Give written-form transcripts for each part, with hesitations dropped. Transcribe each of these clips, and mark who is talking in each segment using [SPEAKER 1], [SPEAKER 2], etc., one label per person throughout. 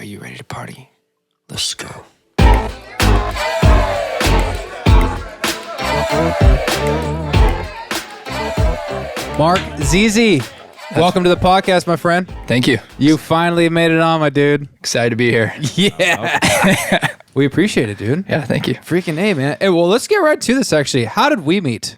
[SPEAKER 1] Are you ready to party? Let's go.
[SPEAKER 2] Mark, Zizi, welcome to the podcast, my friend.
[SPEAKER 3] Thank you.
[SPEAKER 2] You finally made it on, my dude.
[SPEAKER 3] Excited to be here.
[SPEAKER 2] Yeah. We appreciate it, dude.
[SPEAKER 3] Yeah, thank you.
[SPEAKER 2] Freaking A, man. Hey, well, let's get right to this, actually. How did we meet?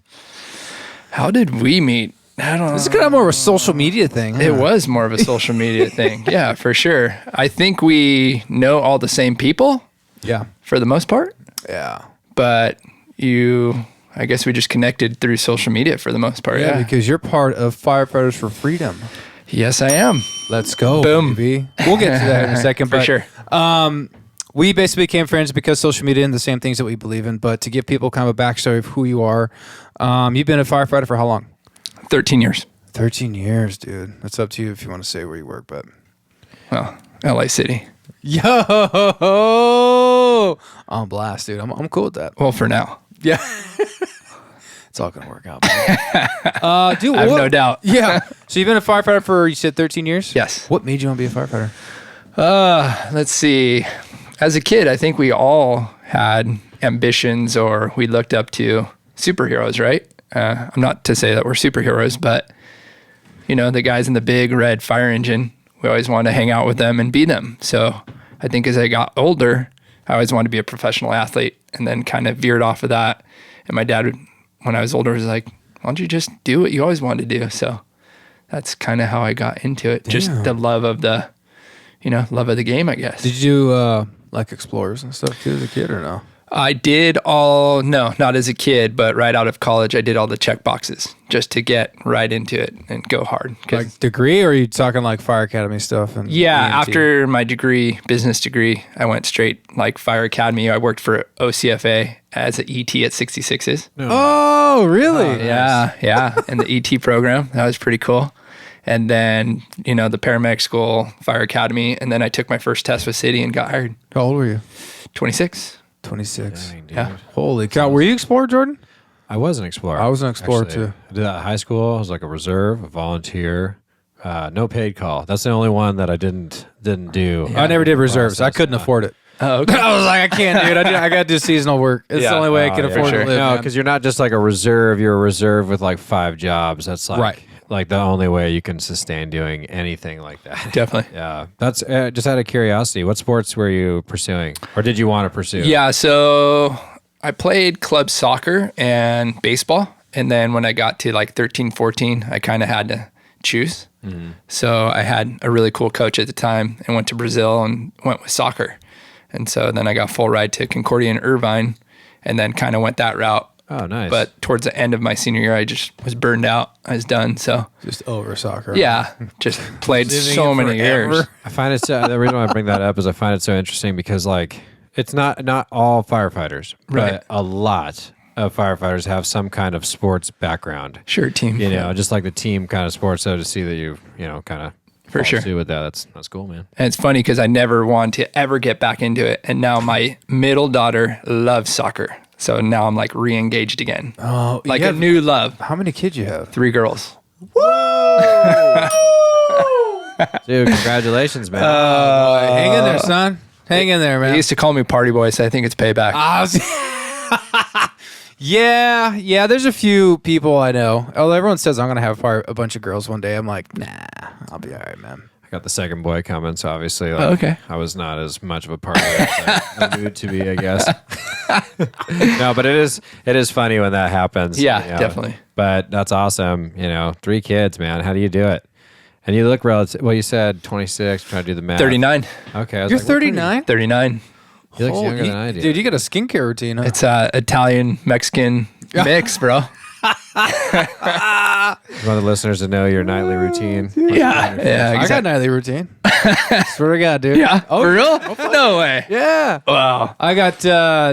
[SPEAKER 3] How did we meet? I don't know.
[SPEAKER 2] This is kind of more of a social media thing.
[SPEAKER 3] It was more of a social media thing. Yeah, for sure. I think we know all the same people.
[SPEAKER 2] Yeah.
[SPEAKER 3] For the most part.
[SPEAKER 2] Yeah.
[SPEAKER 3] But I guess we just connected through social media for the most part.
[SPEAKER 2] Yeah, because you're part of Firefighters for Freedom.
[SPEAKER 3] Yes, I am.
[SPEAKER 2] Let's go,
[SPEAKER 3] Boom.
[SPEAKER 2] baby. We'll get to that in a second.
[SPEAKER 3] For sure.
[SPEAKER 2] We basically became friends because social media and the same things that we believe in. But to give people kind of a backstory of who you are, you've been a firefighter for how long?
[SPEAKER 3] 13 years.
[SPEAKER 2] 13 years, dude. That's up to you if you want to say where you work, but...
[SPEAKER 3] Well, LA City.
[SPEAKER 2] Yo! On blast, dude. I'm cool with that.
[SPEAKER 3] Well, for now.
[SPEAKER 2] Yeah. It's all going to work out, man. Dude,
[SPEAKER 3] I have no doubt.
[SPEAKER 2] Yeah. So you've been a firefighter for, you said 13 years?
[SPEAKER 3] Yes.
[SPEAKER 2] What made you want to be a firefighter?
[SPEAKER 3] Let's see. As a kid, I think we all had ambitions or we looked up to superheroes, right? I'm not to say that we're superheroes, but, you know, the guys in the big red fire engine, we always wanted to hang out with them and be them. So I think as I got older, I always wanted to be a professional athlete and then kind of veered off of that. And my dad, when I was older, was like, why don't you just do what you always wanted to do? So that's kind of how I got into it. Damn. Just the love of the game, I guess.
[SPEAKER 2] Did you do like Explorers and stuff too as a kid or no?
[SPEAKER 3] I did no, not as a kid, but right out of college, I did all the check boxes just to get right into it and go hard.
[SPEAKER 2] Like degree, or are you talking like fire academy stuff? And
[SPEAKER 3] yeah,
[SPEAKER 2] EMT?
[SPEAKER 3] After my business degree, I went straight like fire academy. I worked for OCFA as an ET at 66s.
[SPEAKER 2] Oh, really?
[SPEAKER 3] Oh, yeah. In the ET program. That was pretty cool. And then, the paramedic school, fire academy. And then I took my first test with City and got hired.
[SPEAKER 2] How old were you?
[SPEAKER 3] 26.
[SPEAKER 2] 26.
[SPEAKER 4] Dang, dude.
[SPEAKER 3] Yeah.
[SPEAKER 2] Holy cow. Were you Explorer, Jordan?
[SPEAKER 4] I was an explorer.
[SPEAKER 2] I was an explorer
[SPEAKER 4] actually.
[SPEAKER 2] too.
[SPEAKER 4] I did that in high school. I was like a reserve, a volunteer, no paid call. That's the only one that I didn't do.
[SPEAKER 2] I never did reserves. I couldn't afford it.
[SPEAKER 3] Oh, okay.
[SPEAKER 2] I was like, I can't, dude. I got to do seasonal work. It's the only way I can afford to live.
[SPEAKER 4] No, because you're not just like a reserve. You're a reserve with like 5 jobs. That's like the only way you can sustain doing anything like that.
[SPEAKER 3] Definitely.
[SPEAKER 4] Yeah. That's just out of curiosity. What sports were you pursuing, or did you want to pursue?
[SPEAKER 3] Yeah. So I played club soccer and baseball. And then when I got to like 13, 14, I kind of had to choose. Mm-hmm. So I had a really cool coach at the time and went to Brazil and went with soccer. And so then I got full ride to Concordia and Irvine and then kind of went that route.
[SPEAKER 4] Oh, nice.
[SPEAKER 3] But towards the end of my senior year, I just was burned out. I was done. So
[SPEAKER 2] just over soccer.
[SPEAKER 3] Yeah. Just played so many years.
[SPEAKER 4] I find it so, the reason why I bring that up is I find it so interesting because like it's not all firefighters,
[SPEAKER 3] right?
[SPEAKER 4] But a lot of firefighters have some kind of sports background.
[SPEAKER 3] Sure, team.
[SPEAKER 4] Just like the team kind of sports. So to see that you kind of
[SPEAKER 3] for sure
[SPEAKER 4] do with that, that's cool, man.
[SPEAKER 3] And it's funny because I never wanted to ever get back into it, and now my middle daughter loves soccer. So now I'm like re-engaged again.
[SPEAKER 2] Oh,
[SPEAKER 3] like a new love.
[SPEAKER 2] How many kids you have?
[SPEAKER 3] 3 girls.
[SPEAKER 2] Whoa!
[SPEAKER 4] Dude, congratulations, man.
[SPEAKER 2] Hang in there, son. Hang in there, man.
[SPEAKER 3] They used to call me party boy, so I think it's payback.
[SPEAKER 2] Yeah. There's a few people I know. Oh, everyone says I'm gonna have a bunch of girls one day. I'm like, nah, I'll be all right, man.
[SPEAKER 4] I got the second boy coming, so obviously,
[SPEAKER 3] okay.
[SPEAKER 4] I was not as much of a party as I alluded to be, I guess. No, but it is funny when that happens.
[SPEAKER 3] Yeah, definitely.
[SPEAKER 4] But that's awesome. 3 kids, man. How do you do it? And you look relative. Well, you said 26. Trying to do the math.
[SPEAKER 3] 39.
[SPEAKER 4] Okay, I was
[SPEAKER 2] You're
[SPEAKER 4] like,
[SPEAKER 2] 39.
[SPEAKER 3] 39.
[SPEAKER 4] He looks younger than I do.
[SPEAKER 2] Dude, you got a skincare routine, huh?
[SPEAKER 3] It's Italian Mexican mix, bro.
[SPEAKER 4] I want the listeners to know your nightly routine.
[SPEAKER 3] Yeah, exactly.
[SPEAKER 2] I got a nightly routine. Swear to God, dude.
[SPEAKER 3] Yeah,
[SPEAKER 2] oh,
[SPEAKER 3] for real? No way.
[SPEAKER 2] Yeah.
[SPEAKER 3] Wow.
[SPEAKER 2] I got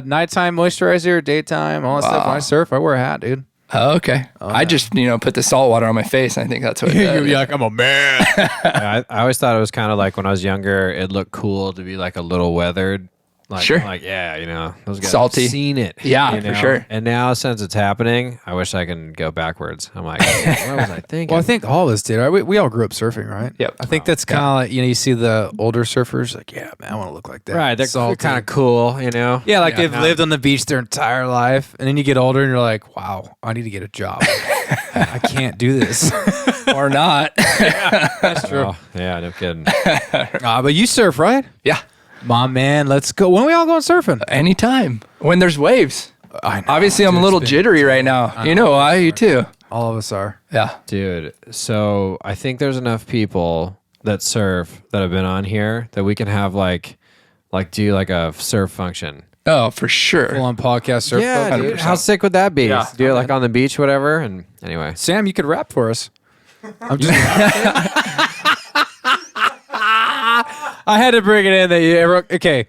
[SPEAKER 2] nighttime moisturizer, daytime, all that stuff. When I surf, I wear a hat, dude.
[SPEAKER 3] Oh, okay. I just, put the salt water on my face. I think that's what it
[SPEAKER 2] You'd
[SPEAKER 3] does.
[SPEAKER 2] be like, I'm a man.
[SPEAKER 4] I always thought it was kind of like when I was younger, it looked cool to be like a little weathered. Like,
[SPEAKER 3] Sure.
[SPEAKER 4] Like, yeah, those guys
[SPEAKER 3] Salty.
[SPEAKER 4] have seen it.
[SPEAKER 3] Yeah,
[SPEAKER 4] you
[SPEAKER 3] for
[SPEAKER 4] know?
[SPEAKER 3] sure.
[SPEAKER 4] And now since it's happening, I wish I can go backwards. I'm like, what was I thinking?
[SPEAKER 2] Well, I think all of us did. Right? We all grew up surfing, right?
[SPEAKER 3] Yep.
[SPEAKER 2] I think that's kind of like, you see the older surfers, like, yeah, man, I want to look like that.
[SPEAKER 4] right. They're
[SPEAKER 2] Salty.
[SPEAKER 4] kind of cool,
[SPEAKER 2] Yeah, like
[SPEAKER 3] Yeah.
[SPEAKER 2] they've lived on the beach their entire life, and then you get older and you're like, wow, I need to get a job. I can't do this.
[SPEAKER 3] Or not.
[SPEAKER 2] That's true.
[SPEAKER 4] Oh, yeah, no kidding.
[SPEAKER 2] But you surf, right?
[SPEAKER 3] Yeah.
[SPEAKER 2] My man, let's go. When are we all going surfing?
[SPEAKER 3] Anytime. When there's waves.
[SPEAKER 2] I know,
[SPEAKER 3] Obviously, I'm
[SPEAKER 2] dude,
[SPEAKER 3] a little
[SPEAKER 2] it's been-
[SPEAKER 3] jittery right now. You know why? You too.
[SPEAKER 2] All of us are.
[SPEAKER 3] Yeah.
[SPEAKER 4] Dude, so I think there's enough people that surf that have been on here that we can have like do like a surf function.
[SPEAKER 3] Oh, for sure.
[SPEAKER 2] Full on podcast surf.
[SPEAKER 4] Yeah,
[SPEAKER 2] boat.
[SPEAKER 4] dude. How sick would that be?
[SPEAKER 3] Yeah.
[SPEAKER 4] Do it like on the beach, whatever. And anyway,
[SPEAKER 2] Sam, you could rap for us. I'm just. I had to bring it in that you ever. Okay,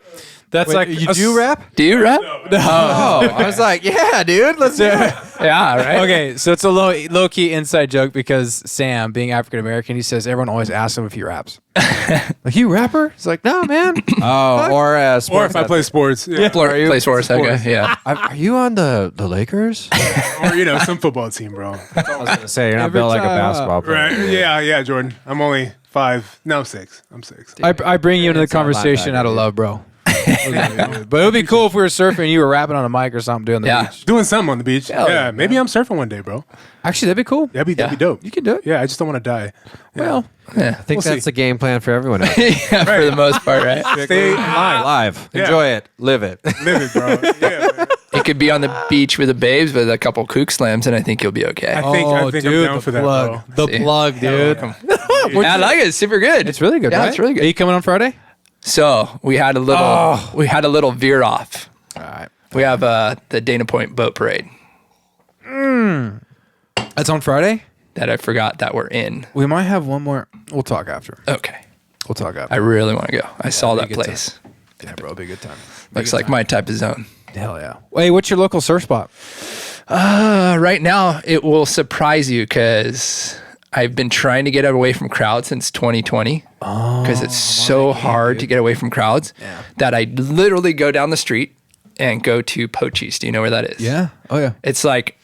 [SPEAKER 2] that's
[SPEAKER 4] Wait,
[SPEAKER 2] like
[SPEAKER 4] you do rap?
[SPEAKER 3] Do you rap?
[SPEAKER 4] Oh, I was like, yeah, dude, let's do it.
[SPEAKER 3] Yeah, right.
[SPEAKER 2] Okay, so it's a low key inside joke because Sam, being African American, he says everyone always asks him if he raps. Like, you rapper? He's like, no, man.
[SPEAKER 4] Oh, or
[SPEAKER 5] Or
[SPEAKER 4] sports
[SPEAKER 5] if I play sports, yeah.
[SPEAKER 3] Play sports. Okay. Yeah.
[SPEAKER 4] Are you on the Lakers?
[SPEAKER 5] Or some football team, bro.
[SPEAKER 4] I was gonna say you're not
[SPEAKER 2] Every
[SPEAKER 4] built like a
[SPEAKER 2] time,
[SPEAKER 4] basketball player.
[SPEAKER 5] Right? Yeah, Jordan. I'm only 5. No, I'm 6. I'm 6.
[SPEAKER 2] I bring you into the
[SPEAKER 4] It's not like
[SPEAKER 2] conversation
[SPEAKER 4] that,
[SPEAKER 2] out of
[SPEAKER 4] dude.
[SPEAKER 2] love, bro. But it would be cool if we were surfing and you were rapping on a mic or something doing the
[SPEAKER 3] Yeah.
[SPEAKER 2] beach.
[SPEAKER 5] Doing something on the beach.
[SPEAKER 3] Hell
[SPEAKER 5] Yeah,
[SPEAKER 3] yeah,
[SPEAKER 5] maybe I'm surfing one day, bro.
[SPEAKER 2] Actually, that'd be cool.
[SPEAKER 5] That'd be dope.
[SPEAKER 2] You can do it.
[SPEAKER 5] Yeah, I just don't want to die.
[SPEAKER 2] Well,
[SPEAKER 3] Yeah.
[SPEAKER 4] I think
[SPEAKER 5] We'll
[SPEAKER 4] that's
[SPEAKER 5] see.
[SPEAKER 4] the game plan for everyone.
[SPEAKER 3] Yeah, for the most part, right?
[SPEAKER 5] Stay alive.
[SPEAKER 4] Live,
[SPEAKER 5] Yeah.
[SPEAKER 4] enjoy it, live it.
[SPEAKER 5] Live it, bro. Yeah, man.
[SPEAKER 3] It could be on the beach with the babes with a couple kook slams, and I think you'll be okay.
[SPEAKER 5] I think I'm down
[SPEAKER 2] the
[SPEAKER 5] for that,
[SPEAKER 2] plug.
[SPEAKER 5] bro.
[SPEAKER 2] The plug, dude.
[SPEAKER 3] Yeah, I like it. It's super good.
[SPEAKER 2] It's really good,
[SPEAKER 3] Yeah,
[SPEAKER 2] right?
[SPEAKER 3] it's really good.
[SPEAKER 2] Are you coming on Friday?
[SPEAKER 3] So we had a little veer off.
[SPEAKER 2] All right.
[SPEAKER 3] We have the Dana Point boat parade
[SPEAKER 2] That's on Friday?
[SPEAKER 3] that I forgot that we're in.
[SPEAKER 2] We might have one more. We'll talk after.
[SPEAKER 3] Okay.
[SPEAKER 2] We'll talk after.
[SPEAKER 3] I really want to go. I saw
[SPEAKER 2] it'll
[SPEAKER 3] that
[SPEAKER 2] be a good
[SPEAKER 3] place.
[SPEAKER 2] Yeah, bro, it'll be a good time.
[SPEAKER 3] Looks like my type of zone.
[SPEAKER 2] Hell yeah. Hey, what's your local surf spot?
[SPEAKER 3] Right now, it will surprise you because I've been trying to get away from crowds since 2020 because it's so hard to get away from crowds that I literally go down the street and go to Pochis. Do you know where that is?
[SPEAKER 2] Yeah. Oh, yeah.
[SPEAKER 3] It's like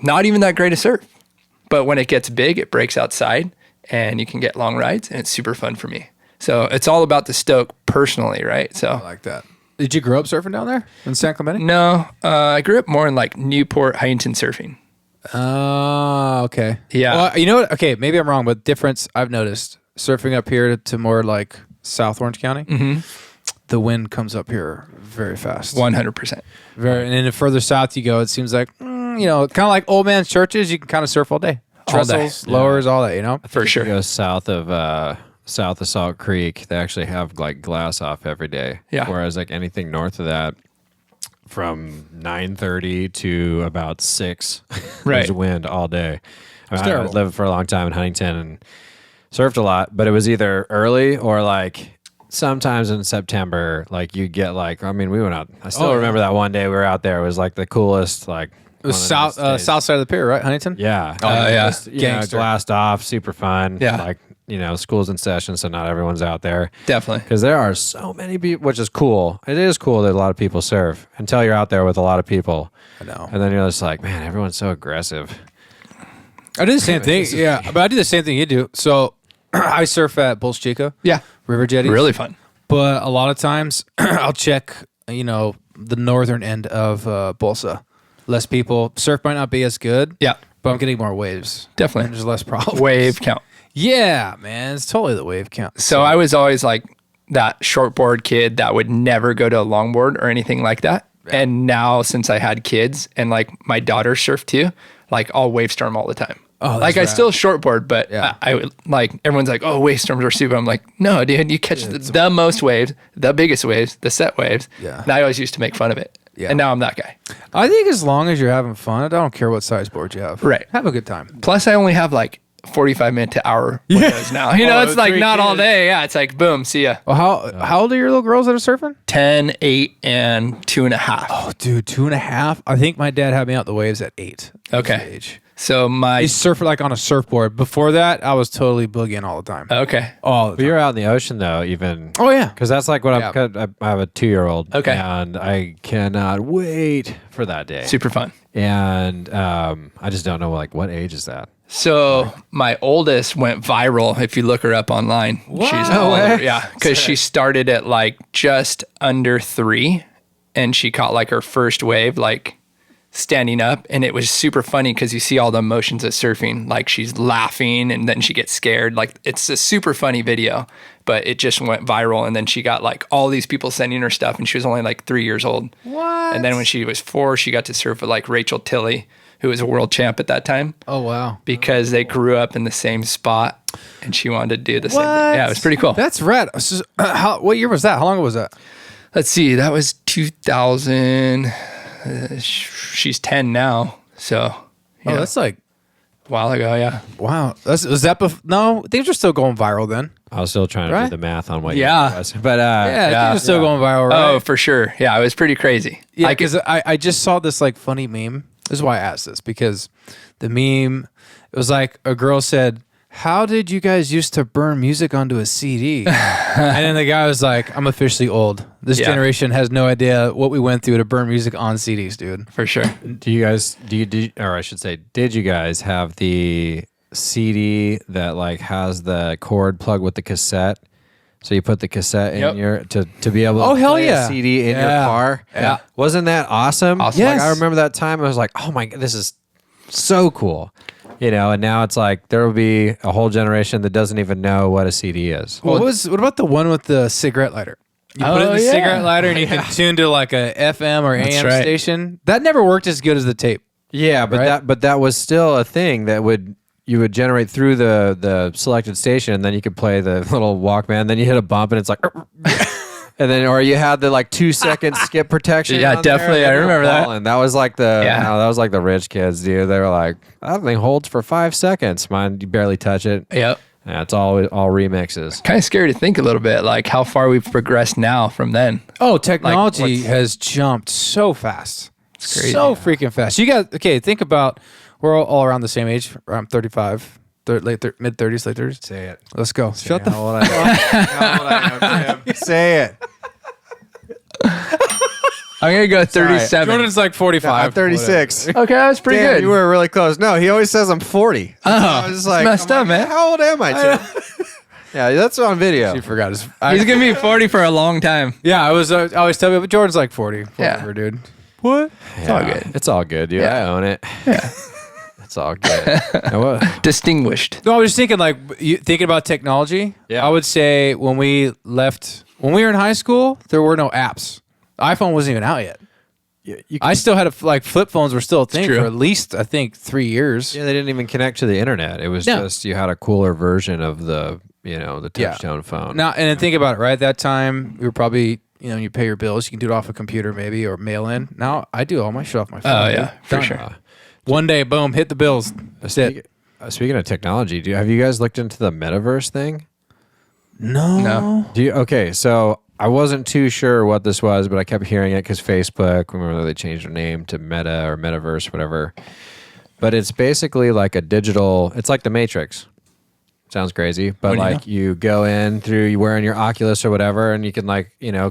[SPEAKER 3] not even that great a surf, but when it gets big, it breaks outside and you can get long rides and it's super fun for me. So it's all about the stoke personally, right?
[SPEAKER 2] I
[SPEAKER 3] So
[SPEAKER 2] like that. Did you grow up surfing down there in San Clemente?
[SPEAKER 3] no, I grew up more in like Newport, Huntington surfing.
[SPEAKER 2] Oh, okay.
[SPEAKER 3] Yeah.
[SPEAKER 2] Well, you know what? Okay, maybe I'm wrong, but difference I've noticed surfing up here to more like South Orange County, the wind comes up here very fast.
[SPEAKER 3] 100%.
[SPEAKER 2] Very, and then the further south you go, it seems like, kind of like old man's churches, you can kind of surf all day.
[SPEAKER 3] All day.
[SPEAKER 2] Trestles, lowers, all that,
[SPEAKER 3] For
[SPEAKER 4] If
[SPEAKER 3] sure.
[SPEAKER 4] you go south of Salt Creek, they actually have like glass off every day.
[SPEAKER 3] Yeah.
[SPEAKER 4] Whereas like anything north of that, from 9:30 to about 6,
[SPEAKER 3] Right.
[SPEAKER 4] there's wind all day. I
[SPEAKER 2] terrible.
[SPEAKER 4] lived for a long time in Huntington and surfed a lot, but it was either early or like sometimes in September, like you get like, I mean, we went out. I still remember that one day we were out there. It was like the coolest, like
[SPEAKER 2] It was south side of the pier, right, Huntington?
[SPEAKER 4] Yeah.
[SPEAKER 3] yeah.
[SPEAKER 4] Just,
[SPEAKER 2] Gangster.
[SPEAKER 4] glassed off, super fun.
[SPEAKER 3] Yeah.
[SPEAKER 4] Like, school's in session, so not everyone's out there.
[SPEAKER 3] Definitely.
[SPEAKER 4] Because there are so many people, which is cool. It is cool that a lot of people surf until you're out there with a lot of people.
[SPEAKER 2] I know.
[SPEAKER 4] And then you're just like, man, everyone's so aggressive.
[SPEAKER 2] I do the same thing. Yeah, but I do the same thing you do. So I surf at Bulls Chico.
[SPEAKER 3] Yeah.
[SPEAKER 2] River jetties.
[SPEAKER 3] Really fun.
[SPEAKER 2] But a lot of times I'll check, the northern end of Bolsa. Less people. Surf might not be as good.
[SPEAKER 3] Yeah.
[SPEAKER 2] But I'm getting more waves.
[SPEAKER 3] Definitely.
[SPEAKER 2] And there's less problems.
[SPEAKER 3] Wave count.
[SPEAKER 2] Yeah, man. It's totally the wave count.
[SPEAKER 3] So I was always like that shortboard kid that would never go to a longboard or anything like that. And now since I had kids and like my daughter surf too, like I'll wave storm all the time.
[SPEAKER 2] Oh, that's
[SPEAKER 3] like I
[SPEAKER 2] rad.
[SPEAKER 3] still shortboard, but
[SPEAKER 2] Yeah.
[SPEAKER 3] I would like everyone's like, oh, wave storms are super. I'm like, no, dude, you catch the most waves, the biggest waves, the set waves.
[SPEAKER 2] Yeah.
[SPEAKER 3] And I always used to make fun of it.
[SPEAKER 2] Yeah.
[SPEAKER 3] And now I'm that guy.
[SPEAKER 2] I think as long as you're having fun, I don't care what size board you have.
[SPEAKER 3] Right.
[SPEAKER 2] Have a good time.
[SPEAKER 3] Plus I only have like 45-minute to hour windows now. It's like
[SPEAKER 2] 3
[SPEAKER 3] not all
[SPEAKER 2] kids.
[SPEAKER 3] day. Yeah. It's like, boom, see ya.
[SPEAKER 2] Well, how old are your little girls that are surfing?
[SPEAKER 3] 10, 8, and 2.5.
[SPEAKER 2] Oh, dude, 2.5. I think my dad had me out the waves at 8.
[SPEAKER 3] Okay. So
[SPEAKER 2] I used to surf like on a surfboard. Before that, I was totally boogieing all the time.
[SPEAKER 3] okay.
[SPEAKER 2] All the
[SPEAKER 4] But
[SPEAKER 2] time.
[SPEAKER 4] you're out in the ocean though, even.
[SPEAKER 2] Oh yeah.
[SPEAKER 4] Because that's like what
[SPEAKER 2] Yeah.
[SPEAKER 4] I have a 2-year-old.
[SPEAKER 3] Okay.
[SPEAKER 4] And I cannot wait for that day.
[SPEAKER 3] Super fun.
[SPEAKER 4] And I just don't know like what age is that?
[SPEAKER 3] So my oldest went viral. If you look her up online, she's
[SPEAKER 4] No
[SPEAKER 3] all
[SPEAKER 4] way.
[SPEAKER 3] over, yeah, because she started at like just under 3, and she caught like her first wave, like standing up, and it was super funny because you see all the emotions of surfing. Like she's laughing, and then she gets scared. Like it's a super funny video, but it just went viral, and then she got like all these people sending her stuff, and she was only like 3 years old.
[SPEAKER 2] What?
[SPEAKER 3] And then when she was 4, she got to surf with like Rachel Tilley, who was a world champ at that time.
[SPEAKER 2] Oh wow.
[SPEAKER 3] Because they grew up in the same spot, and she wanted to do the same thing.
[SPEAKER 2] What?
[SPEAKER 3] Yeah, it was pretty cool.
[SPEAKER 2] That's rad. So, what year was that? How long was that?
[SPEAKER 3] Let's see, that was 2000. She's 10 now, so
[SPEAKER 2] Oh, that's like
[SPEAKER 3] a while ago. Yeah,
[SPEAKER 2] wow. Was that no? Things were still going viral then.
[SPEAKER 4] I was still trying to
[SPEAKER 2] Right?
[SPEAKER 4] do the math on what
[SPEAKER 3] Yeah.
[SPEAKER 4] year it was. But
[SPEAKER 2] Yeah,
[SPEAKER 3] yeah,
[SPEAKER 2] things were still going viral, right?
[SPEAKER 3] Oh, for sure. Yeah, it was pretty crazy.
[SPEAKER 2] Yeah,
[SPEAKER 3] Like,
[SPEAKER 2] because I just saw this like funny meme. This is why I asked this, because the meme, it was like a girl said, "How did you guys used to burn music onto a CD?" And then the guy was like, "I'm officially old. This
[SPEAKER 3] Yeah.
[SPEAKER 2] generation has no idea what we went through to burn music on CDs, dude."
[SPEAKER 3] for sure.
[SPEAKER 4] do you guys or I should say, did you guys have the CD that like has the cord plug with the cassette? So you put the cassette in
[SPEAKER 3] Yep.
[SPEAKER 4] your to be able to
[SPEAKER 2] Oh, hell
[SPEAKER 4] play
[SPEAKER 2] yeah.
[SPEAKER 4] a CD in your
[SPEAKER 2] Yeah.
[SPEAKER 4] car.
[SPEAKER 2] Yeah.
[SPEAKER 4] Wasn't that awesome?
[SPEAKER 3] Awesome.
[SPEAKER 2] Yes.
[SPEAKER 4] Like I remember that time. I was like, oh my, this is so cool. You know, and now it's like there will be a whole generation that doesn't even know what a CD is.
[SPEAKER 2] What about the one with the cigarette lighter? You put it in
[SPEAKER 3] Oh,
[SPEAKER 2] the
[SPEAKER 3] yeah.
[SPEAKER 2] cigarette lighter and you can tune to like a FM or
[SPEAKER 3] That's
[SPEAKER 2] AM
[SPEAKER 3] right.
[SPEAKER 2] station. That never worked as good as the tape.
[SPEAKER 4] Yeah, but
[SPEAKER 2] Right?
[SPEAKER 4] that was still a thing that you would generate through the selected station, and then you could play the little Walkman. Then you hit a bump, and it's like, and then or you had the like 2-second skip protection.
[SPEAKER 3] Yeah,
[SPEAKER 4] on there,
[SPEAKER 3] definitely.
[SPEAKER 4] and
[SPEAKER 3] I
[SPEAKER 4] you were
[SPEAKER 3] remember that.
[SPEAKER 4] balling. That was like the
[SPEAKER 3] Yeah.
[SPEAKER 4] that was like the rich kids, dude. They were like, that thing holds for 5 seconds. Mine, you barely touch it.
[SPEAKER 3] Yep.
[SPEAKER 4] Yeah, it's all remixes.
[SPEAKER 3] Kind of scary to think a little bit, like how far we've progressed now from then.
[SPEAKER 2] Oh, technology
[SPEAKER 3] what's-
[SPEAKER 2] has jumped so fast.
[SPEAKER 3] crazy.
[SPEAKER 2] So freaking fast. You guys, okay, think about, we're all around the same age. I'm 35, mid 30s, late 30s.
[SPEAKER 4] Say it.
[SPEAKER 2] Let's go. Shut the
[SPEAKER 4] How old I am, Tim. Say it.
[SPEAKER 3] I'm going to go 37.
[SPEAKER 2] Jordan's like 45.
[SPEAKER 4] I'm 36.
[SPEAKER 3] Okay, that was pretty
[SPEAKER 4] Damn,
[SPEAKER 3] good.
[SPEAKER 4] you were really close. No, he always says I'm 40.
[SPEAKER 3] Oh,
[SPEAKER 4] I was just like,
[SPEAKER 3] messed
[SPEAKER 4] I'm
[SPEAKER 3] up,
[SPEAKER 4] like,
[SPEAKER 3] man.
[SPEAKER 4] How old am I, Tim? Yeah, that's on video.
[SPEAKER 2] He forgot his.
[SPEAKER 3] He's going to be 40 for a long time.
[SPEAKER 2] Yeah, I always tell people, but Jordan's like 40.
[SPEAKER 3] Yeah.
[SPEAKER 2] Whatever, dude. What?
[SPEAKER 3] It's all good.
[SPEAKER 4] It's all good, dude.
[SPEAKER 3] Yeah.
[SPEAKER 4] I own it. Yeah. It's all good. Now what?
[SPEAKER 3] Distinguished.
[SPEAKER 2] No, I was just thinking, like, thinking about technology.
[SPEAKER 4] Yeah.
[SPEAKER 2] I would say when we were in high school, there were no apps. The iPhone wasn't even out yet.
[SPEAKER 4] You
[SPEAKER 2] I still had flip phones were still a thing
[SPEAKER 3] true.
[SPEAKER 2] for at least, I think, 3 years.
[SPEAKER 4] yeah, they didn't even connect to the internet. It was
[SPEAKER 2] No.
[SPEAKER 4] just you had a cooler version of the touch-tone phone.
[SPEAKER 2] Now, and then think about it, right? That time, we were probably, you pay your bills. You can do it off a computer maybe or mail in. Now, I do all my shit off my phone.
[SPEAKER 3] Oh,
[SPEAKER 2] dude.
[SPEAKER 3] yeah, for
[SPEAKER 2] Done.
[SPEAKER 3] sure.
[SPEAKER 2] One day, boom, hit the bills. That's it.
[SPEAKER 4] Speaking of technology, have you guys looked into the metaverse thing?
[SPEAKER 3] No.
[SPEAKER 4] Okay, so I wasn't too sure what this was, but I kept hearing it because Facebook, remember they changed their name to Meta or Metaverse, whatever. But it's basically like it's like the Matrix. Sounds crazy, but like you go in through, you wearing your Oculus or whatever, and you can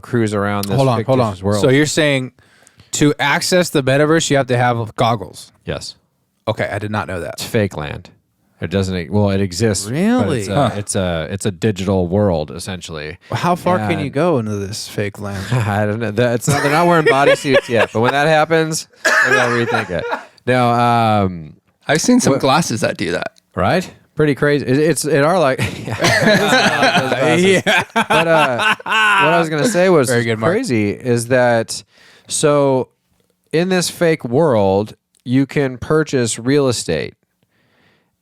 [SPEAKER 4] cruise around this
[SPEAKER 2] Hold on.
[SPEAKER 4] fictitious world.
[SPEAKER 2] So you're saying to access the metaverse, you have to have goggles.
[SPEAKER 4] Yes,
[SPEAKER 2] Okay, I did not know
[SPEAKER 4] it's
[SPEAKER 2] that.
[SPEAKER 4] fake land. It doesn't. Well, it exists. but
[SPEAKER 2] Really?
[SPEAKER 4] it's a digital world essentially.
[SPEAKER 2] How far can
[SPEAKER 4] And-
[SPEAKER 2] you go into this fake land?
[SPEAKER 4] I don't know. They're not wearing bodysuits yet, but when that happens, maybe I'll rethink it. No,
[SPEAKER 3] I've seen some glasses that do that.
[SPEAKER 4] right? Pretty crazy. It are like, yeah. But what I was gonna say was
[SPEAKER 2] Very good, Mark.
[SPEAKER 4] crazy is that so in this fake world you can purchase real estate,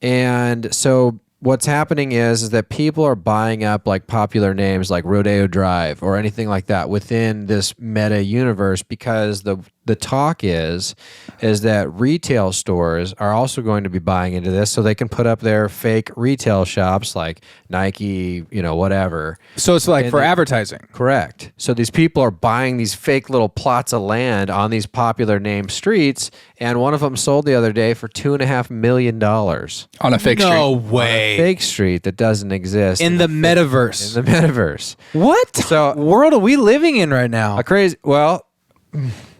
[SPEAKER 4] and so what's happening is that people are buying up like popular names like Rodeo Drive or anything like that within this meta universe because the talk is that retail stores are also going to be buying into this, so they can put up their fake retail shops like Nike, whatever.
[SPEAKER 2] So it's like
[SPEAKER 4] And
[SPEAKER 2] for
[SPEAKER 4] the-
[SPEAKER 2] advertising.
[SPEAKER 4] Correct. So these people are buying these fake little plots of land on these popular named streets, and one of them sold the other day for $2.5 million on
[SPEAKER 3] On a fake
[SPEAKER 2] No
[SPEAKER 3] street.
[SPEAKER 2] way.
[SPEAKER 4] a fake street that doesn't exist
[SPEAKER 2] In the metaverse.
[SPEAKER 4] in the metaverse.
[SPEAKER 2] What
[SPEAKER 4] So-
[SPEAKER 2] world are we living in right now?
[SPEAKER 4] A crazy. Well,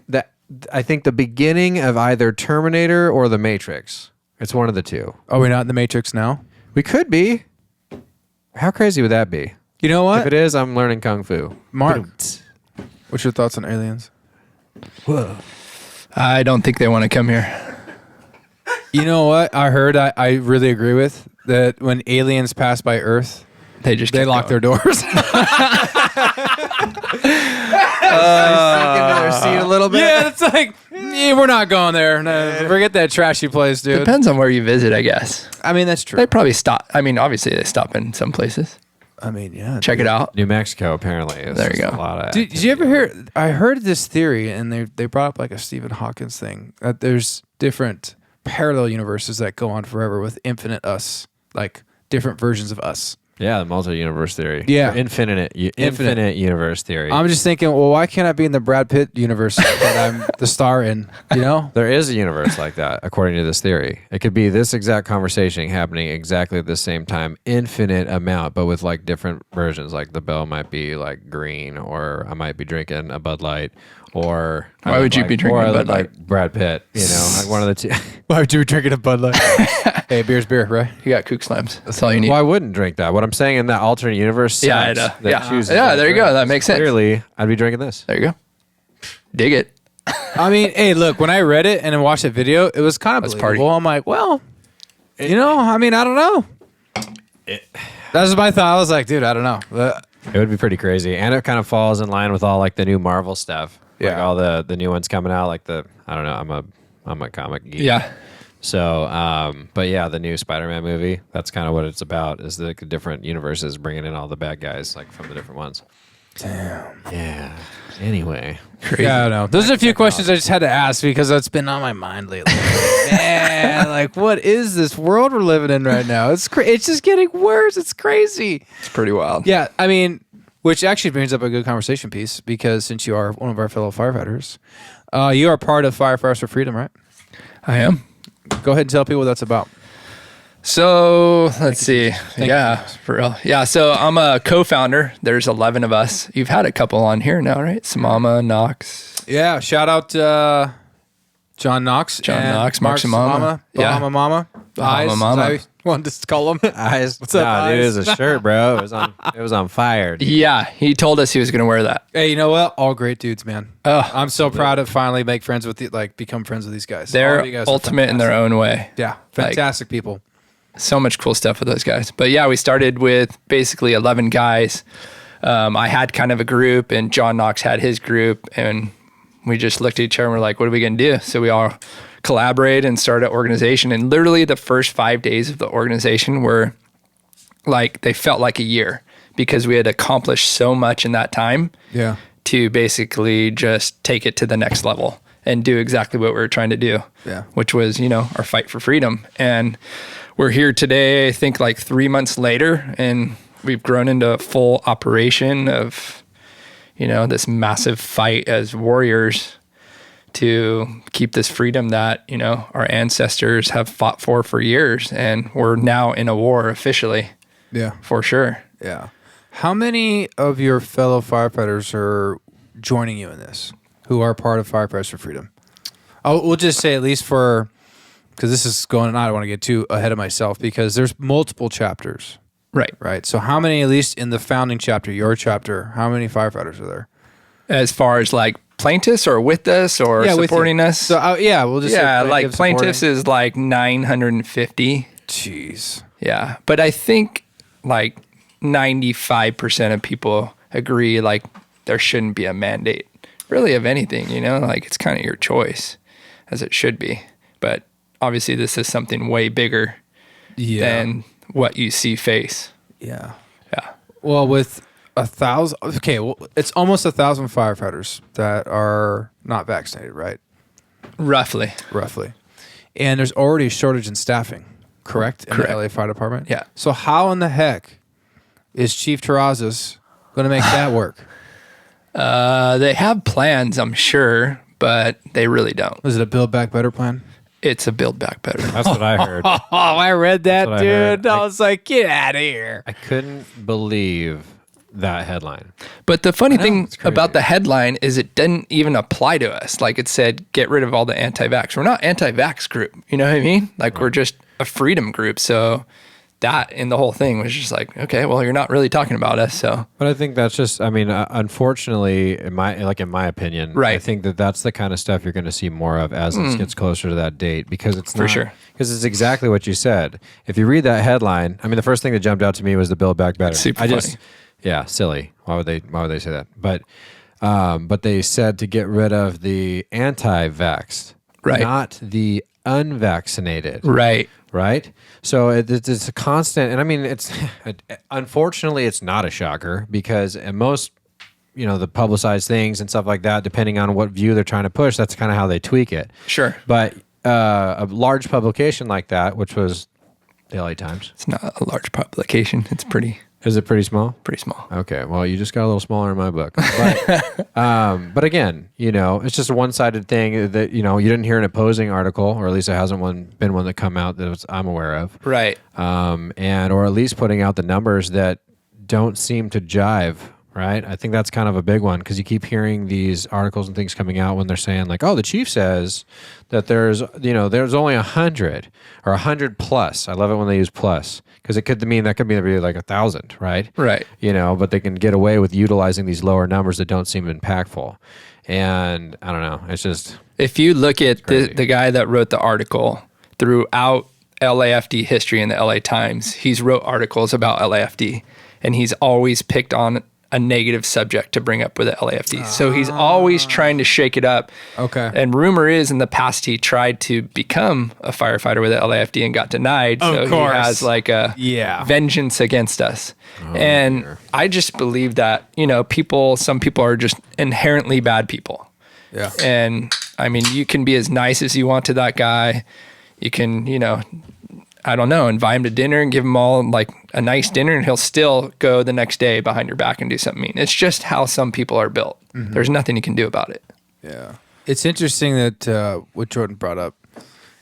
[SPEAKER 4] that I think the beginning of either Terminator or The Matrix. It's one of the two.
[SPEAKER 2] Are we not in the Matrix now?
[SPEAKER 4] We could be. How crazy would that be?
[SPEAKER 2] You know
[SPEAKER 4] If
[SPEAKER 2] what?
[SPEAKER 4] it is, I'm learning kung fu.
[SPEAKER 2] Mark, what's your thoughts on aliens?
[SPEAKER 3] I don't think they want to come here.
[SPEAKER 2] You know what? I heard I really agree with that when aliens pass by Earth,
[SPEAKER 3] They just
[SPEAKER 2] they
[SPEAKER 3] keep
[SPEAKER 2] lock
[SPEAKER 3] going.
[SPEAKER 2] their doors.
[SPEAKER 4] Into their seat a little bit.
[SPEAKER 2] Yeah, it's like, we're not going there. No, forget that trashy place, dude.
[SPEAKER 3] Depends on where you visit, I guess.
[SPEAKER 2] I mean, that's true.
[SPEAKER 3] They probably stop. I mean, obviously they stop in some places.
[SPEAKER 2] I mean, yeah.
[SPEAKER 3] Check it out.
[SPEAKER 4] New Mexico apparently is
[SPEAKER 3] There you
[SPEAKER 4] just
[SPEAKER 3] go.
[SPEAKER 4] a lot of.
[SPEAKER 2] Did you ever hear? I heard this theory, and they brought up like a Stephen Hawkins thing that there's different parallel universes that go on forever with infinite us, like different versions of us.
[SPEAKER 4] Yeah, the multi-universe theory.
[SPEAKER 2] Yeah.
[SPEAKER 4] Or infinite universe theory.
[SPEAKER 2] I'm just thinking, well, why can't I be in the Brad Pitt universe that I'm the star in? You know?
[SPEAKER 4] There is a universe like that, according to this theory. It could be this exact conversation happening exactly at the same time, infinite amount, but with like different versions. Like the bell might be like green, or I might be drinking a Bud Light, or
[SPEAKER 3] Why would you be drinking
[SPEAKER 4] or
[SPEAKER 3] a Bud
[SPEAKER 4] like Brad Pitt, like one of the two.
[SPEAKER 2] Why would you be drinking a Bud Light? Hey, beer's beer, right?
[SPEAKER 3] You got kook slams. That's all you need.
[SPEAKER 4] Well, I wouldn't drink that. What I'm saying in that alternate universe,
[SPEAKER 3] Yeah, I
[SPEAKER 4] sense
[SPEAKER 3] know.
[SPEAKER 4] that
[SPEAKER 3] Yeah.
[SPEAKER 4] chooses
[SPEAKER 3] Yeah,
[SPEAKER 4] that
[SPEAKER 3] there you go.
[SPEAKER 4] drink,
[SPEAKER 3] That makes sense.
[SPEAKER 4] Clearly, I'd be drinking this.
[SPEAKER 3] There you go. Dig it.
[SPEAKER 2] I mean, hey, look, when I read it and then watched that video, it was kind of
[SPEAKER 3] Let's
[SPEAKER 2] believable.
[SPEAKER 3] party.
[SPEAKER 2] I'm like, well, I mean, I don't know. That's my thought. I was like, dude, I don't know.
[SPEAKER 4] It would be pretty crazy, and it kind of falls in line with all like the new Marvel stuff. Like
[SPEAKER 2] Yeah.
[SPEAKER 4] all the new ones coming out. Like I don't know. I'm a comic geek.
[SPEAKER 3] Yeah.
[SPEAKER 4] So, but yeah, the new Spider-Man movie. That's kind of what it's about. Is the different universes bringing in all the bad guys like from the different ones. Damn. Yeah. Anyway.
[SPEAKER 3] Crazy.
[SPEAKER 2] Yeah, I don't know. Those are a fefew questions I just had to ask because it's been on my mind lately. Man, like, what is this world we're living in right now? It's it's just getting worse. It's crazy.
[SPEAKER 3] It's pretty wild.
[SPEAKER 2] Yeah, I mean, which actually brings up a good conversation piece because since you are one of our fellow firefighters, you are part of Firefighters for Freedom, right?
[SPEAKER 3] I am.
[SPEAKER 2] Go ahead and tell people what that's about.
[SPEAKER 3] So let's see. Yeah, for real. Yeah, so I'm a co-founder. There's 11 of us. You've had a couple on here now, right? Samama, Knox.
[SPEAKER 2] Yeah, shout out John Knox.
[SPEAKER 3] John
[SPEAKER 2] and
[SPEAKER 3] Knox, Mark
[SPEAKER 2] Mark's
[SPEAKER 3] Samama.
[SPEAKER 2] Mama,
[SPEAKER 3] Yeah.
[SPEAKER 2] Bahama Mama.
[SPEAKER 3] Bahama
[SPEAKER 2] Eyes,
[SPEAKER 3] Mama.
[SPEAKER 2] as I wanted to call him.
[SPEAKER 4] Eyes.
[SPEAKER 2] What's up,
[SPEAKER 4] Nah, dude, it
[SPEAKER 2] Eyes?
[SPEAKER 4] was a shirt, bro. It was on fire. dude.
[SPEAKER 3] Yeah, he told us he was going to wear that.
[SPEAKER 2] Hey, you know what? All great dudes, man.
[SPEAKER 3] Oh,
[SPEAKER 2] I'm so proud to finally make friends with become friends with these guys. All
[SPEAKER 3] they're
[SPEAKER 2] of you guys are
[SPEAKER 3] ultimate in their
[SPEAKER 2] fantastic.
[SPEAKER 3] own way.
[SPEAKER 2] Yeah, fantastic people.
[SPEAKER 3] So much cool stuff with those guys. But yeah, we started with basically 11 guys. I had kind of a group, and John Knox had his group, and we just looked at each other and we're like, what are we going to do? So we all collaborated and started an organization. And literally the first 5 days of the organization were like, they felt like a year because we had accomplished so much in that time
[SPEAKER 2] Yeah.
[SPEAKER 3] to basically just take it to the next level and do exactly what we were trying to do,
[SPEAKER 2] Yeah.
[SPEAKER 3] which was, our fight for freedom. And we're here today, I think like 3 months later, and we've grown into a full operation of, this massive fight as warriors to keep this freedom that, our ancestors have fought for years. And we're now in a war officially,
[SPEAKER 2] Yeah.
[SPEAKER 3] for sure.
[SPEAKER 2] Yeah. How many of your fellow firefighters are joining you in this who are part of Firefighters for Freedom? We'll just say at least because this is going on, I don't want to get too ahead of myself because there's multiple chapters,
[SPEAKER 3] Right.
[SPEAKER 2] so how many, at least in the founding chapter, your chapter, how many firefighters are there?
[SPEAKER 3] As far as like plaintiffs or with us or
[SPEAKER 2] with you.
[SPEAKER 3] supporting us.
[SPEAKER 2] So, we'll just say
[SPEAKER 3] like plaintiffs
[SPEAKER 2] supporting.
[SPEAKER 3] is like 950.
[SPEAKER 2] Jeez.
[SPEAKER 3] Yeah. But I think like 95% of people agree like there shouldn't be a mandate really of anything, like it's kind of your choice as it should be. But obviously this is something way bigger
[SPEAKER 2] Yeah.
[SPEAKER 3] than what you see face.
[SPEAKER 2] Yeah.
[SPEAKER 3] Yeah.
[SPEAKER 2] Well, with 1,000. Okay, well, it's almost 1,000 firefighters that are not vaccinated, right?
[SPEAKER 3] Roughly.
[SPEAKER 2] Roughly. And there's already a shortage in staffing, correct? In
[SPEAKER 3] Correct.
[SPEAKER 2] the LA Fire Department?
[SPEAKER 3] Yeah.
[SPEAKER 2] So how in the heck is Chief Terrazas going to make that work?
[SPEAKER 3] They have plans, I'm sure, but they really don't.
[SPEAKER 2] Was it a Build Back Better plan?
[SPEAKER 3] It's a build back better.
[SPEAKER 4] That's what I heard.
[SPEAKER 2] Oh, I read that,
[SPEAKER 4] That's what I heard.
[SPEAKER 2] dude. I was like, get out of here.
[SPEAKER 4] I couldn't believe that headline.
[SPEAKER 3] But the funny thing
[SPEAKER 4] it's crazy.
[SPEAKER 3] about the headline is it didn't even apply to us. Like it said, get rid of all the anti-vax. We're not anti-vax group. You know what I mean? Like we're just a freedom group. So that in the whole thing was just like, okay, well, you're not really talking about us. So
[SPEAKER 4] But I think that's just, I mean, unfortunately, in my opinion,
[SPEAKER 3] Right.
[SPEAKER 4] I think that that's the kind of stuff you're going to see more of as this gets closer to that date, because it's
[SPEAKER 3] For
[SPEAKER 4] not,
[SPEAKER 3] sure.
[SPEAKER 4] because it's exactly what you said. If you read that headline, I mean, the first thing that jumped out to me was the Build Back Better.
[SPEAKER 3] Super funny.
[SPEAKER 4] Yeah, silly. Why would they say that? But they said to get rid of the anti-vaxxed,
[SPEAKER 3] Right.
[SPEAKER 4] not the unvaccinated.
[SPEAKER 3] right.
[SPEAKER 4] Right. So it's a constant, and I mean, it's unfortunately it's not a shocker, because in most, the publicized things and stuff like that, depending on what view they're trying to push, that's kind of how they tweak it.
[SPEAKER 3] Sure.
[SPEAKER 4] But a large publication like that, which was the LA Times,
[SPEAKER 3] It's not a large publication. It's pretty
[SPEAKER 4] is it pretty small?
[SPEAKER 3] small.
[SPEAKER 4] Okay, well, you just got a little smaller in my book. But again, it's just a one-sided thing that, you didn't hear an opposing article, or at least it hasn't been one that come out that I'm aware of.
[SPEAKER 3] Right.
[SPEAKER 4] Or at least putting out the numbers that don't seem to jive, right? I think that's kind of a big one, because you keep hearing these articles and things coming out when they're saying like, oh, the chief says that there's only 100 or 100 plus. I love it when they use plus, because it could mean really like 1,000, right?
[SPEAKER 3] Right.
[SPEAKER 4] But they can get away with utilizing these lower numbers that don't seem impactful. And I don't know. It's just,
[SPEAKER 3] If you look at
[SPEAKER 4] crazy.
[SPEAKER 3] the guy that wrote the article throughout LAFD history in the LA Times, he's wrote articles about LAFD, and he's always picked on a negative subject to bring up with the LAFD. So he's always trying to shake it up.
[SPEAKER 2] Okay.
[SPEAKER 3] And rumor is in the past he tried to become a firefighter with the LAFD and got denied. So
[SPEAKER 2] course.
[SPEAKER 3] he has like a vengeance against us. And I just believe that, some people are just inherently bad people.
[SPEAKER 2] Yeah.
[SPEAKER 3] And I mean, you can be as nice as you want to that guy. You can, I don't know, invite him to dinner and give him all like a nice dinner, and he'll still go the next day behind your back and do something mean. It's just how some people are built. There's nothing you can do about it.
[SPEAKER 2] Yeah. It's interesting that what Jordan brought up,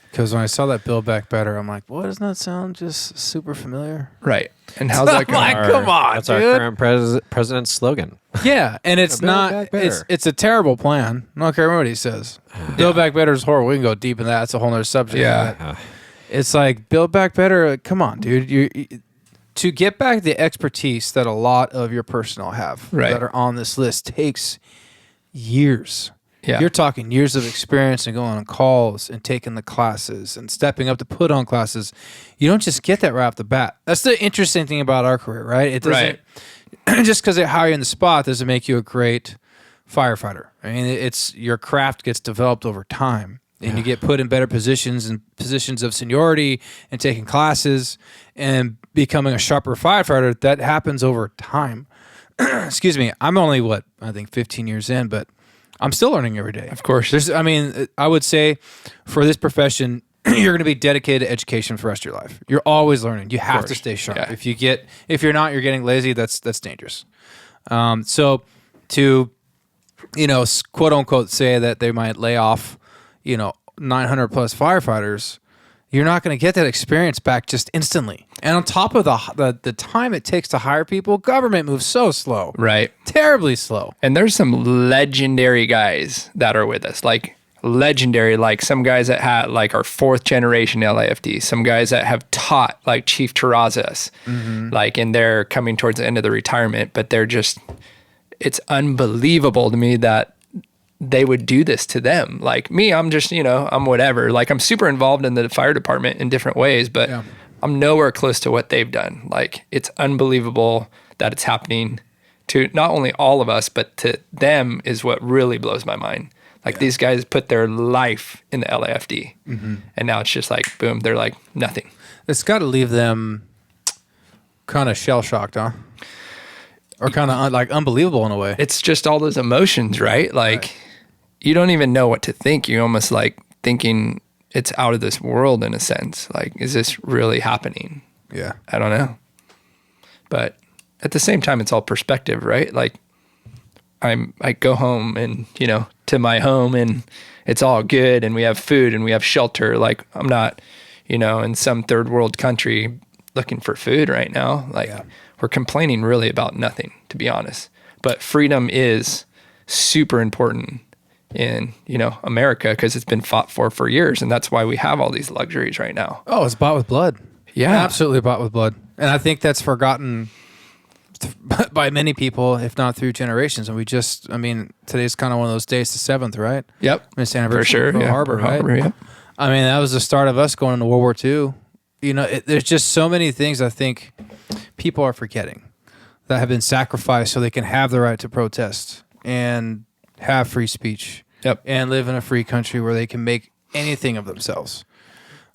[SPEAKER 2] because when I saw that Build Back Better, I'm like, well, doesn't that sound just super familiar?
[SPEAKER 3] Right. And how's that going?
[SPEAKER 2] Like, come on,
[SPEAKER 4] that's
[SPEAKER 2] dude.
[SPEAKER 4] our current president's slogan.
[SPEAKER 2] Yeah, and it's
[SPEAKER 4] Build
[SPEAKER 2] not.
[SPEAKER 4] Back Better.
[SPEAKER 2] It's a terrible plan. I don't care what he says. Build Back Better is horrible. We can go deep in that. That's a whole nother subject.
[SPEAKER 3] Yeah.
[SPEAKER 2] It's like Build Back Better. Come on, dude. To get back the expertise that a lot of your personnel have
[SPEAKER 3] Right.
[SPEAKER 2] that are on this list takes years.
[SPEAKER 3] Yeah.
[SPEAKER 2] You're talking years of experience and going on calls and taking the classes and stepping up to put on classes. You don't just get that right off the bat. That's the interesting thing about our career, right? It doesn't just because they hire you in the spot doesn't make you a great firefighter. I mean, it's your craft gets developed over time. And you get put in better positions and positions of seniority and taking classes and becoming a sharper firefighter. That happens over time. Excuse me. I'm only, 15 years in, but I'm still learning every day.
[SPEAKER 3] Of course.
[SPEAKER 2] I would say for this profession, you're going to be dedicated to education for the rest of your life. You're always learning. You have to stay sharp.
[SPEAKER 3] Yeah.
[SPEAKER 2] If you're not, you're getting lazy. That's dangerous. So to, quote unquote, say that they might lay off 900 plus firefighters, you're not going to get that experience back just instantly. And on top of the time it takes to hire people, government moves so slow.
[SPEAKER 3] Right.
[SPEAKER 2] Terribly slow.
[SPEAKER 3] And there's some legendary guys that are with us, like legendary, like some guys that had like our 4th generation LAFD, some guys that have taught like Chief Terrazas, like, and they're coming towards the end of the retirement, but it's unbelievable to me that they would do this to them. Like me, I'm just, I'm whatever. Like I'm super involved in the fire department in different ways, but I'm nowhere close to what they've done. Like it's unbelievable that it's happening to not only all of us, but to them is what really blows my mind. Like these guys put their life in the LAFD and now it's just like, boom, they're like nothing.
[SPEAKER 2] It's got to leave them kind of shell shocked, huh? or kind of like unbelievable in a way.
[SPEAKER 3] It's just all those emotions, right? Like you don't even know what to think. You're almost like thinking it's out of this world in a sense. Like, is this really happening?
[SPEAKER 2] Yeah.
[SPEAKER 3] I don't know. But at the same time, it's all perspective, right? Like I go home and, to my home and it's all good and we have food and we have shelter. Like I'm not, in some third world country looking for food right now. Like we're complaining really about nothing, to be honest. But freedom is super important in, America because it's been fought for years. And that's why we have all these luxuries right now.
[SPEAKER 2] Oh, it's bought with blood.
[SPEAKER 3] Yeah.
[SPEAKER 2] Absolutely bought with blood. And I think that's forgotten by many people, if not through generations. And today's kind of one of those days, the 7th, right?
[SPEAKER 3] Yep.
[SPEAKER 2] It's the anniversary
[SPEAKER 3] for sure.
[SPEAKER 2] of Pearl Harbor, right?
[SPEAKER 3] Harbor, yeah.
[SPEAKER 2] I mean, that was the start of us going into World War II. There's just so many things I think people are forgetting that have been sacrificed so they can have the right to protest and have free speech.
[SPEAKER 3] Yep.
[SPEAKER 2] And live in a free country where they can make anything of themselves.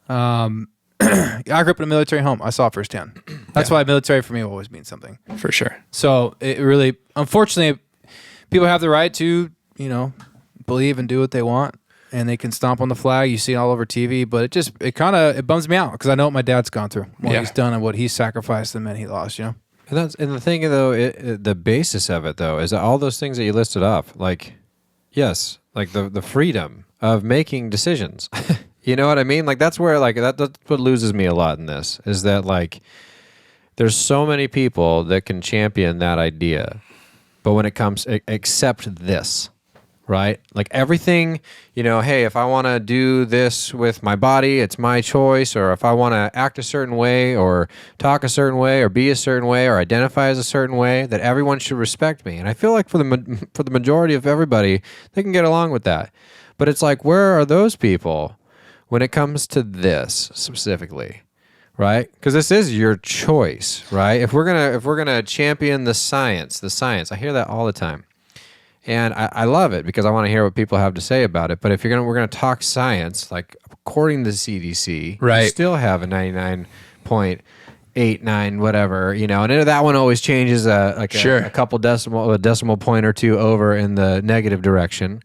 [SPEAKER 2] I grew up in a military home. I saw it firsthand. That's why military for me always means something.
[SPEAKER 3] For sure.
[SPEAKER 2] So it really, unfortunately, people have the right to, believe and do what they want, and they can stomp on the flag. You see it all over TV, but it bums me out because I know what my dad's gone through, what he's done, and what he's sacrificed, the men he lost.
[SPEAKER 4] And the thing though, the basis of it though is that all those things that you listed off, like, yes, like the freedom of making decisions. You know what I mean? Like that's where that's what loses me a lot in this is that like there's so many people that can champion that idea, but when it comes accept this, right? Like everything, hey, if I want to do this with my body, it's my choice, or if I want to act a certain way or talk a certain way or be a certain way or identify as a certain way, that everyone should respect me. And I feel like for the majority of everybody, they can get along with that. But it's like, where are those people when it comes to this specifically, right? Because this is your choice, right? If we're gonna champion the science, I hear that all the time, and I love it because I want to hear what people have to say about it. But if we're gonna talk science, like according to the CDC,
[SPEAKER 3] right,
[SPEAKER 4] you still have a 99.89 whatever, and that one always changes a couple decimal point or two over in the negative direction.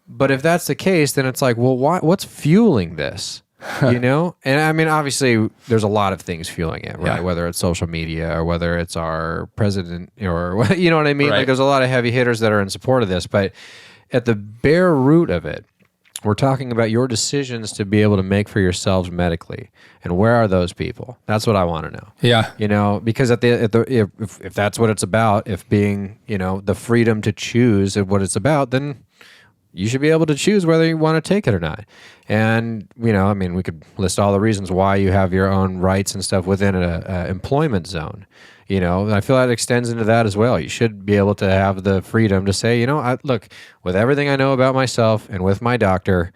[SPEAKER 4] But if that's the case, then it's like, well, what's fueling this? And I mean, obviously, there's a lot of things fueling it, right? Yeah. Whether it's social media or whether it's our president or, you know what I mean? Right. Like, there's a lot of heavy hitters that are in support of this. But at the bare root of it, we're talking about your decisions to be able to make for yourselves medically. And where are those people? That's what I want to know.
[SPEAKER 3] Yeah.
[SPEAKER 4] Because if that's what it's about, if being, the freedom to choose what it's about, then you should be able to choose whether you want to take it or not. And, we could list all the reasons why you have your own rights and stuff within an employment zone. And I feel that extends into that as well. You should be able to have the freedom to say, look, with everything I know about myself and with my doctor,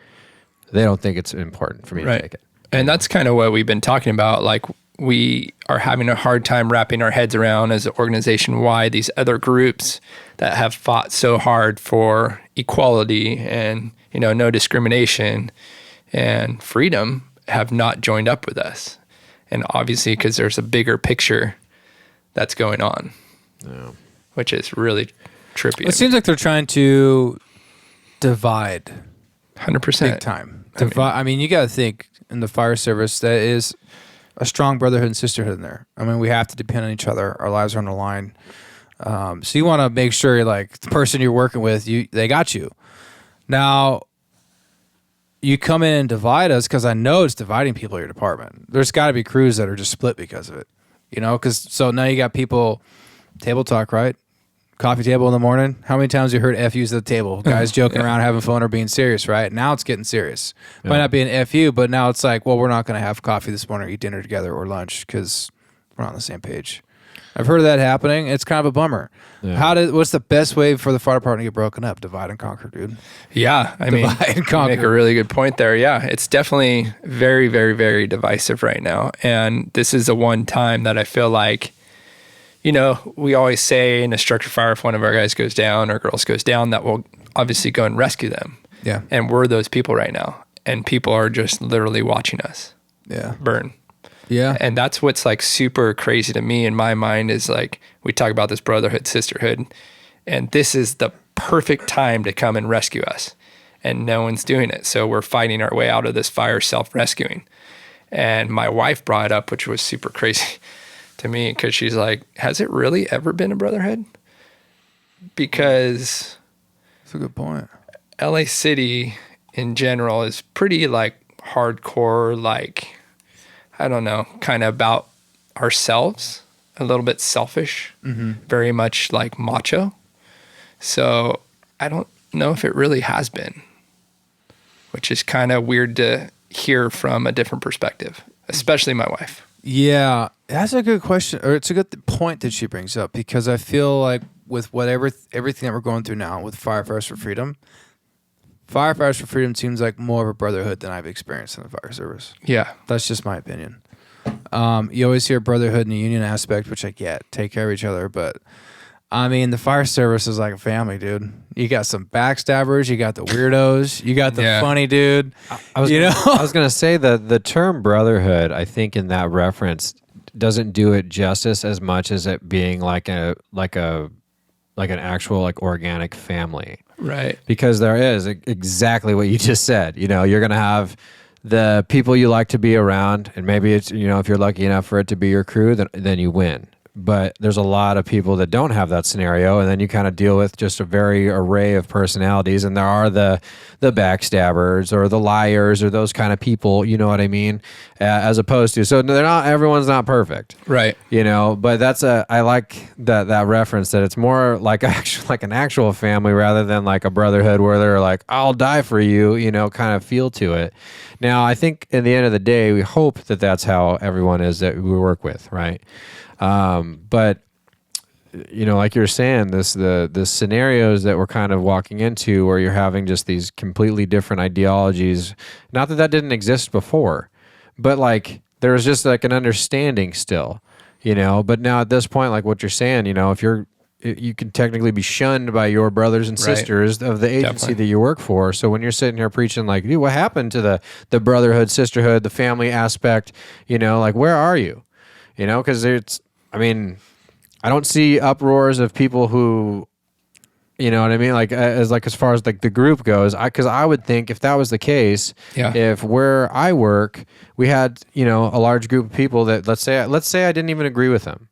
[SPEAKER 4] they don't think it's important for me to take it.
[SPEAKER 3] And that's kind of what we've been talking about. Like, we are having a hard time wrapping our heads around as an organization why these other groups that have fought so hard for equality and, no discrimination and freedom have not joined up with us. And obviously, because there's a bigger picture that's going on, which is really trippy.
[SPEAKER 2] It seems like they're trying to divide
[SPEAKER 3] 100%.
[SPEAKER 2] big time. You got to think in the fire service, that is a strong brotherhood and sisterhood in there. I mean, we have to depend on each other. Our lives are on the line. So you want to make sure, like, the person you're working with, they got you. Now, you come in and divide us because I know it's dividing people in your department. There's got to be crews that are just split because of it. So now you got people, table talk, right? Coffee table in the morning. How many times you heard FUs at the table? Guys joking around, having fun, or being serious, right? Now it's getting serious. Might not be an FU, but now it's like, well, we're not going to have coffee this morning or eat dinner together or lunch because we're not on the same page. I've heard of that happening. It's kind of a bummer. Yeah. What's the best way for the fire department to get broken up? Divide and conquer, dude.
[SPEAKER 3] Yeah. You make a really good point there. Yeah. It's definitely very, very, very divisive right now. And this is the one time that I feel like, we always say in a structured fire, if one of our guys goes down or girls goes down, that we'll obviously go and rescue them.
[SPEAKER 2] Yeah.
[SPEAKER 3] And we're those people right now. And people are just literally watching us burn.
[SPEAKER 2] Yeah.
[SPEAKER 3] And that's what's like super crazy to me in my mind is like, we talk about this brotherhood, sisterhood, and this is the perfect time to come and rescue us. And no one's doing it. So we're fighting our way out of this fire, self-rescuing. And my wife brought it up, which was super crazy to me, because she's like, has it really ever been a brotherhood? Because
[SPEAKER 2] That's a good point.
[SPEAKER 3] LA City in general is pretty like hardcore, like, I don't know, kind of about ourselves, a little bit selfish, very much like macho. So I don't know if it really has been, which is kind of weird to hear from a different perspective, especially my wife.
[SPEAKER 2] Yeah, that's a good question, or it's a good point that she brings up, because I feel like with everything that we're going through now with Firefighters for Freedom seems like more of a brotherhood than I've experienced in the fire service.
[SPEAKER 3] Yeah.
[SPEAKER 2] That's just my opinion. You always hear brotherhood in the union aspect, which I get, take care of each other, but I mean, the fire service is like a family, dude. You got some backstabbers, you got the weirdos, you got the funny dude.
[SPEAKER 4] I was gonna say that the term brotherhood, I think in that reference doesn't do it justice as much as it being like an actual like organic family.
[SPEAKER 3] Right.
[SPEAKER 4] Because there is exactly what you just said. You know, you're going to have the people you like to be around, and maybe it's, you know, if you're lucky enough for it to be your crew, then you win. But there's a lot of people that don't have that scenario, and then you kind of deal with just a very array of personalities, and there are the backstabbers or the liars or those kind of people, you know what I mean? As opposed to, so everyone's not perfect.
[SPEAKER 3] Right.
[SPEAKER 4] You know, but I like that reference, that it's more like an actual family rather than like a brotherhood where they're like, I'll die for you, you know, kind of feel to it. Now, I think in the end of the day, we hope that that's how everyone is that we work with, right? But you know, like you're saying, the scenarios that we're kind of walking into where you're having just these completely different ideologies, not that didn't exist before, but like there's just like an understanding still, you know, but now at this point, like what you're saying, you know, you can technically be shunned by your brothers and sisters of the agency that you work for. So when you're sitting here preaching like, dude, what happened to the brotherhood, sisterhood, the family aspect, you know, like where are you? You know, because I don't see uproars of people who, you know what I mean? Like as far as like the group goes, because I would think if that was the case, if where I work, we had, you know, a large group of people that let's say I didn't even agree with them,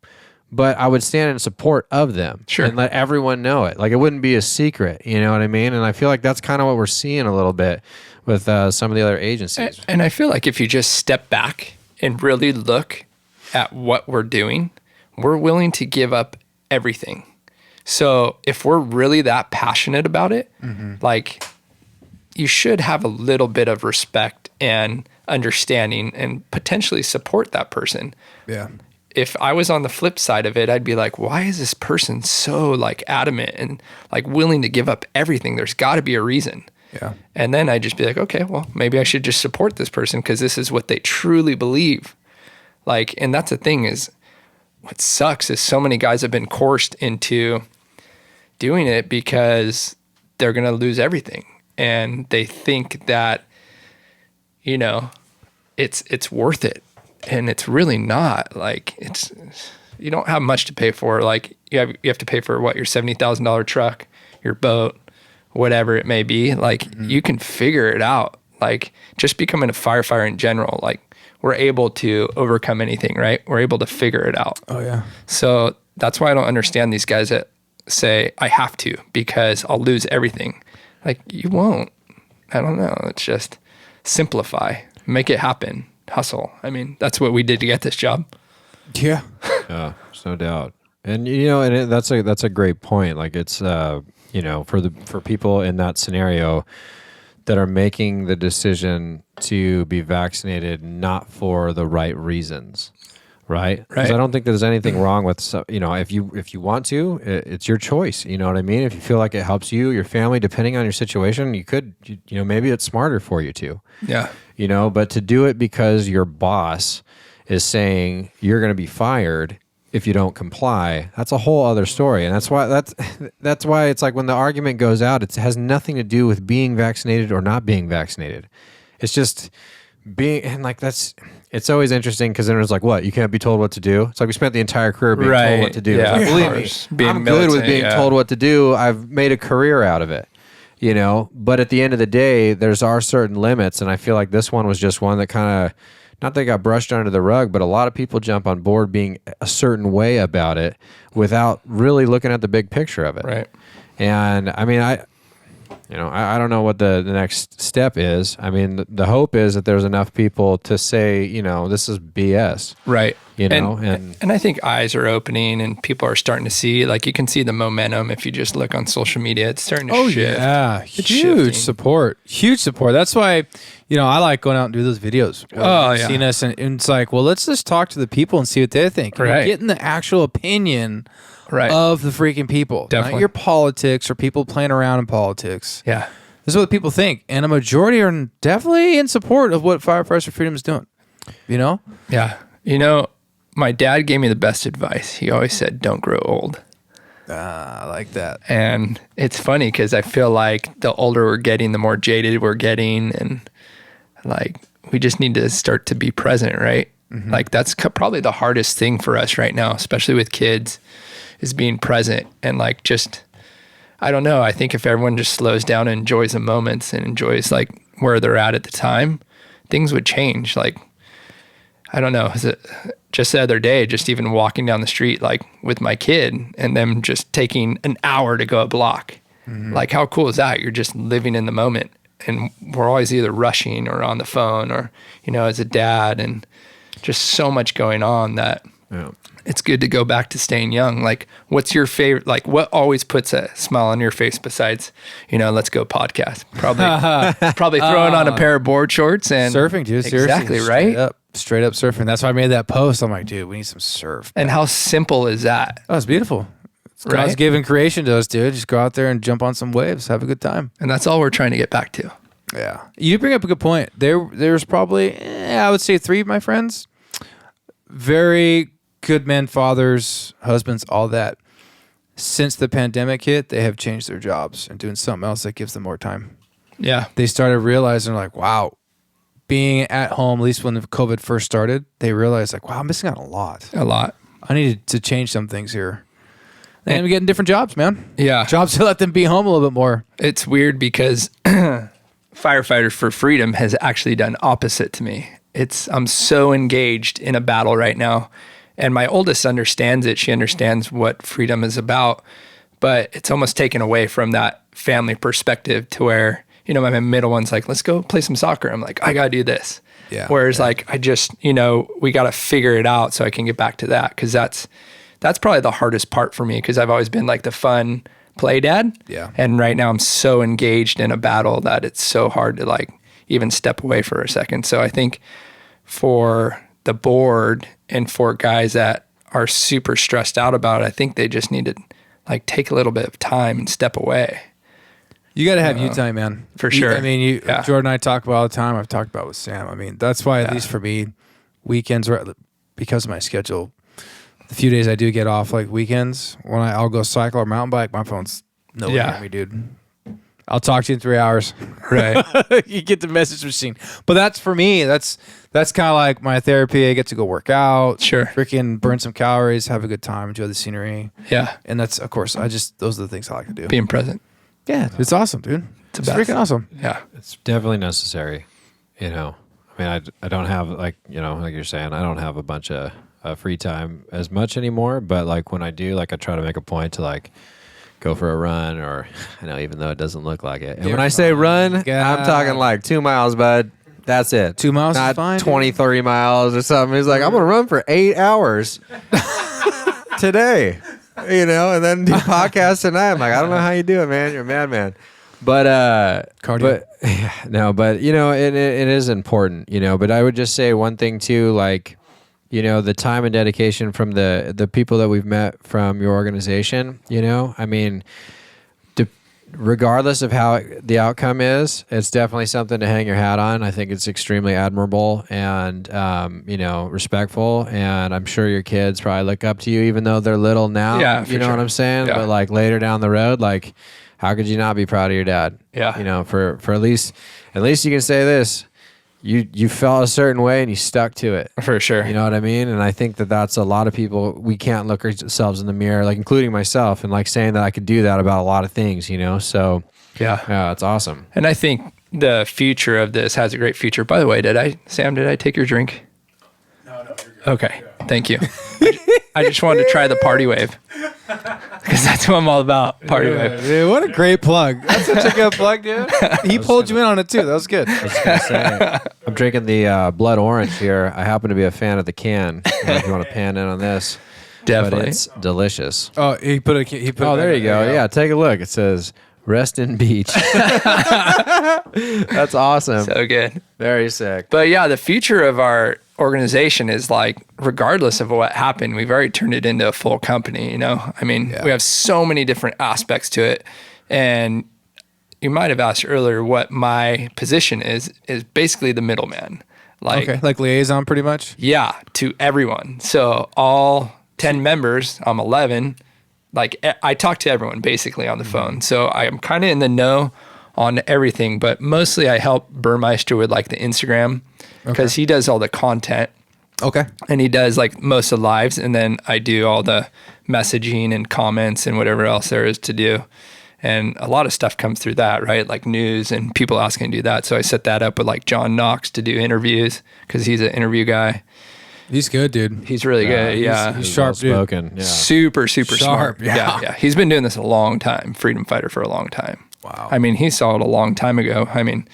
[SPEAKER 4] but I would stand in support of them and let everyone know it. Like it wouldn't be a secret, you know what I mean? And I feel like that's kind of what we're seeing a little bit with some of the other agencies.
[SPEAKER 3] And I feel like if you just step back and really look at what we're doing, we're willing to give up everything. So if we're really that passionate about it, like you should have a little bit of respect and understanding and potentially support that person.
[SPEAKER 2] Yeah.
[SPEAKER 3] If I was on the flip side of it, I'd be like, why is this person so like adamant and like willing to give up everything? There's got to be a reason.
[SPEAKER 2] Yeah.
[SPEAKER 3] And then I'd just be like, okay, well, maybe I should just support this person because this is what they truly believe. Like, and that's the thing is, what sucks is so many guys have been coerced into doing it because they're going to lose everything. And they think that, you know, it's worth it. And it's really not. Like, you don't have much to pay for. Like, you have to pay for what, your $70,000 truck, your boat, whatever it may be. Like, you can figure it out. Like, just becoming a firefighter in general, like, we're able to overcome anything, right? We're able to figure it out.
[SPEAKER 2] Oh, yeah.
[SPEAKER 3] So that's why I don't understand these guys that say, I have to because I'll lose everything. Like, you won't. I don't know. It's just simplify, make it happen, hustle. I mean, that's what we did to get this job.
[SPEAKER 2] Yeah.
[SPEAKER 4] Yeah, there's no doubt. And, you know, and that's a great point. Like it's, you know, for people in that scenario that are making the decision to be vaccinated not for the right reasons, right? Because I don't think there's anything wrong with, you know, if you want to, it's your choice. You know what I mean? If you feel like it helps you, your family, depending on your situation, you know, maybe it's smarter for you to. Yeah. You know, but to do it because your boss is saying you're going to be fired if you don't comply, that's a whole other story. And that's why it's like when the argument goes out, it has nothing to do with being vaccinated or not being vaccinated. It's just being and like it's always interesting because then it was like, what, you can't be told what to do. It's like we spent the entire career being told what to do.
[SPEAKER 3] Yeah,
[SPEAKER 4] Like,
[SPEAKER 3] of
[SPEAKER 4] believe
[SPEAKER 3] course.
[SPEAKER 4] me,
[SPEAKER 3] Being
[SPEAKER 4] I'm good with
[SPEAKER 3] militant,
[SPEAKER 4] being
[SPEAKER 3] yeah.
[SPEAKER 4] told what to do. I've made a career out of it, you know. But at the end of the day, there's our certain limits, and I feel like this one was just one that kind of, not that got brushed under the rug, but a lot of people jump on board being a certain way about it without really looking at the big picture of it.
[SPEAKER 3] Right.
[SPEAKER 4] And I mean, I don't know what the next step is. I mean, the hope is that there's enough people to say, you know, this is BS.
[SPEAKER 3] Right.
[SPEAKER 4] You know,
[SPEAKER 3] and I think eyes are opening and people are starting to see, like you can see the momentum if you just look on social media. It's starting to shift.
[SPEAKER 2] Yeah,
[SPEAKER 3] It's
[SPEAKER 2] huge
[SPEAKER 3] shifting.
[SPEAKER 2] huge support. That's why, you know, I like going out and do those videos.
[SPEAKER 3] Oh, yeah.
[SPEAKER 2] Seeing us, and it's like, well, let's just talk to the people and see what they think.
[SPEAKER 3] Right.
[SPEAKER 2] Getting the actual opinion
[SPEAKER 3] Right.
[SPEAKER 2] of the freaking people,
[SPEAKER 3] Definitely.
[SPEAKER 2] not your politics or people playing around in politics.
[SPEAKER 3] Yeah.
[SPEAKER 2] This is what people think, and a majority are definitely in support of what Firefighters for Freedom is doing. You know?
[SPEAKER 3] Yeah. You know, my dad gave me the best advice. He always said, don't grow old.
[SPEAKER 2] I like that.
[SPEAKER 3] And it's funny because I feel like the older we're getting, the more jaded we're getting. And like, we just need to start to be present, right?
[SPEAKER 2] Mm-hmm.
[SPEAKER 3] Like, that's probably the hardest thing for us right now, especially with kids, is being present. And like, just, I don't know. I think if everyone just slows down and enjoys the moments and enjoys like where they're at the time, things would change. Like, I don't know. Just the other day, just even walking down the street, like with my kid and them just taking an hour to go a block.
[SPEAKER 2] Mm-hmm.
[SPEAKER 3] Like, how cool is that? You're just living in the moment. And we're always either rushing or on the phone or, you know, as a dad, and just so much going on that it's good to go back to staying young. Like, what's your favorite, like what always puts a smile on your face besides, you know, let's go podcast? Probably throwing on a pair of board shorts and
[SPEAKER 2] Surfing, dude. Seriously.
[SPEAKER 3] Exactly, right?
[SPEAKER 2] Straight up surfing. That's why I made that post. I'm like, dude, we need some surf.
[SPEAKER 3] And how simple is that?
[SPEAKER 2] Oh, it's beautiful. It's God's
[SPEAKER 3] Right?
[SPEAKER 2] given creation to us, dude. Just go out there and jump on some waves. Have a good time.
[SPEAKER 3] And that's all we're trying to get back to.
[SPEAKER 2] Yeah. You bring up a good point. There's probably, I would say 3 of my friends. Very good men, fathers, husbands, all that. Since the pandemic hit, they have changed their jobs and doing something else that gives them more time.
[SPEAKER 3] Yeah.
[SPEAKER 2] They started realizing, like, wow, being at home, at least when the COVID first started, they realized, like, wow, I'm missing out on a lot.
[SPEAKER 3] A lot.
[SPEAKER 2] I needed to change some things here. And we're getting different jobs, man.
[SPEAKER 3] Yeah.
[SPEAKER 2] Jobs to let them be home a little bit more.
[SPEAKER 3] It's weird because Firefighter for Freedom has actually done opposite to me. I'm so engaged in a battle right now. And my oldest understands it. She understands what freedom is about. But it's almost taken away from that family perspective to where, you know, my middle one's like, let's go play some soccer. I'm like, I got to do this.
[SPEAKER 2] Yeah.
[SPEAKER 3] Whereas like, I just, you know, we got to figure it out so I can get back to that. Cause that's probably the hardest part for me. Cause I've always been like the fun play dad.
[SPEAKER 2] Yeah.
[SPEAKER 3] And right now I'm so engaged in a battle that it's so hard to like even step away for a second. So I think for the board and for guys that are super stressed out about it, I think they just need to like take a little bit of time and step away.
[SPEAKER 2] You got to have you time, man.
[SPEAKER 3] For sure.
[SPEAKER 2] I mean,
[SPEAKER 3] Yeah.
[SPEAKER 2] Jordan and I talk about all the time. I've talked about with Sam. I mean, that's why, at least for me, weekends, because of my schedule, the few days I do get off, like weekends, when I'll go cycle or mountain bike, my phone's nowhere near me, dude. I'll talk to you in 3 hours.
[SPEAKER 3] Right.
[SPEAKER 2] You get the message machine. But that's for me. That's kind of like my therapy. I get to go work out.
[SPEAKER 3] Sure.
[SPEAKER 2] Freaking burn some calories, have a good time, enjoy the scenery.
[SPEAKER 3] Yeah.
[SPEAKER 2] And that's, of course, those are the things I like to do.
[SPEAKER 3] Being present.
[SPEAKER 2] Yeah, it's awesome, dude. It's
[SPEAKER 3] the best.
[SPEAKER 2] freaking awesome.
[SPEAKER 3] Yeah.
[SPEAKER 4] it's definitely necessary. You know, I mean, I don't have, like, you know, like you're saying, I don't have a bunch of free time as much anymore. But like when I do, like I try to make a point to like go for a run, or I know, even though it doesn't look like it. And when I say run, I'm talking like 2 miles, bud. That's it.
[SPEAKER 2] 2 miles is
[SPEAKER 4] not
[SPEAKER 2] fine,
[SPEAKER 4] 20, 30 miles or something. He's like, I'm going to run for 8 hours today, you know, and then do podcasts tonight. I'm like, I don't know how you do it, man. You're a madman. But,
[SPEAKER 2] Cardio.
[SPEAKER 4] but you know, it is important, you know, but I would just say one thing too, like, you know, the time and dedication from the people that we've met from your organization, you know, I mean, regardless of how the outcome is, it's definitely something to hang your hat on. I think it's extremely admirable and, you know, respectful. And I'm sure your kids probably look up to you, even though they're little now.
[SPEAKER 3] Yeah, for
[SPEAKER 4] you know
[SPEAKER 3] sure.
[SPEAKER 4] what I'm saying?
[SPEAKER 3] Yeah.
[SPEAKER 4] But like later down the road, like, how could you not be proud of your dad?
[SPEAKER 3] Yeah.
[SPEAKER 4] You know, for at least you can say this. you felt a certain way and you stuck to it.
[SPEAKER 3] For sure.
[SPEAKER 4] You know what I mean? And I think that that's a lot of people. We can't look ourselves in the mirror, like including myself, and like saying that I could do that about a lot of things, you know? So yeah, it's awesome.
[SPEAKER 3] And I think the future of this has a great future. By the way, did I take your drink?
[SPEAKER 5] No, you're good.
[SPEAKER 3] Okay. Thank you. I just wanted to try the party wave because that's what I'm all about. Party wave.
[SPEAKER 2] Dude, what a great plug. That's such a good plug, dude. He pulled you in on it too. That was good.
[SPEAKER 4] I was gonna say, I'm drinking the blood orange here. I happen to be a fan of the can. I don't know if you want to pan in on this.
[SPEAKER 3] Definitely.
[SPEAKER 4] But it's delicious.
[SPEAKER 2] Oh, he put it.
[SPEAKER 4] Oh, there you go. Yeah, take a look. It says "Rest in Beach." That's awesome.
[SPEAKER 3] So good.
[SPEAKER 4] Very sick.
[SPEAKER 3] But yeah, the future of our organization is like, regardless of what happened, we've already turned it into a full company, you know? I mean, we have so many different aspects to it. And you might have asked earlier what my position is basically the middleman. Like,
[SPEAKER 2] Okay, like liaison pretty much?
[SPEAKER 3] yeah, to everyone. So all 10 members, I'm 11, like I talk to everyone basically on the phone. So I'm kind of in the know on everything, but mostly I help Burmeister with like the Instagram because he does all the content
[SPEAKER 2] Okay.
[SPEAKER 3] and he does like most of the lives. And then I do all the messaging and comments and whatever else there is to do. And a lot of stuff comes through that, right? Like news and people asking to do that. So I set that up with like John Knox to do interviews because he's an interview guy.
[SPEAKER 2] He's good, dude.
[SPEAKER 3] He's really good. Yeah.
[SPEAKER 2] he's sharp, dude.
[SPEAKER 4] spoken. Yeah.
[SPEAKER 3] Super
[SPEAKER 2] Sharp,
[SPEAKER 3] smart.
[SPEAKER 2] yeah.
[SPEAKER 3] Yeah. He's been doing this a long time, freedom fighter for a long time.
[SPEAKER 2] Wow.
[SPEAKER 3] I mean, he saw it a long time ago. I mean,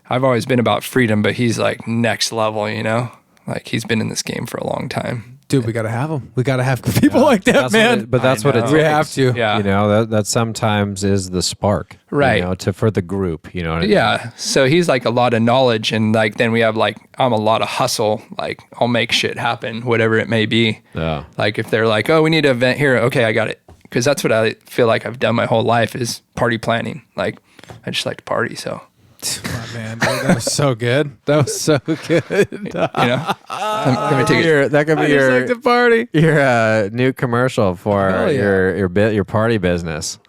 [SPEAKER 3] I've always been about freedom, but he's like next level, you know? Like he's been in this game for a long time.
[SPEAKER 2] Dude, we got to have him. We got to have people like that,
[SPEAKER 4] That's
[SPEAKER 2] man.
[SPEAKER 4] but that's what it
[SPEAKER 3] know.
[SPEAKER 2] We
[SPEAKER 4] takes.
[SPEAKER 2] have to.
[SPEAKER 3] Yeah.
[SPEAKER 4] You know, that sometimes is the spark.
[SPEAKER 3] Right.
[SPEAKER 4] You know, for the group, you know what I mean?
[SPEAKER 3] Yeah. So he's like a lot of knowledge. And like, then we have like, I'm a lot of hustle. Like I'll make shit happen, whatever it may be.
[SPEAKER 4] Yeah.
[SPEAKER 3] Like if they're like, oh, we need an event here. Okay, I got it. Because that's what I feel like I've done my whole life is party planning. Like I just like to party. So,
[SPEAKER 2] Oh, man, dude, that was so good. That was so good.
[SPEAKER 3] you know, let me take it.
[SPEAKER 4] That could be
[SPEAKER 2] I just like to party.
[SPEAKER 4] your new commercial for
[SPEAKER 2] Hell yeah.
[SPEAKER 4] your party business.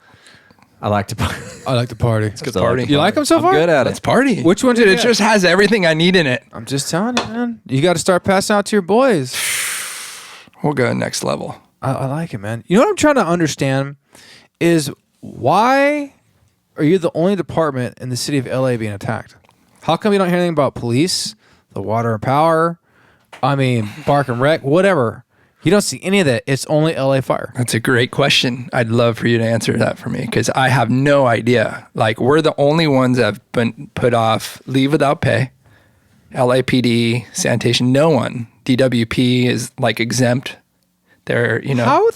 [SPEAKER 4] I like to party.
[SPEAKER 2] I like to party.
[SPEAKER 3] Good party.
[SPEAKER 2] You like them so
[SPEAKER 4] I'm
[SPEAKER 2] far?
[SPEAKER 4] good at
[SPEAKER 3] Let's
[SPEAKER 4] it.
[SPEAKER 3] party.
[SPEAKER 2] Which one
[SPEAKER 3] Dude,
[SPEAKER 2] did
[SPEAKER 3] it just has everything I need in it.
[SPEAKER 2] I'm just telling you, man. You got to start passing out to your boys.
[SPEAKER 3] We'll go next level.
[SPEAKER 2] I like it, man. You know what I'm trying to understand is why are you the only department in the city of LA being attacked? How come you don't hear anything about police, the water and power, Park and Rec, whatever? You don't see any of that. It's only LA Fire.
[SPEAKER 3] That's a great question. I'd love for you to answer that for me because I have no idea. Like we're the only ones that have been put off leave without pay. LAPD, sanitation, no one. DWP is like exempt. They're, you know,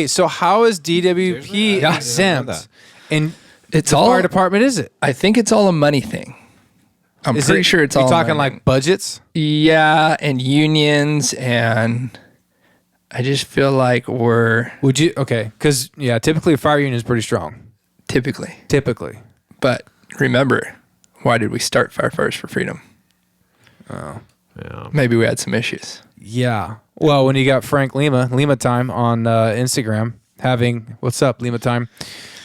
[SPEAKER 2] So how is DWP
[SPEAKER 4] Seriously? I didn't know
[SPEAKER 2] exempt?
[SPEAKER 4] that.
[SPEAKER 2] And
[SPEAKER 3] it's
[SPEAKER 2] the
[SPEAKER 3] all,
[SPEAKER 2] fire department is it?
[SPEAKER 3] I think it's all a money thing. I'm
[SPEAKER 2] Is
[SPEAKER 3] pretty
[SPEAKER 2] it,
[SPEAKER 3] sure it's
[SPEAKER 2] you
[SPEAKER 3] all
[SPEAKER 2] talking
[SPEAKER 3] money.
[SPEAKER 2] like budgets?
[SPEAKER 3] Yeah, and unions, and I just feel like we're
[SPEAKER 2] Would you? Okay, because typically a fire union is pretty strong.
[SPEAKER 3] typically.
[SPEAKER 2] But
[SPEAKER 3] Remember, why did we start Firefighters for Freedom?
[SPEAKER 4] Yeah.
[SPEAKER 3] Maybe we had some issues.
[SPEAKER 2] yeah. Well, when you got Frank Lima Time on Instagram, what's up, Lima Time?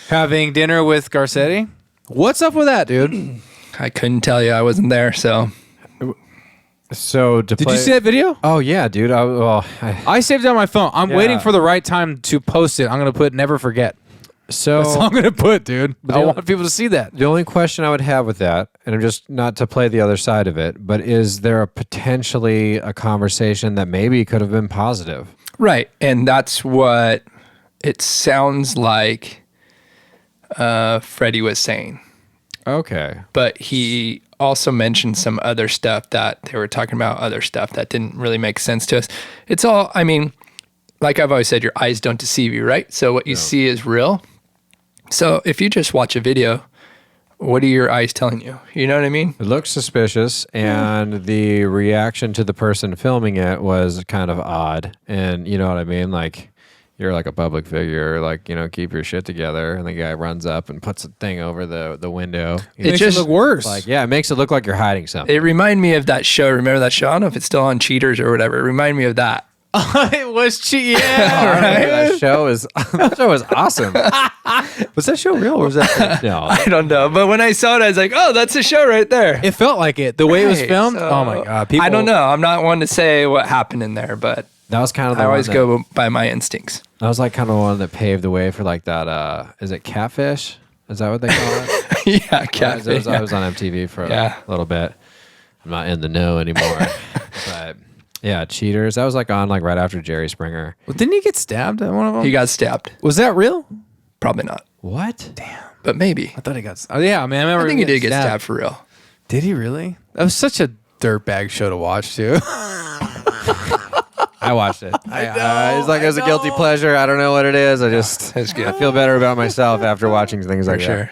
[SPEAKER 2] Having dinner with Garcetti. What's up with that, dude?
[SPEAKER 3] I couldn't tell you. I wasn't there, so
[SPEAKER 4] So
[SPEAKER 2] Did you see that video?
[SPEAKER 4] Oh yeah, dude.
[SPEAKER 2] I saved it on my phone. I'm waiting for the right time to post it. I'm gonna put never forget. That's all I'm gonna put, dude. I want people to see that.
[SPEAKER 4] The only question I would have with that, and I'm just not to play the other side of it, but is there potentially a conversation that maybe could have been positive?
[SPEAKER 3] right, and that's what it sounds like. Freddie was saying,
[SPEAKER 4] Okay.
[SPEAKER 3] but he also mentioned some other stuff that they were talking about, other stuff that didn't really make sense to us. It's all, I mean, like I've always said, your eyes don't deceive you, right? So what you see is real. So if you just watch a video, what are your eyes telling you? You know what I mean?
[SPEAKER 4] It looks suspicious, and the reaction to the person filming it was kind of odd. And you know what I mean? Like, you're like a public figure, like, keep your shit together. And the guy runs up and puts a thing over the window.
[SPEAKER 2] It makes
[SPEAKER 3] just
[SPEAKER 2] it look worse.
[SPEAKER 4] Like, yeah, it makes it look like you're hiding something.
[SPEAKER 3] It reminded me of that show. Remember that show? I don't know if it's still on Cheaters or whatever. It reminded me of that.
[SPEAKER 2] It was cheap. Yeah.
[SPEAKER 4] That show is awesome.
[SPEAKER 2] Was that show real or was that?
[SPEAKER 4] No,
[SPEAKER 3] I don't know, but when I saw it, I was like, "Oh, that's a show right there."
[SPEAKER 2] It felt like it. The way it was
[SPEAKER 3] Right,
[SPEAKER 2] filmed.
[SPEAKER 3] so-
[SPEAKER 2] Oh my god! People,
[SPEAKER 3] I don't know. I'm not one to say what happened in there, but
[SPEAKER 4] that was kind of the
[SPEAKER 3] I
[SPEAKER 4] one
[SPEAKER 3] always
[SPEAKER 4] that,
[SPEAKER 3] go by my instincts.
[SPEAKER 4] That was like kind of one that paved the way for like that. Is it Catfish? Is that what they call it?
[SPEAKER 3] Yeah, catfish.
[SPEAKER 4] I was on MTV for
[SPEAKER 3] Yeah.
[SPEAKER 4] a little bit. I'm not in the know anymore. But yeah, Cheaters. That was like on like right after Jerry Springer.
[SPEAKER 2] Well, didn't he get stabbed at one of them?
[SPEAKER 3] He got stabbed.
[SPEAKER 2] Was that real?
[SPEAKER 3] Probably not,
[SPEAKER 4] What?
[SPEAKER 3] but maybe.
[SPEAKER 2] I thought he got. Oh yeah, man. I remember.
[SPEAKER 3] I think
[SPEAKER 2] him
[SPEAKER 3] he did
[SPEAKER 2] getting
[SPEAKER 3] get stabbed for real.
[SPEAKER 2] Did he really? That was such a dirtbag show to watch too.
[SPEAKER 4] I watched it. It's like as a guilty pleasure. I don't know what it is. I just
[SPEAKER 3] That's good.
[SPEAKER 4] I feel better about myself after watching things like
[SPEAKER 3] For sure.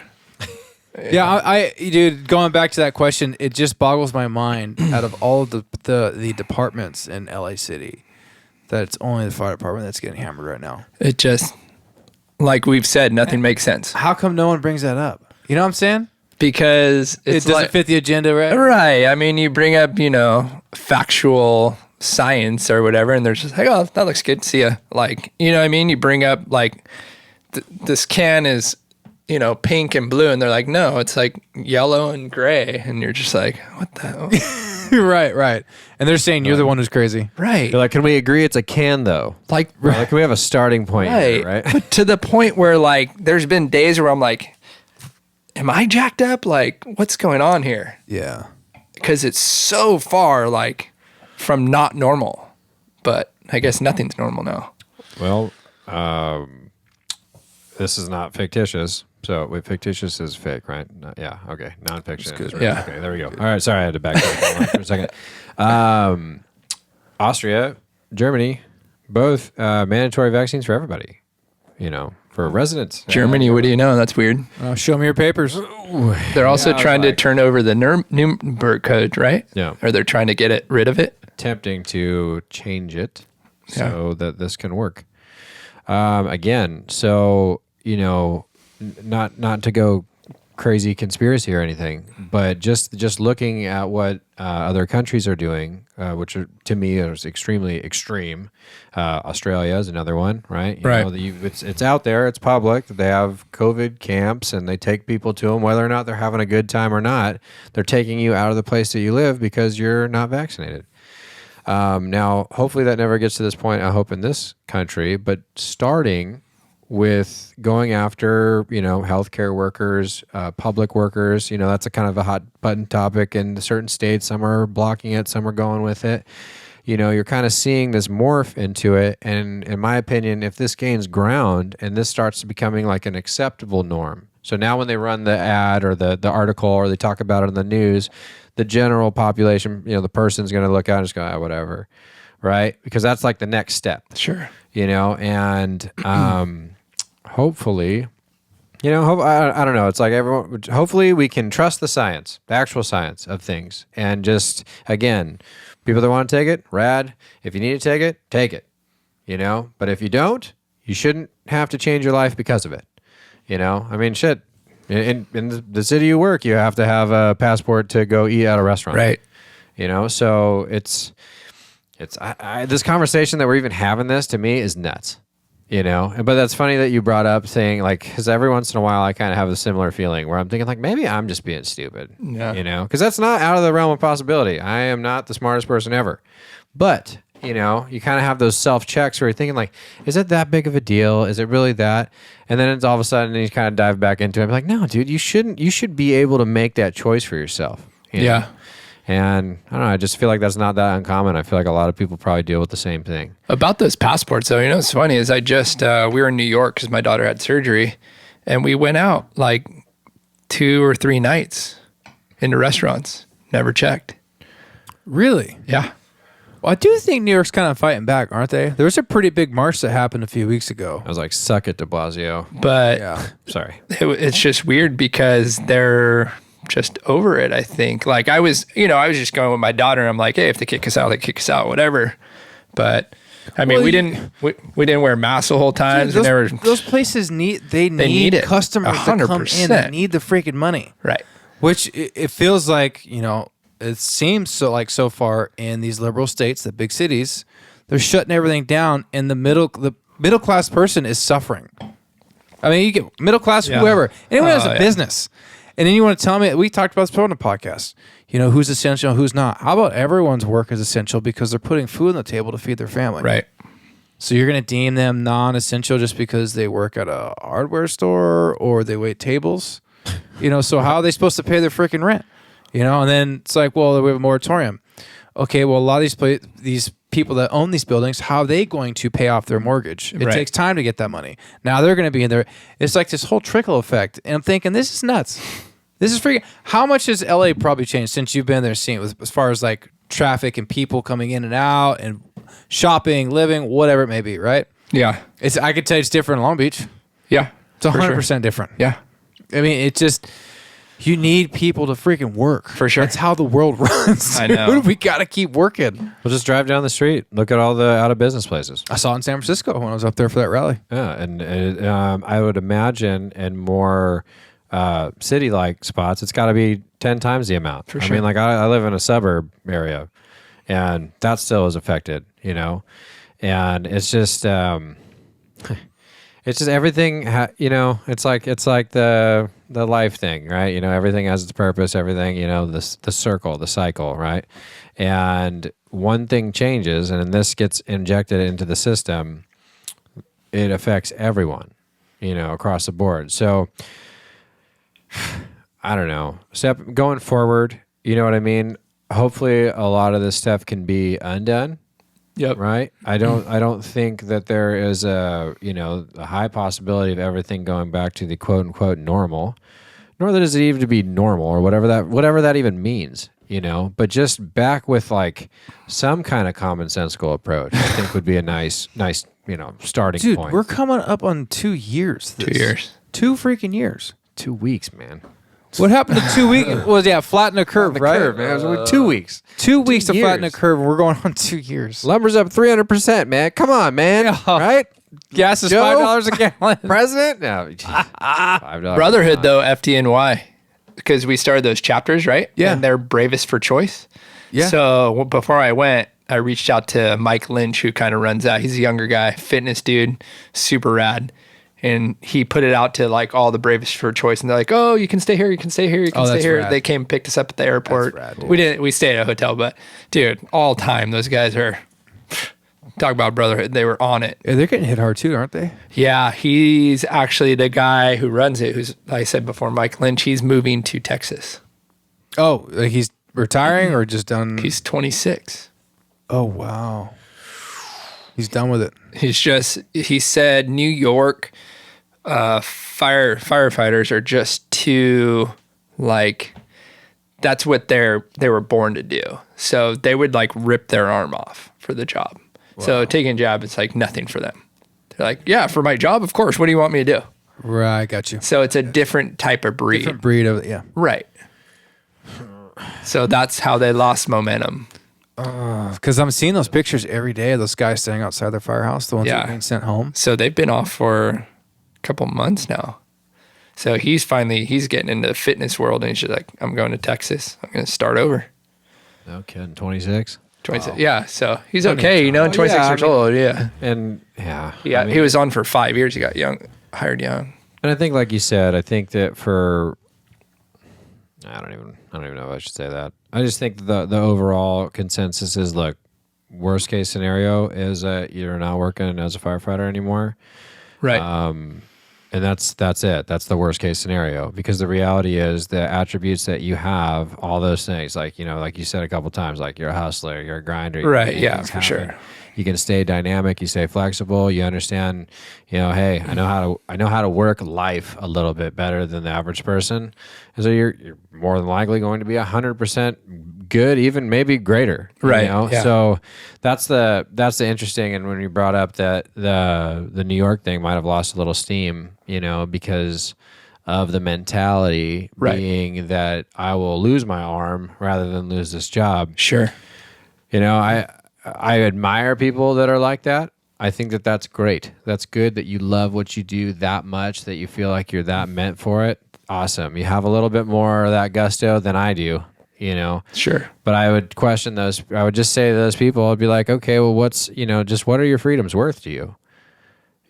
[SPEAKER 2] Yeah, I dude, going back to that question, it just boggles my mind. Out of all of the departments in LA City, that it's only the fire department that's getting hammered right now.
[SPEAKER 3] It just, like we've said, nothing makes sense
[SPEAKER 2] How come no one brings that up? You know what I'm saying?
[SPEAKER 3] because
[SPEAKER 2] It
[SPEAKER 3] it's
[SPEAKER 2] doesn't
[SPEAKER 3] like,
[SPEAKER 2] fit the agenda, right?
[SPEAKER 3] right. I mean, you bring up, factual science or whatever, and they're just like, "Oh, that looks good. See ya." Like, you know what I mean? You bring up like this can is, pink and blue, and they're like, "No, it's like yellow and gray," and you're just like, "What the?"
[SPEAKER 2] right. And they're saying you're the one who's crazy.
[SPEAKER 3] Right.
[SPEAKER 4] You're like, can we agree it's a can though?
[SPEAKER 3] Like,
[SPEAKER 4] Like, can we have a starting point here, right?
[SPEAKER 3] But to the point where like there's been days where I'm like, am I jacked up? Like, what's going on here?
[SPEAKER 2] Yeah.
[SPEAKER 3] Because it's so far like from not normal. But I guess nothing's normal now.
[SPEAKER 4] Well, this is not fictitious. So, wait, fictitious is fake, right? Yeah, okay. Nonfiction.
[SPEAKER 2] good,
[SPEAKER 4] is
[SPEAKER 3] yeah.
[SPEAKER 4] Okay, there we go. All right, sorry, I had to back up for a second. Austria, Germany, both mandatory vaccines for everybody, for residents.
[SPEAKER 3] Germany, what do you know? That's weird.
[SPEAKER 2] Show me your papers.
[SPEAKER 3] They're also
[SPEAKER 4] Yeah,
[SPEAKER 3] trying to
[SPEAKER 4] like-
[SPEAKER 3] turn over the Nuremberg Code, right?
[SPEAKER 4] Yeah.
[SPEAKER 3] Or they're trying to get rid of it.
[SPEAKER 4] Attempting to change it so that this can work. Again, so not to go crazy conspiracy or anything, but just looking at what other countries are doing, which are, to me is extremely extreme. Australia is another one, right?
[SPEAKER 3] Right.
[SPEAKER 4] It's out there, it's public. They have COVID camps and they take people to them, whether or not they're having a good time or not. They're taking you out of the place that you live because you're not vaccinated. Now, hopefully that never gets to this point, I hope, in this country, but starting with going after, healthcare workers, public workers, that's a kind of a hot button topic in certain states. Some are blocking it, some are going with it. You're kind of seeing this morph into it. And in my opinion, if this gains ground and this starts becoming like an acceptable norm. So now when they run the ad or the article or they talk about it in the news, the general population, the person's going to look out and just go, whatever, right? Because that's like the next step.
[SPEAKER 3] Sure.
[SPEAKER 4] And hopefully, I don't know. It's like everyone, hopefully we can trust the science, the actual science of things. And just, again, people that want to take it, rad. If you need to take it, But if you don't, you shouldn't have to change your life because of it. I mean, shit. In the city you work, you have to have a passport to go eat at a restaurant.
[SPEAKER 3] Right.
[SPEAKER 4] So it's this conversation that we're even having this, to me, is nuts. But that's funny that you brought up saying, like, because every once in a while I kind of have a similar feeling where I'm thinking, like, maybe I'm just being stupid.
[SPEAKER 3] Yeah.
[SPEAKER 4] Because that's not out of the realm of possibility. I am not the smartest person ever. But, you kind of have those self-checks where you're thinking, like, is it that big of a deal? Is it really that? And then it's all of a sudden you kind of dive back into it. I'm like, no, dude, you should be able to make that choice for yourself.
[SPEAKER 3] Yeah.
[SPEAKER 4] And I don't know, I just feel like that's not that uncommon. I feel like a lot of people probably deal with the same thing.
[SPEAKER 3] About those passports, though, what's funny is I just, we were in New York because my daughter had surgery, and we went out like 2 or 3 nights into restaurants, never checked.
[SPEAKER 2] Really?
[SPEAKER 3] Yeah.
[SPEAKER 2] Well, I do think New York's kind of fighting back, aren't they? There was a pretty big march that happened a few weeks ago.
[SPEAKER 4] I was like, suck it, de Blasio.
[SPEAKER 3] But
[SPEAKER 2] Yeah.
[SPEAKER 4] Sorry.
[SPEAKER 3] it's just weird because they're just over it, I think. Like I was just going with my daughter, and I'm like, hey, if they kick us out, they kick us out, whatever. But I mean,
[SPEAKER 2] Well,
[SPEAKER 3] we didn't wear masks the whole time.
[SPEAKER 2] Dude,
[SPEAKER 3] Dude,
[SPEAKER 2] those places need
[SPEAKER 3] need it.
[SPEAKER 2] customers to come in.
[SPEAKER 3] 100%.
[SPEAKER 2] They need the freaking money.
[SPEAKER 3] right.
[SPEAKER 2] Which it feels like, it seems so far in these liberal states, the big cities, They're shutting everything down, and the middle class person is suffering. I mean, you get middle class, whoever, anyone has a business, and then you want to tell me, we talked about this on the podcast, who's essential, who's not. How about everyone's work is essential because they're putting food on the table to feed their family?
[SPEAKER 3] Right.
[SPEAKER 2] So you're going to deem them non-essential just because they work at a hardware store or they wait tables? So how are they supposed to pay their freaking rent? And then it's like, well, we have a moratorium. Okay, well, a lot of these people that own these buildings, how are they going to pay off their mortgage? It takes time to get that money. Now they're going to be in there. It's like this whole trickle effect. And I'm thinking, this is nuts. This is freaking. How much has LA probably changed since you've been there, seeing as far as like traffic and people coming in and out and shopping, living, whatever it may be, right?
[SPEAKER 3] Yeah.
[SPEAKER 2] I could tell you it's different in Long Beach.
[SPEAKER 3] Yeah.
[SPEAKER 2] It's 100% different.
[SPEAKER 3] Yeah.
[SPEAKER 2] I mean, it's just, you need people to freaking work.
[SPEAKER 3] For sure.
[SPEAKER 2] That's how the world runs.
[SPEAKER 3] I know.
[SPEAKER 2] We got to keep working.
[SPEAKER 4] We'll just drive down the street. Look at all the out of business places.
[SPEAKER 2] I saw it in San Francisco when I was up there for that rally.
[SPEAKER 4] Yeah, and I would imagine in more city-like spots, it's got to be 10 times the amount.
[SPEAKER 3] For
[SPEAKER 4] I
[SPEAKER 3] sure.
[SPEAKER 4] mean, like I live in a suburb area, and that still is affected, and it's just everything. It's like the life thing, right? Everything has its purpose. Everything, the circle, the cycle, right? And one thing changes, and this gets injected into the system. It affects everyone, across the board. So I don't know. Going forward, you know what I mean? Hopefully a lot of this stuff can be undone.
[SPEAKER 3] Yep.
[SPEAKER 4] Right. I don't think that there is a high possibility of everything going back to the quote unquote normal, nor that is it even to be normal or whatever that even means, but just back with like some kind of commonsensical approach, I think would be a nice, starting point.
[SPEAKER 2] Dude, we're coming up on 2 years.
[SPEAKER 3] 2 years.
[SPEAKER 2] 2 freaking years.
[SPEAKER 4] 2 weeks, man.
[SPEAKER 2] What happened to 2 weeks? Flatten the curve, right?
[SPEAKER 4] Curve, man. It was like 2 weeks.
[SPEAKER 2] 2 weeks to
[SPEAKER 4] years.
[SPEAKER 2] flatten the curve, and we're going on 2 years.
[SPEAKER 4] Lumber's up 300%, man. Come on, man. Right?
[SPEAKER 2] Gas is
[SPEAKER 4] Joe?
[SPEAKER 2] $5 a gallon.
[SPEAKER 4] President? No. $5.
[SPEAKER 3] Brotherhood, though, FDNY, because we started those chapters, right?
[SPEAKER 2] Yeah.
[SPEAKER 3] And they're bravest for choice.
[SPEAKER 2] Yeah.
[SPEAKER 3] So before I went, I reached out to Mike Lynch, who kind of runs that. He's a younger guy, fitness dude, super rad. And he put it out to like all the bravest for choice, and they're like, "Oh, you can stay here, you can stay here, you can stay
[SPEAKER 2] that's
[SPEAKER 3] here."
[SPEAKER 2] rad.
[SPEAKER 3] They came and picked us up at the airport.
[SPEAKER 2] That's rad.
[SPEAKER 3] We stayed at a hotel, but dude, all time those guys are talk about brotherhood. They were on it.
[SPEAKER 2] Yeah, they're getting hit hard too, aren't they?
[SPEAKER 3] Yeah, he's actually the guy who runs it. Who's, like I said before, Mike Lynch. He's moving to Texas.
[SPEAKER 2] Oh, like he's retiring or just done?
[SPEAKER 3] He's 26.
[SPEAKER 2] Oh wow, he's done with it.
[SPEAKER 3] He said New York firefighters are just too, like, that's what they were born to do. So they would like rip their arm off for the job. Wow. So taking a job, it's like nothing for them. They're like, yeah, for my job, of course. What do you want me to do?
[SPEAKER 2] Right, got you.
[SPEAKER 3] So it's a different type of breed.
[SPEAKER 2] Different breed of yeah.
[SPEAKER 3] Right. So that's how they lost momentum.
[SPEAKER 2] Because I'm seeing those pictures every day of those guys standing outside their firehouse, the ones that are being sent home.
[SPEAKER 3] So they've been off for a couple months now. So he's getting into the fitness world, and he's just like, I'm going to Texas. I'm going to start over.
[SPEAKER 4] No kidding. 26.
[SPEAKER 3] 26. Yeah. So he's okay, 26 years old. Yeah.
[SPEAKER 4] And yeah.
[SPEAKER 3] He was on for 5 years. He got hired young.
[SPEAKER 4] And I think, like you said, I think that I don't even know if I should say that. I just think the overall consensus is, look, worst case scenario is that you're not working as a firefighter anymore.
[SPEAKER 3] Right.
[SPEAKER 4] And that's it. That's the worst case scenario, because the reality is the attributes that you have, all those things, like, like you said a couple times, like you're a hustler, you're a grinder.
[SPEAKER 3] Right. Yeah, for sure.
[SPEAKER 4] You can stay dynamic. You stay flexible. You understand, hey, I know how to work life a little bit better than the average person. And so you're more than likely going to be 100% good, even maybe greater.
[SPEAKER 3] Right.
[SPEAKER 4] Yeah. So that's the interesting. And when you brought up that the New York thing might have lost a little steam, because of the mentality being that I will lose my arm rather than lose this job.
[SPEAKER 3] Sure.
[SPEAKER 4] I admire people that are like that. I think that that's great. That's good that you love what you do that much, that you feel like you're that meant for it. Awesome. You have a little bit more of that gusto than I do. you know?
[SPEAKER 3] Sure.
[SPEAKER 4] But I would question those. I would just say to those people, I'd be like, okay, well, what's, you know, just what are your freedoms worth to you?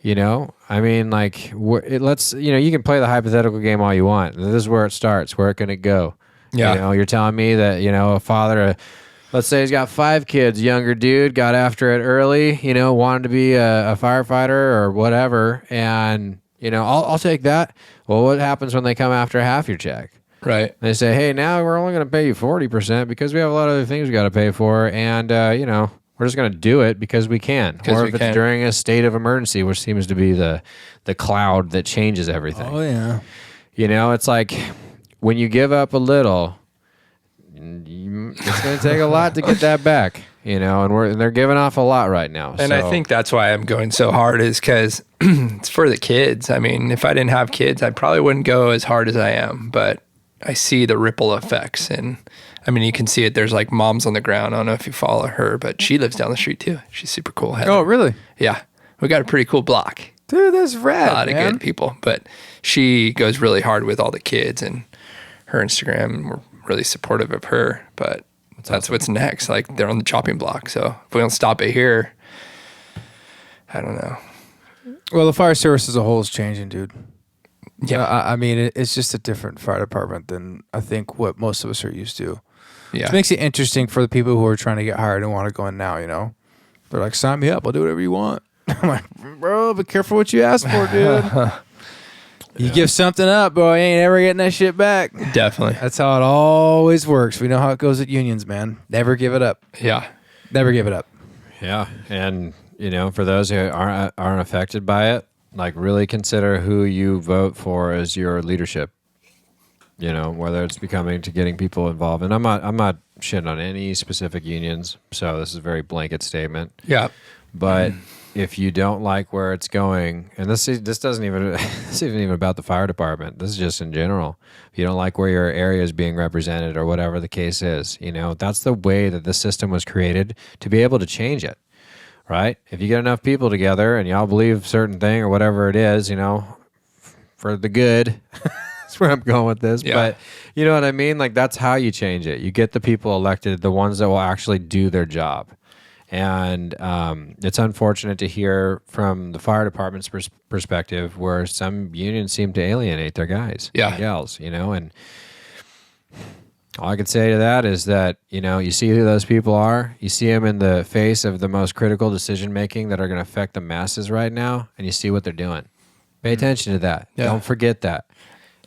[SPEAKER 4] You know, I mean, like, let's, you know, you can play the hypothetical game all you want. This is where it starts. Where can it go?
[SPEAKER 3] Yeah.
[SPEAKER 4] You know, you're telling me that, you know, a father, let's say he's got 5 kids, younger dude, got after it early, you know, wanted to be a firefighter or whatever. And, you know, I'll take that. Well, what happens when they come after half your check?
[SPEAKER 3] Right.
[SPEAKER 4] They say, hey, now we're only going to pay you 40% because we have a lot of other things we got to pay for. And, you know, we're just going to do it because we can. Or if it's during a state of emergency, which seems to be the cloud that changes everything.
[SPEAKER 2] Oh, yeah.
[SPEAKER 4] You know, it's like when you give up a little, it's going to take a lot to get that back, you know, and they're giving off a lot right now.
[SPEAKER 3] And I think that's why I'm going so hard is because it's for the kids. I mean, if I didn't have kids, I probably wouldn't go as hard as I am, but I see the ripple effects. And I mean, you can see it. There's like Moms on the Ground. I don't know if you follow her, but she lives down the street too. She's super cool. Heather.
[SPEAKER 2] Oh, really?
[SPEAKER 3] Yeah. We got a pretty cool block.
[SPEAKER 2] Dude, that's rad,
[SPEAKER 3] A lot of good people, but she goes really hard with all the kids, and her Instagram, we're really supportive of her, but that's what's next. Like, they're on the chopping block. So if we don't stop it here, I don't know.
[SPEAKER 2] Well, the fire service as a whole is changing, dude.
[SPEAKER 3] Yeah.
[SPEAKER 2] I mean, it's just a different fire department than I think what most of us are used to.
[SPEAKER 3] Yeah.
[SPEAKER 2] It makes it interesting for the people who are trying to get hired and want to go in now, you know? They're like, sign me up. I'll do whatever you want. I'm like, bro, be careful what you ask for, dude. You give something up, bro, you ain't ever getting that shit back.
[SPEAKER 3] Definitely.
[SPEAKER 2] That's how it always works. We know how it goes at unions, man. Never give it up.
[SPEAKER 3] Yeah.
[SPEAKER 2] Never give it up.
[SPEAKER 4] Yeah. And, you know, for those who aren't affected by it, like, really consider who you vote for as your leadership. You know, whether it's becoming to getting people involved. And I'm not shitting on any specific unions, so this is a very blanket statement.
[SPEAKER 3] Yeah.
[SPEAKER 4] But if you don't like where it's going, and this isn't even about the fire department. This is just in general. If you don't like where your area is being represented or whatever the case is, you know, that's the way that the system was created to be able to change it, right? If you get enough people together and y'all believe certain thing or whatever it is, you know, for the good, that's where I'm going with this.
[SPEAKER 3] Yeah.
[SPEAKER 4] But you know what I mean? Like, that's how you change it. You get the people elected, the ones that will actually do their job. And it's unfortunate to hear from the fire department's perspective where some unions seem to alienate their guys and gals, you know. And all I could say to that is that, you know, you see who those people are. You see them in the face of the most critical decision-making that are going to affect the masses right now, and you see what they're doing. Pay attention to that.
[SPEAKER 3] Yeah.
[SPEAKER 4] Don't forget that,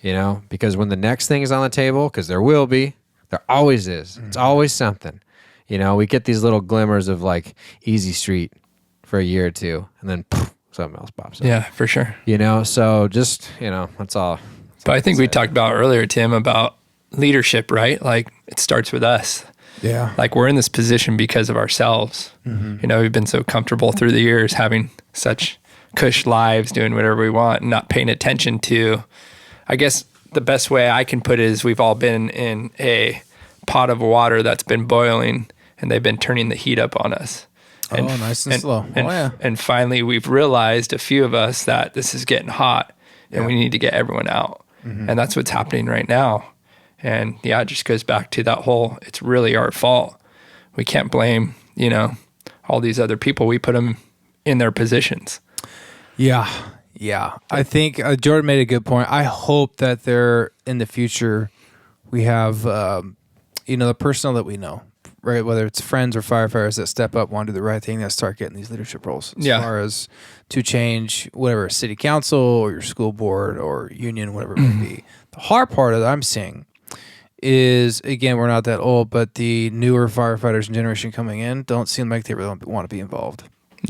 [SPEAKER 4] you know, because when the next thing is on the table, because there will be, there always is. It's always something. You know, we get these little glimmers of like Easy Street for a year or two, and then poof, something else pops up.
[SPEAKER 3] Yeah, for sure.
[SPEAKER 4] You know, so just, you know, that's all.
[SPEAKER 3] But I think we talked about earlier, Tim, about leadership, right? Like, it starts with us.
[SPEAKER 2] Yeah.
[SPEAKER 3] Like, we're in this position because of ourselves. You know, we've been so comfortable through the years having such cush lives, doing whatever we want, and not paying attention to, I guess the best way I can put it is we've all been in a pot of water that's been boiling, and they've been turning the heat up on us. And,
[SPEAKER 2] nice and slow.
[SPEAKER 3] And finally, we've realized, a few of us, that this is getting hot, and we need to get everyone out. And that's what's happening right now. And yeah, it just goes back to that whole, it's really our fault. We can't blame, you know, all these other people. We put them in their positions.
[SPEAKER 2] Yeah. Yeah. I think Jordan made a good point. I hope that there, in the future, we have, you know, the personnel that we know, right? Whether it's friends or firefighters that step up, want to do the right thing, that start getting these leadership roles as far as to change whatever, city council or your school board or union, whatever it may be. The hard part that I'm seeing is, again, we're not that old, but the newer firefighters and generation coming in don't seem like they really want to be involved.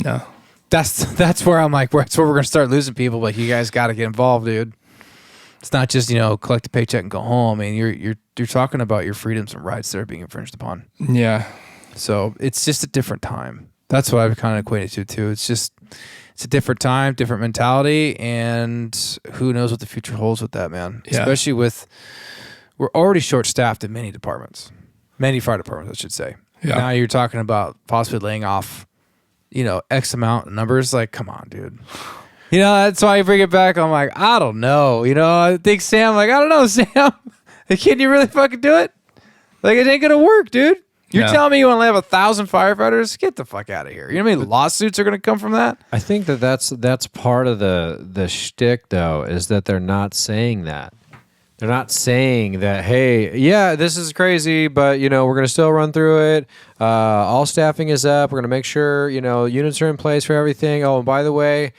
[SPEAKER 3] No.
[SPEAKER 2] That's where I'm like, that's where we're going to start losing people. Like, you guys got to get involved, dude. It's not just, you know, collect a paycheck and go home. I mean, you're talking about your freedoms and rights that are being infringed upon.
[SPEAKER 3] Yeah.
[SPEAKER 2] So it's just a different time. That's what I've kind of equated to too. It's a different time, different mentality, and who knows what the future holds with that, man.
[SPEAKER 3] Yeah.
[SPEAKER 2] Especially we're already short-staffed in many departments, many fire departments, I should say.
[SPEAKER 3] Yeah.
[SPEAKER 2] Now you're talking about possibly laying off, you know, X amount of numbers. Like, come on, dude. You know, that's why I bring it back. I'm like, I don't know. You know, I think Sam, like, I don't know, Sam. Can you really fucking do it? Like, it ain't gonna work, dude. You're
[SPEAKER 3] No.
[SPEAKER 2] telling me you want to have 1,000 firefighters? Get the fuck out of here. You know how many lawsuits are gonna come from that?
[SPEAKER 4] I think that's part of the shtick, though, is that they're not saying that. They're not saying that, hey, yeah, this is crazy, but, we're going to still run through it. All staffing is up. We're going to make sure, units are in place for everything. Oh, and by the way,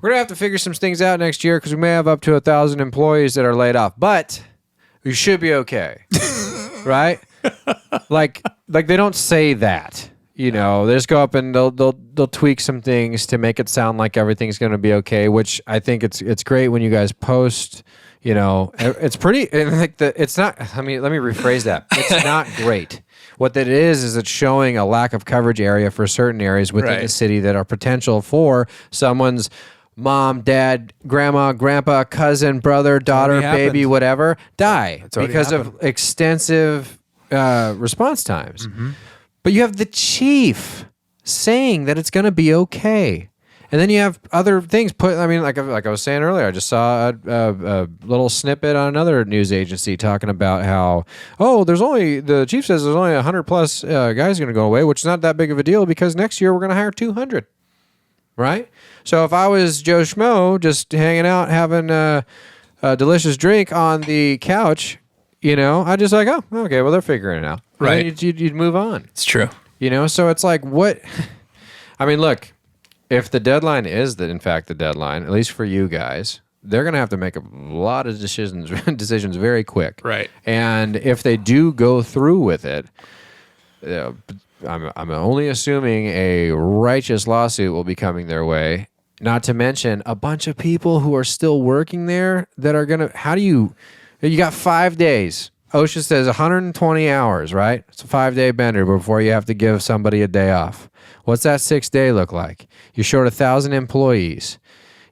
[SPEAKER 4] we're going to have to figure some things out next year because we may have up to 1,000 employees that are laid off. But we should be okay. Right? Like they don't say that. They just go up and they'll tweak some things to make it sound like everything's going to be okay, which I think it's great when you guys post. It's pretty. It's not. Let me rephrase that. It's not great. What that is it's showing a lack of coverage area for certain areas within the city that are potential for someone's mom, dad, grandma, grandpa, cousin, brother, daughter, baby, whatever, die because of extensive response times. Mm-hmm. But you have the chief saying that it's going to be okay. And then you have other things like I was saying earlier, I just saw a little snippet on another news agency talking about how, the chief says there's only 100 plus guys going to go away, which is not that big of a deal because next year we're going to hire 200. Right? So if I was Joe Schmo just hanging out, having a delicious drink on the couch, I'd just like, oh, okay, well, they're figuring it out.
[SPEAKER 3] Right.
[SPEAKER 2] And you'd move on.
[SPEAKER 3] It's true.
[SPEAKER 2] So it's like, what? I mean, look. If the deadline is in fact the deadline, at least for you guys, they're going to have to make a lot of decisions very quick.
[SPEAKER 3] Right.
[SPEAKER 2] And if they do go through with it, I'm only assuming a righteous lawsuit will be coming their way. Not to mention a bunch of people who are still working there that are going to, you got 5 days. OSHA says 120 hours, right? It's a 5-day bender before you have to give somebody a day off. What's that 6th day look like? You're short 1,000 employees.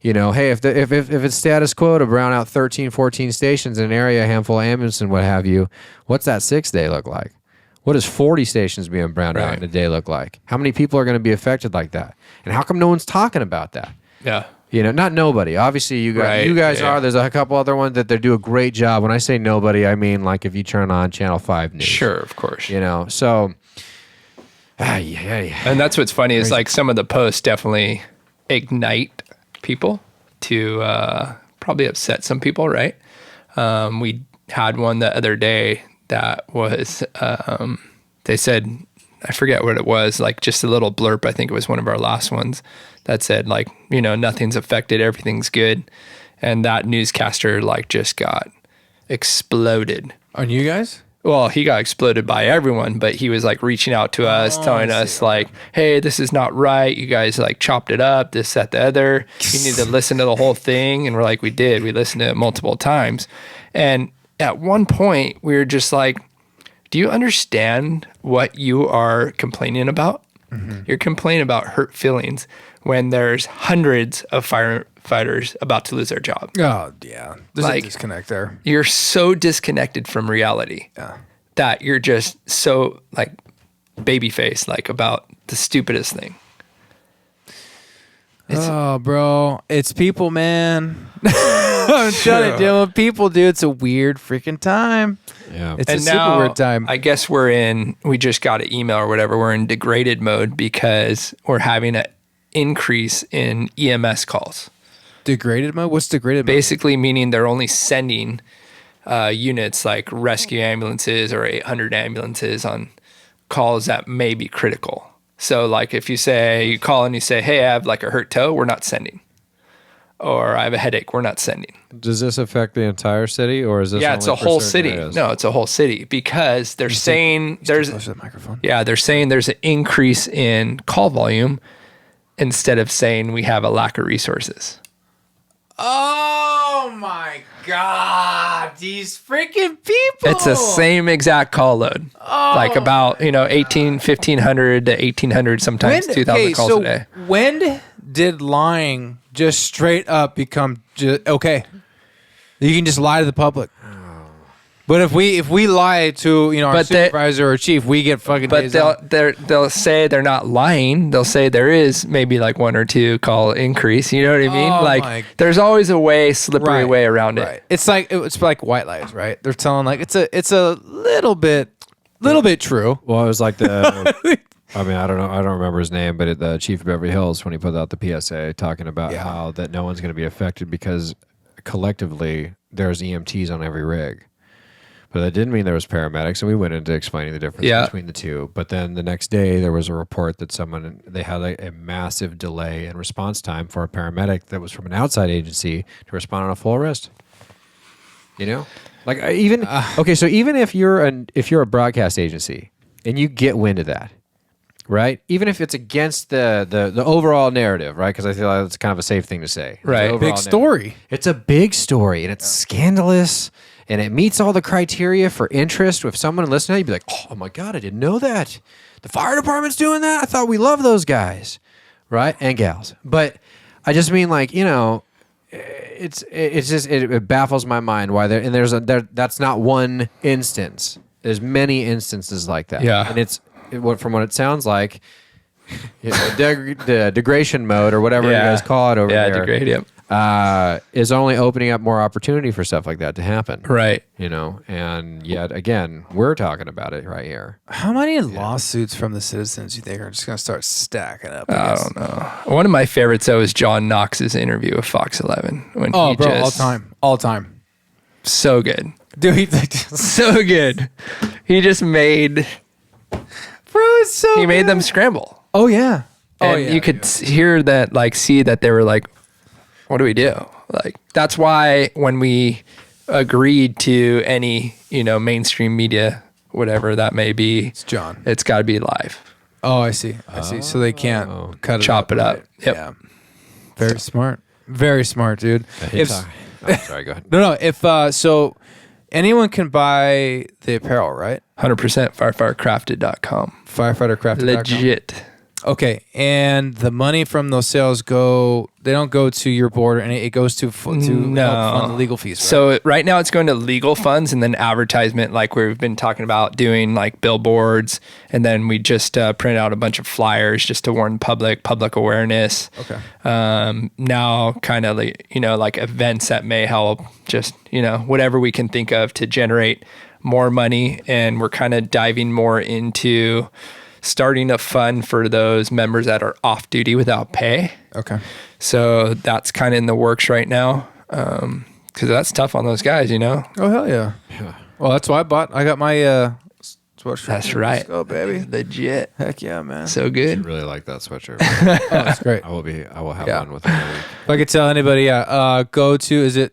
[SPEAKER 2] Hey, if it's status quo to brown out 13, 14 stations in an area, a handful of ambulances and what have you, what's that 6th day look like? What does 40 stations being browned out in a day look like? How many people are going to be affected like that? And how come no one's talking about that?
[SPEAKER 3] Yeah.
[SPEAKER 2] Not nobody. Obviously, you guys are. There's a couple other ones that they do a great job. When I say nobody, I mean like if you turn on Channel 5 News.
[SPEAKER 3] Sure, of course.
[SPEAKER 2] So...
[SPEAKER 3] And that's what's funny is like some of the posts definitely ignite people to probably upset some people, right? We had one the other day that was, they said, I forget what it was, like just a little blurb. I think it was one of our last ones that said like, nothing's affected, everything's good. And that newscaster like just got exploded.
[SPEAKER 2] On you guys?
[SPEAKER 3] Well, he got exploded by everyone, but he was like reaching out to us, telling us like, hey, this is not right. You guys like chopped it up, this, that, the other. You need to listen to the whole thing. And we're like, we did. We listened to it multiple times. And at one point we were just like, do you understand what you are complaining about? Mm-hmm. You're complaining about hurt feelings when there's hundreds of firefighters about to lose their job.
[SPEAKER 2] Oh, yeah. There's
[SPEAKER 3] like,
[SPEAKER 2] a disconnect there.
[SPEAKER 3] You're so disconnected from reality that you're just so like baby face, like about the stupidest thing.
[SPEAKER 2] Bro. It's people, man. I'm trying to deal with people, dude. It's a weird freaking time.
[SPEAKER 4] Yeah.
[SPEAKER 2] It's
[SPEAKER 3] and
[SPEAKER 2] a
[SPEAKER 3] now,
[SPEAKER 2] super weird time.
[SPEAKER 3] I guess we just got an email or whatever. We're in degraded mode because we're having an increase in EMS calls.
[SPEAKER 2] Degraded mode? What's degraded mode?
[SPEAKER 3] Basically meaning they're only sending units like rescue ambulances or 800 ambulances on calls that may be critical. So like if you call and you say, hey, I have like a hurt toe, we're not sending. Or I have a headache, we're not sending.
[SPEAKER 4] Does this affect the entire city or is this
[SPEAKER 3] it's
[SPEAKER 4] only
[SPEAKER 3] a
[SPEAKER 4] for
[SPEAKER 3] whole
[SPEAKER 4] certain
[SPEAKER 3] city.
[SPEAKER 4] areas?
[SPEAKER 3] No, it's a whole city because they're saying
[SPEAKER 2] Close to the microphone.
[SPEAKER 3] they're saying there's an increase in call volume instead of saying we have a lack of resources.
[SPEAKER 2] Oh my God. These freaking people.
[SPEAKER 3] It's the same exact call load. Like about, 1,500 to 1,800, sometimes 2,000 calls a day.
[SPEAKER 2] When did lying just straight up become okay? You can just lie to the public. But if we lie to our supervisor or chief, we get fucking.
[SPEAKER 3] But they'll say they're not lying. They'll say there is maybe like 1 or 2 call increase. You know what I mean? Like there's always a slippery way around it.
[SPEAKER 2] It's like white lies, right? They're telling like it's a little bit Little bit true.
[SPEAKER 4] Well, it was like the. I mean, I don't know. I don't remember his name, but the chief of Beverly Hills, when he put out the PSA talking about how that no one's going to be affected because collectively there's EMTs on every rig. But that didn't mean there was paramedics, and we went into explaining the difference between the two. But then the next day, there was a report that they had a massive delay in response time for a paramedic that was from an outside agency to respond on a full arrest. You know, like even okay. So even if you're a broadcast agency and you get wind of that, right? Even if it's against the overall narrative, right? Because I feel like that's kind of a safe thing to say,
[SPEAKER 3] right?
[SPEAKER 2] Big story.
[SPEAKER 4] It's a big story, and it's scandalous. And it meets all the criteria for interest. If someone listening, you'd be like, "Oh my god, I didn't know that. The fire department's doing that. I thought we loved those guys, right, and gals." But I just mean, like, you know, it baffles my mind why that's not one instance. There's many instances like that.
[SPEAKER 3] Yeah,
[SPEAKER 4] and from what it sounds like, the degradation mode or whatever you guys call it over there.
[SPEAKER 3] Yeah, degrade. Yep.
[SPEAKER 4] Is only opening up more opportunity for stuff like that to happen.
[SPEAKER 3] Right.
[SPEAKER 4] You know, and yet again, we're talking about it right here.
[SPEAKER 2] How many lawsuits from the citizens you think are just going to start stacking up?
[SPEAKER 3] I don't know. One of my favorites, though, is John Knox's interview with Fox 11. When
[SPEAKER 2] all time.
[SPEAKER 3] So good.
[SPEAKER 2] Dude,
[SPEAKER 3] so good. He just made...
[SPEAKER 2] Bro, it's so
[SPEAKER 3] He made them scramble.
[SPEAKER 2] Oh, yeah.
[SPEAKER 3] And you could hear that, like, see that they were like, what do we do? Like, that's why when we agreed to any, you know, mainstream media, whatever that may be,
[SPEAKER 2] It's John.
[SPEAKER 3] it's got to be live.
[SPEAKER 2] Oh, I see. So they can't
[SPEAKER 3] Chop it up.
[SPEAKER 2] Right?
[SPEAKER 3] Yep.
[SPEAKER 2] Yeah. Very smart. Very smart, dude.
[SPEAKER 4] Sorry, go ahead.
[SPEAKER 2] No. If so, anyone can buy the apparel, right?
[SPEAKER 3] 100% firefightercrafted.com.
[SPEAKER 2] Firefightercrafted.com.
[SPEAKER 3] Legit.
[SPEAKER 2] Okay, and the money from those sales they don't go to your board, and it goes to help fund the legal fees, right?
[SPEAKER 3] So right now it's going to legal funds and then advertisement, like we've been talking about doing, like billboards, and then we just print out a bunch of flyers just to warn public awareness.
[SPEAKER 2] Okay.
[SPEAKER 3] Now kind of like, you know, like events that may help, just, you know, whatever we can think of to generate more money, and we're kind of diving more into starting a fund for those members that are off duty without pay.
[SPEAKER 2] Okay.
[SPEAKER 3] So that's kind of in the works right now. Cause that's tough on those guys, you know?
[SPEAKER 2] Oh, hell yeah. Well, that's why I got my sweatshirt.
[SPEAKER 3] That's right.
[SPEAKER 2] Let's go, baby.
[SPEAKER 3] Legit.
[SPEAKER 2] Heck yeah, man.
[SPEAKER 3] So
[SPEAKER 4] I
[SPEAKER 3] good.
[SPEAKER 4] really like that sweatshirt.
[SPEAKER 2] Oh, that's great.
[SPEAKER 4] I will have one with it all week.
[SPEAKER 2] If I could tell anybody, go to,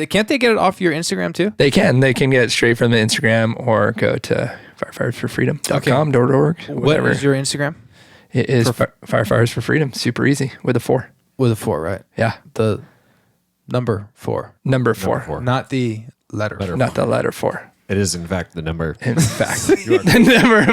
[SPEAKER 2] can't they get it off your Instagram too?
[SPEAKER 3] They can get it straight from the Instagram or go to firefightersforfreedom.com, .org.
[SPEAKER 2] What is your Instagram?
[SPEAKER 3] It is Firefighters for Freedom. Super easy with a 4.
[SPEAKER 2] With a 4, right?
[SPEAKER 3] Yeah.
[SPEAKER 2] The number 4.
[SPEAKER 3] Number 4.
[SPEAKER 2] Not the letter.
[SPEAKER 3] Not the letter 4.
[SPEAKER 4] It is, in fact, the number.
[SPEAKER 3] In fact, the number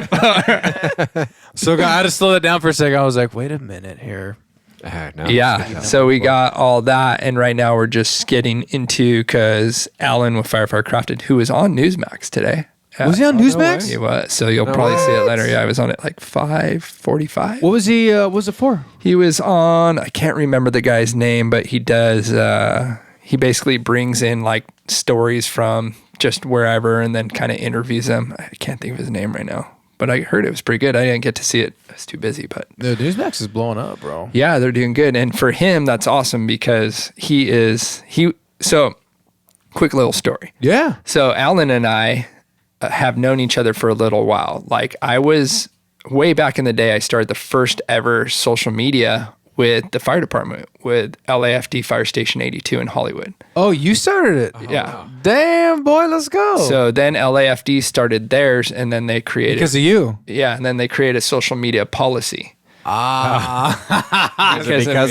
[SPEAKER 3] 4.
[SPEAKER 2] So I had to slow that down for a second. I was like, wait a minute here.
[SPEAKER 4] No,
[SPEAKER 3] Yeah. So we got all that. And right now we're just getting into, because Alan with Firefighter Crafted, who was on Newsmax today.
[SPEAKER 2] Was he on Newsmax?
[SPEAKER 3] He was. So you'll probably see it later. Yeah, I was on it like 5:45.
[SPEAKER 2] What was he? What was it for?
[SPEAKER 3] He was on, I can't remember the guy's name, but he does, he basically brings in like stories from just wherever and then kind of interviews them. I can't think of his name right now, but I heard it was pretty good. I didn't get to see it. I was too busy, but
[SPEAKER 2] The Newsmax is blowing up, bro.
[SPEAKER 3] yeah, they're doing good. And for him, that's awesome because so quick little story.
[SPEAKER 2] Yeah.
[SPEAKER 3] So Alan and I have known each other for a little while. Like, I was way back in the day, I started the first ever social media with the fire department with LAFD Fire Station 82 in Hollywood.
[SPEAKER 2] Oh, you started it?
[SPEAKER 3] Yeah.
[SPEAKER 2] Damn, boy, let's go.
[SPEAKER 3] So then LAFD started theirs, and then they created...
[SPEAKER 2] Because of you.
[SPEAKER 3] Yeah, and then they created a social media policy.
[SPEAKER 4] Because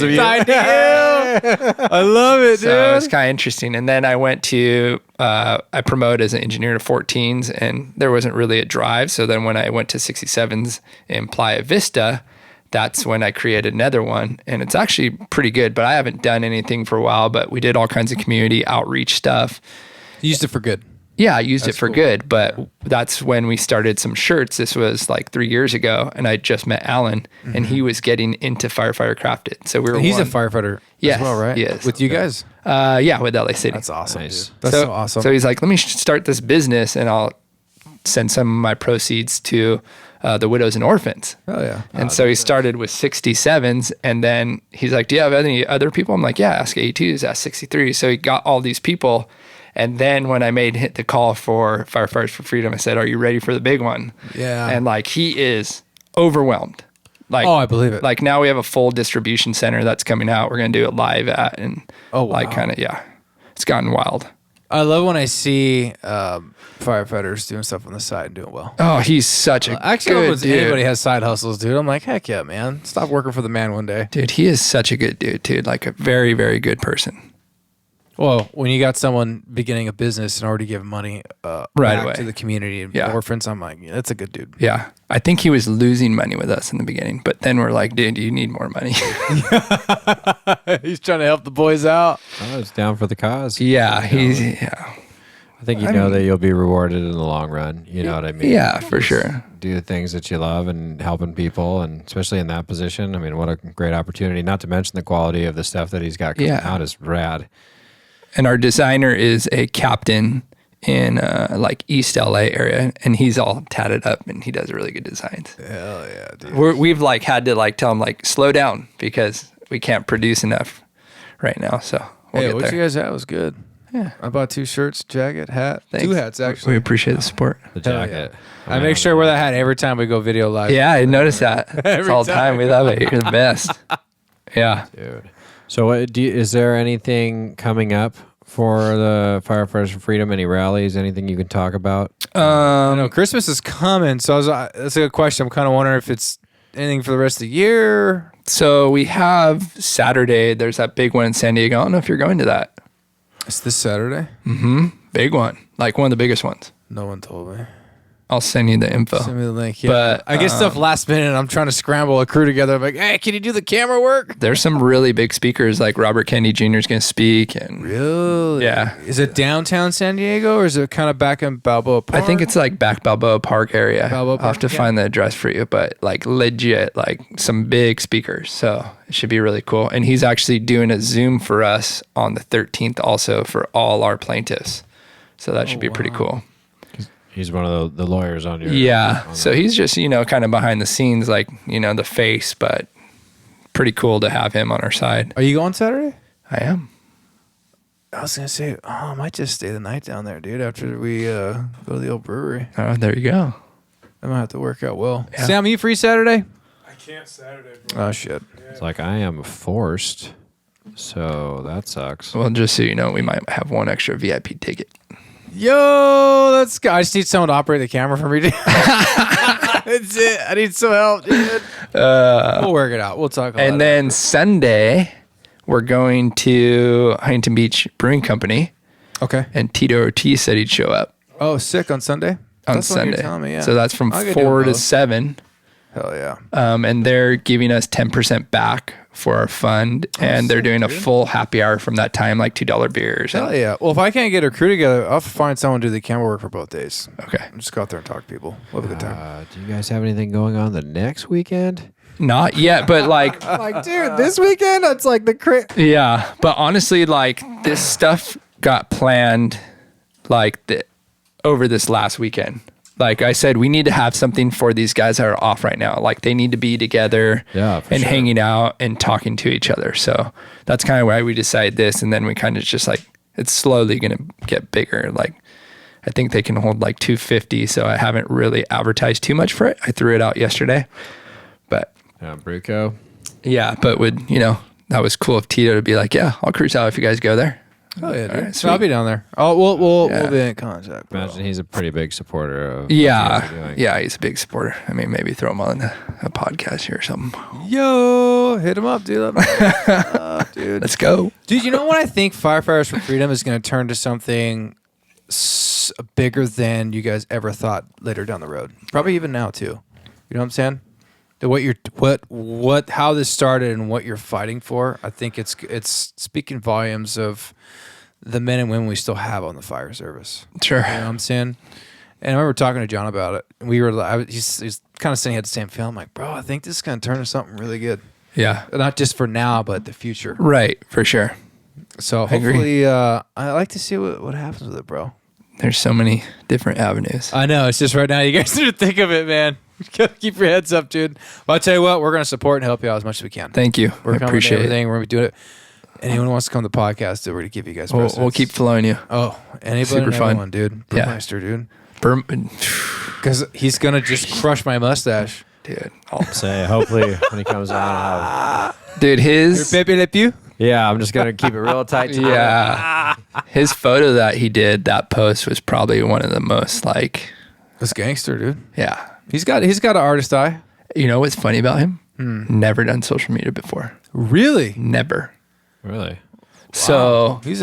[SPEAKER 4] of you.
[SPEAKER 2] I love it, dude.
[SPEAKER 3] So it's kind of interesting. And then I went to, I promoted as an engineer to 14s, and there wasn't really a drive. So then when I went to 67s in Playa Vista, that's when I created another one. And it's actually pretty good, but I haven't done anything for a while. But we did all kinds of community outreach stuff.
[SPEAKER 2] You used it for good.
[SPEAKER 3] Yeah, I used it for good, but that's when we started some shirts. This was like 3 years ago, and I just met Alan, and he was getting into Firefighter Crafted. So we were.
[SPEAKER 2] He's a firefighter as well, right?
[SPEAKER 3] Yes.
[SPEAKER 2] With you guys?
[SPEAKER 3] Yeah, with LA City.
[SPEAKER 2] That's awesome.
[SPEAKER 4] Nice.
[SPEAKER 2] Dude. That's so awesome.
[SPEAKER 3] So he's like, let me start this business, and I'll send some of my proceeds to the widows and orphans.
[SPEAKER 2] Oh yeah.
[SPEAKER 3] And so he started with 67s, and then he's like, do you have any other people? I'm like, yeah, ask 82s, ask 63. So he got all these people. And then when I hit the call for Firefighters for Freedom, I said, are you ready for the big one?
[SPEAKER 2] Yeah.
[SPEAKER 3] And like, he is overwhelmed. Like,
[SPEAKER 2] I believe it.
[SPEAKER 3] Like now we have a full distribution center that's coming out. We're going to do it live at, and like kind of, it's gotten wild.
[SPEAKER 2] I love when I see firefighters doing stuff on the side and doing well.
[SPEAKER 3] Oh, he's such a good dude.
[SPEAKER 2] Anybody has side hustles, dude. I'm like, heck yeah, man. Stop working for the man one day.
[SPEAKER 3] Dude, he is such a good dude. Like a very, very good person.
[SPEAKER 2] Well, when you got someone beginning a business and already giving money back
[SPEAKER 3] away
[SPEAKER 2] to the community and orphans, I'm like, yeah, that's a good dude.
[SPEAKER 3] Yeah. I think he was losing money with us in the beginning, but then we're like, dude, you need more money.
[SPEAKER 2] He's trying to help the boys out.
[SPEAKER 4] Oh, it's down for the cause.
[SPEAKER 3] Yeah.
[SPEAKER 4] I think you know that you'll be rewarded in the long run. You know what I mean?
[SPEAKER 3] Yeah, for sure.
[SPEAKER 4] Do the things that you love and helping people, and especially in that position. I mean, what a great opportunity. Not to mention the quality of the stuff that he's got coming out is rad.
[SPEAKER 3] And our designer is a captain in like East LA area, and he's all tatted up, and he does really good designs.
[SPEAKER 2] Hell yeah, dude.
[SPEAKER 3] We've like had to like tell him like slow down because we can't produce enough right now. So we'll get
[SPEAKER 2] what
[SPEAKER 3] there.
[SPEAKER 2] you guys had was good.
[SPEAKER 3] Yeah.
[SPEAKER 2] I bought 2 shirts, jacket, hat.
[SPEAKER 3] Thanks.
[SPEAKER 2] 2 hats actually.
[SPEAKER 3] We appreciate the support.
[SPEAKER 4] The jacket.
[SPEAKER 2] I make sure I wear that hat every time we go video live.
[SPEAKER 3] Yeah, I noticed that. It's all the time. We love it. You're the best. Yeah.
[SPEAKER 4] Dude. So is there anything coming up for the Firefighters for Freedom? Any rallies? Anything you can talk about?
[SPEAKER 2] I know Christmas is coming, so that's a good question. I'm kind of wondering if it's anything for the rest of the year.
[SPEAKER 3] So we have Saturday. There's that big one in San Diego. I don't know if you're going to that.
[SPEAKER 2] It's this Saturday?
[SPEAKER 3] Mm-hmm. Big one. Like one of the biggest ones.
[SPEAKER 2] No one told me.
[SPEAKER 3] I'll send you the info.
[SPEAKER 2] Send me the link. Yeah.
[SPEAKER 3] But
[SPEAKER 2] I get stuff last minute, and I'm trying to scramble a crew together. I'm like, hey, can you do the camera work?
[SPEAKER 3] There's some really big speakers, like Robert Kennedy Jr. is going to speak. And
[SPEAKER 2] Really?
[SPEAKER 3] Yeah.
[SPEAKER 2] Is it downtown San Diego, or is it kind of back in Balboa Park?
[SPEAKER 3] I think it's like back Balboa Park area.
[SPEAKER 2] Balboa
[SPEAKER 3] I'll have
[SPEAKER 2] Park,
[SPEAKER 3] to find the address for you, but like legit, like some big speakers. So it should be really cool. And he's actually doing a Zoom for us on the 13th also for all our plaintiffs. So that should be pretty cool.
[SPEAKER 4] He's one of the lawyers on your...
[SPEAKER 3] Yeah. So he's just, kind of behind the scenes, like, the face, but pretty cool to have him on our side.
[SPEAKER 2] Are you going Saturday?
[SPEAKER 3] I am.
[SPEAKER 2] I was going to say, I might just stay the night down there, dude, after we go to the old brewery.
[SPEAKER 3] Oh, there you go.
[SPEAKER 2] I might have to work out well.
[SPEAKER 3] Yeah.
[SPEAKER 2] Sam, are you free Saturday?
[SPEAKER 5] I can't Saturday, bro.
[SPEAKER 2] Oh, shit.
[SPEAKER 4] It's like I am forced, so that sucks.
[SPEAKER 3] Well, just so you know, we might have one extra VIP ticket.
[SPEAKER 2] Yo, let's go. I just need someone to operate the camera for me. That's it. I need some help, dude. We'll work it out. We'll talk about it.
[SPEAKER 3] And then Sunday, we're going to Huntington Beach Brewing Company,
[SPEAKER 2] Okay.
[SPEAKER 3] and Tito Ortiz said he'd show up
[SPEAKER 2] Oh, sick on Sunday?
[SPEAKER 3] on
[SPEAKER 2] That's what
[SPEAKER 3] Sunday.
[SPEAKER 2] you're telling me, yeah.
[SPEAKER 3] So that's from
[SPEAKER 2] I could do
[SPEAKER 3] 4 to
[SPEAKER 2] both.
[SPEAKER 3] 7.
[SPEAKER 2] Hell yeah.
[SPEAKER 3] And they're giving us 10% back for our fund, and they're doing a full happy hour from that time, like $2 beers.
[SPEAKER 2] Hell yeah. Well, if I can't get a crew together, I'll find someone to do the camera work for both days.
[SPEAKER 3] Okay.
[SPEAKER 2] I'll just go out there and talk to people. We'll have a good time.
[SPEAKER 4] Do you guys have anything going on the next weekend?
[SPEAKER 3] Not yet, but like,
[SPEAKER 2] Like, dude, this weekend, it's like the
[SPEAKER 3] yeah. But honestly, like this stuff got planned like over this last weekend. Like I said, we need to have something for these guys that are off right now. Like they need to be together
[SPEAKER 4] Yeah, for
[SPEAKER 3] and
[SPEAKER 4] sure.
[SPEAKER 3] hanging out and talking to each other. So that's kind of why we decided this. And then we kind of just like, it's slowly going to get bigger. Like I think they can hold like 250. So I haven't really advertised too much for it. I threw it out yesterday, but
[SPEAKER 4] Bruco?
[SPEAKER 3] yeah, but that was cool of Tito to be like, yeah, I'll cruise out if you guys go there.
[SPEAKER 2] Oh, yeah, dude.
[SPEAKER 3] All right,
[SPEAKER 2] So I'll
[SPEAKER 3] sweet.
[SPEAKER 2] be down there. Oh, we'll
[SPEAKER 3] Yeah.
[SPEAKER 2] be in contact. bro.
[SPEAKER 4] Imagine he's a pretty big supporter of what you guys are doing.
[SPEAKER 3] Yeah, he's a big supporter. I mean, maybe throw him on a podcast here or something.
[SPEAKER 2] Yo, hit him up, dude. Dude.
[SPEAKER 3] Let's go.
[SPEAKER 2] Dude, you know what I think Firefighters for Freedom is going to turn to something bigger than you guys ever thought later down the road. Probably even now too. You know what I'm saying? How this started and what you're fighting for. I think it's speaking volumes of the men and women we still have on the fire service.
[SPEAKER 3] Sure.
[SPEAKER 2] You know what I'm saying? And I remember talking to John about it. He's kind of saying he had the same feeling. I'm like, bro, I think this is going to turn to something really good.
[SPEAKER 3] Yeah.
[SPEAKER 2] Not just for now, but the future.
[SPEAKER 3] Right. For sure.
[SPEAKER 2] So
[SPEAKER 3] agree.
[SPEAKER 2] hopefully, I like to see what happens with it, bro.
[SPEAKER 3] There's so many different avenues.
[SPEAKER 2] I know. It's just right now. You guys need to think of it, man. Keep your heads up, dude. Well, I'll tell you what. We're going to support and help you out as much as we can.
[SPEAKER 3] Thank you.
[SPEAKER 2] We're
[SPEAKER 3] I
[SPEAKER 2] coming
[SPEAKER 3] appreciate
[SPEAKER 2] to everything.
[SPEAKER 3] it.
[SPEAKER 2] We're going to be doing it. Anyone who wants to come to the podcast, we're going to give you guys
[SPEAKER 3] We'll keep flowing you.
[SPEAKER 2] Oh, anybody
[SPEAKER 3] Super
[SPEAKER 2] and
[SPEAKER 3] fun.
[SPEAKER 2] everyone, dude.
[SPEAKER 3] Yeah.
[SPEAKER 2] Burmeister, dude.
[SPEAKER 3] Because
[SPEAKER 2] Because he's going to just crush my mustache.
[SPEAKER 3] dude,
[SPEAKER 4] Say, hopefully when he comes on, I'll have,
[SPEAKER 3] dude, his
[SPEAKER 2] Baby lip you?
[SPEAKER 4] yeah, I'm just gonna keep it real tight. To
[SPEAKER 3] yeah, his photo that he did, that post was probably one of the most like,
[SPEAKER 2] That's gangster, dude.
[SPEAKER 3] yeah.
[SPEAKER 2] He's got an artist eye.
[SPEAKER 3] You know what's funny about him? Never done social media before.
[SPEAKER 2] Really?
[SPEAKER 3] Never.
[SPEAKER 4] Really?
[SPEAKER 3] So
[SPEAKER 2] He's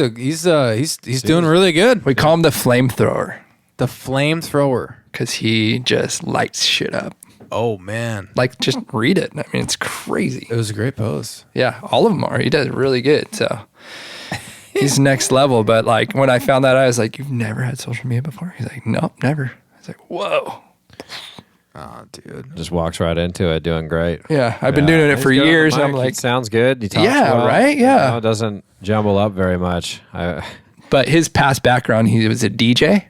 [SPEAKER 2] doing really good.
[SPEAKER 3] we call him the flamethrower
[SPEAKER 2] The flamethrower.
[SPEAKER 3] because he just lights shit up.
[SPEAKER 2] Oh man,
[SPEAKER 3] Like, just read it. I mean, it's crazy.
[SPEAKER 2] it was a great pose.
[SPEAKER 3] Yeah, all of them are. He does really good. So he's next level. But like when I found that, I was like, "You've never had social media before?" He's like, "Nope, never." I was like, "Whoa."
[SPEAKER 2] Oh, dude.
[SPEAKER 4] Just walks right into it, doing great.
[SPEAKER 3] Yeah, I've been doing it
[SPEAKER 4] He's
[SPEAKER 3] for
[SPEAKER 4] good on the
[SPEAKER 3] years. And I'm
[SPEAKER 4] mic.
[SPEAKER 3] like,
[SPEAKER 4] He sounds good. He talks
[SPEAKER 3] Yeah,
[SPEAKER 4] well.
[SPEAKER 3] right? Yeah.
[SPEAKER 4] You know, it doesn't jumble up very much.
[SPEAKER 3] but his past background, he was a DJ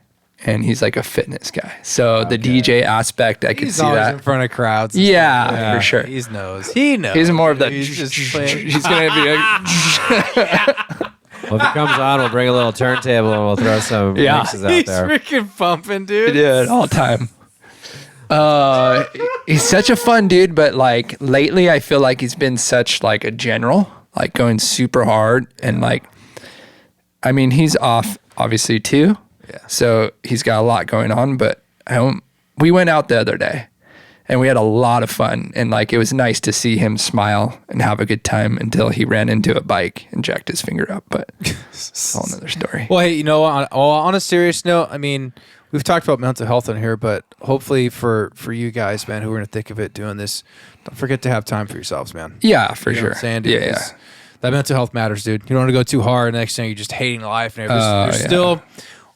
[SPEAKER 3] and he's like a fitness guy. So the DJ aspect, I could
[SPEAKER 2] He's
[SPEAKER 3] see
[SPEAKER 2] always
[SPEAKER 3] that.
[SPEAKER 2] in front of crowds.
[SPEAKER 3] Yeah, for sure.
[SPEAKER 2] He knows. He knows.
[SPEAKER 3] He's more of the.
[SPEAKER 2] He's just playing.
[SPEAKER 3] He's gonna be like,
[SPEAKER 4] Well, if he comes on, we'll bring a little turntable and we'll throw some
[SPEAKER 3] Yeah.
[SPEAKER 4] mixes out
[SPEAKER 2] He's
[SPEAKER 4] there.
[SPEAKER 2] freaking pumping, dude.
[SPEAKER 3] dude, all time. He's such a fun dude, but like lately, I feel like he's been such like a general, like going super hard and like, I mean, he's off obviously too.
[SPEAKER 2] Yeah.
[SPEAKER 3] So he's got a lot going on, but we went out the other day and we had a lot of fun. And like, it was nice to see him smile and have a good time until he ran into a bike and jacked his finger up. But that's all another story.
[SPEAKER 2] Well, hey, you know, on a serious note, I mean, we've talked about mental health in here, but hopefully for you guys, man, who are in the thick of it doing this, don't forget to have time for yourselves, man.
[SPEAKER 3] Yeah, for
[SPEAKER 2] You know
[SPEAKER 3] sure.
[SPEAKER 2] what I'm saying, dude?
[SPEAKER 3] Yeah, yeah.
[SPEAKER 2] 'Cause that mental health matters, dude. You don't want to go too hard. The next thing you're just hating life. And there's
[SPEAKER 3] yeah.
[SPEAKER 2] still,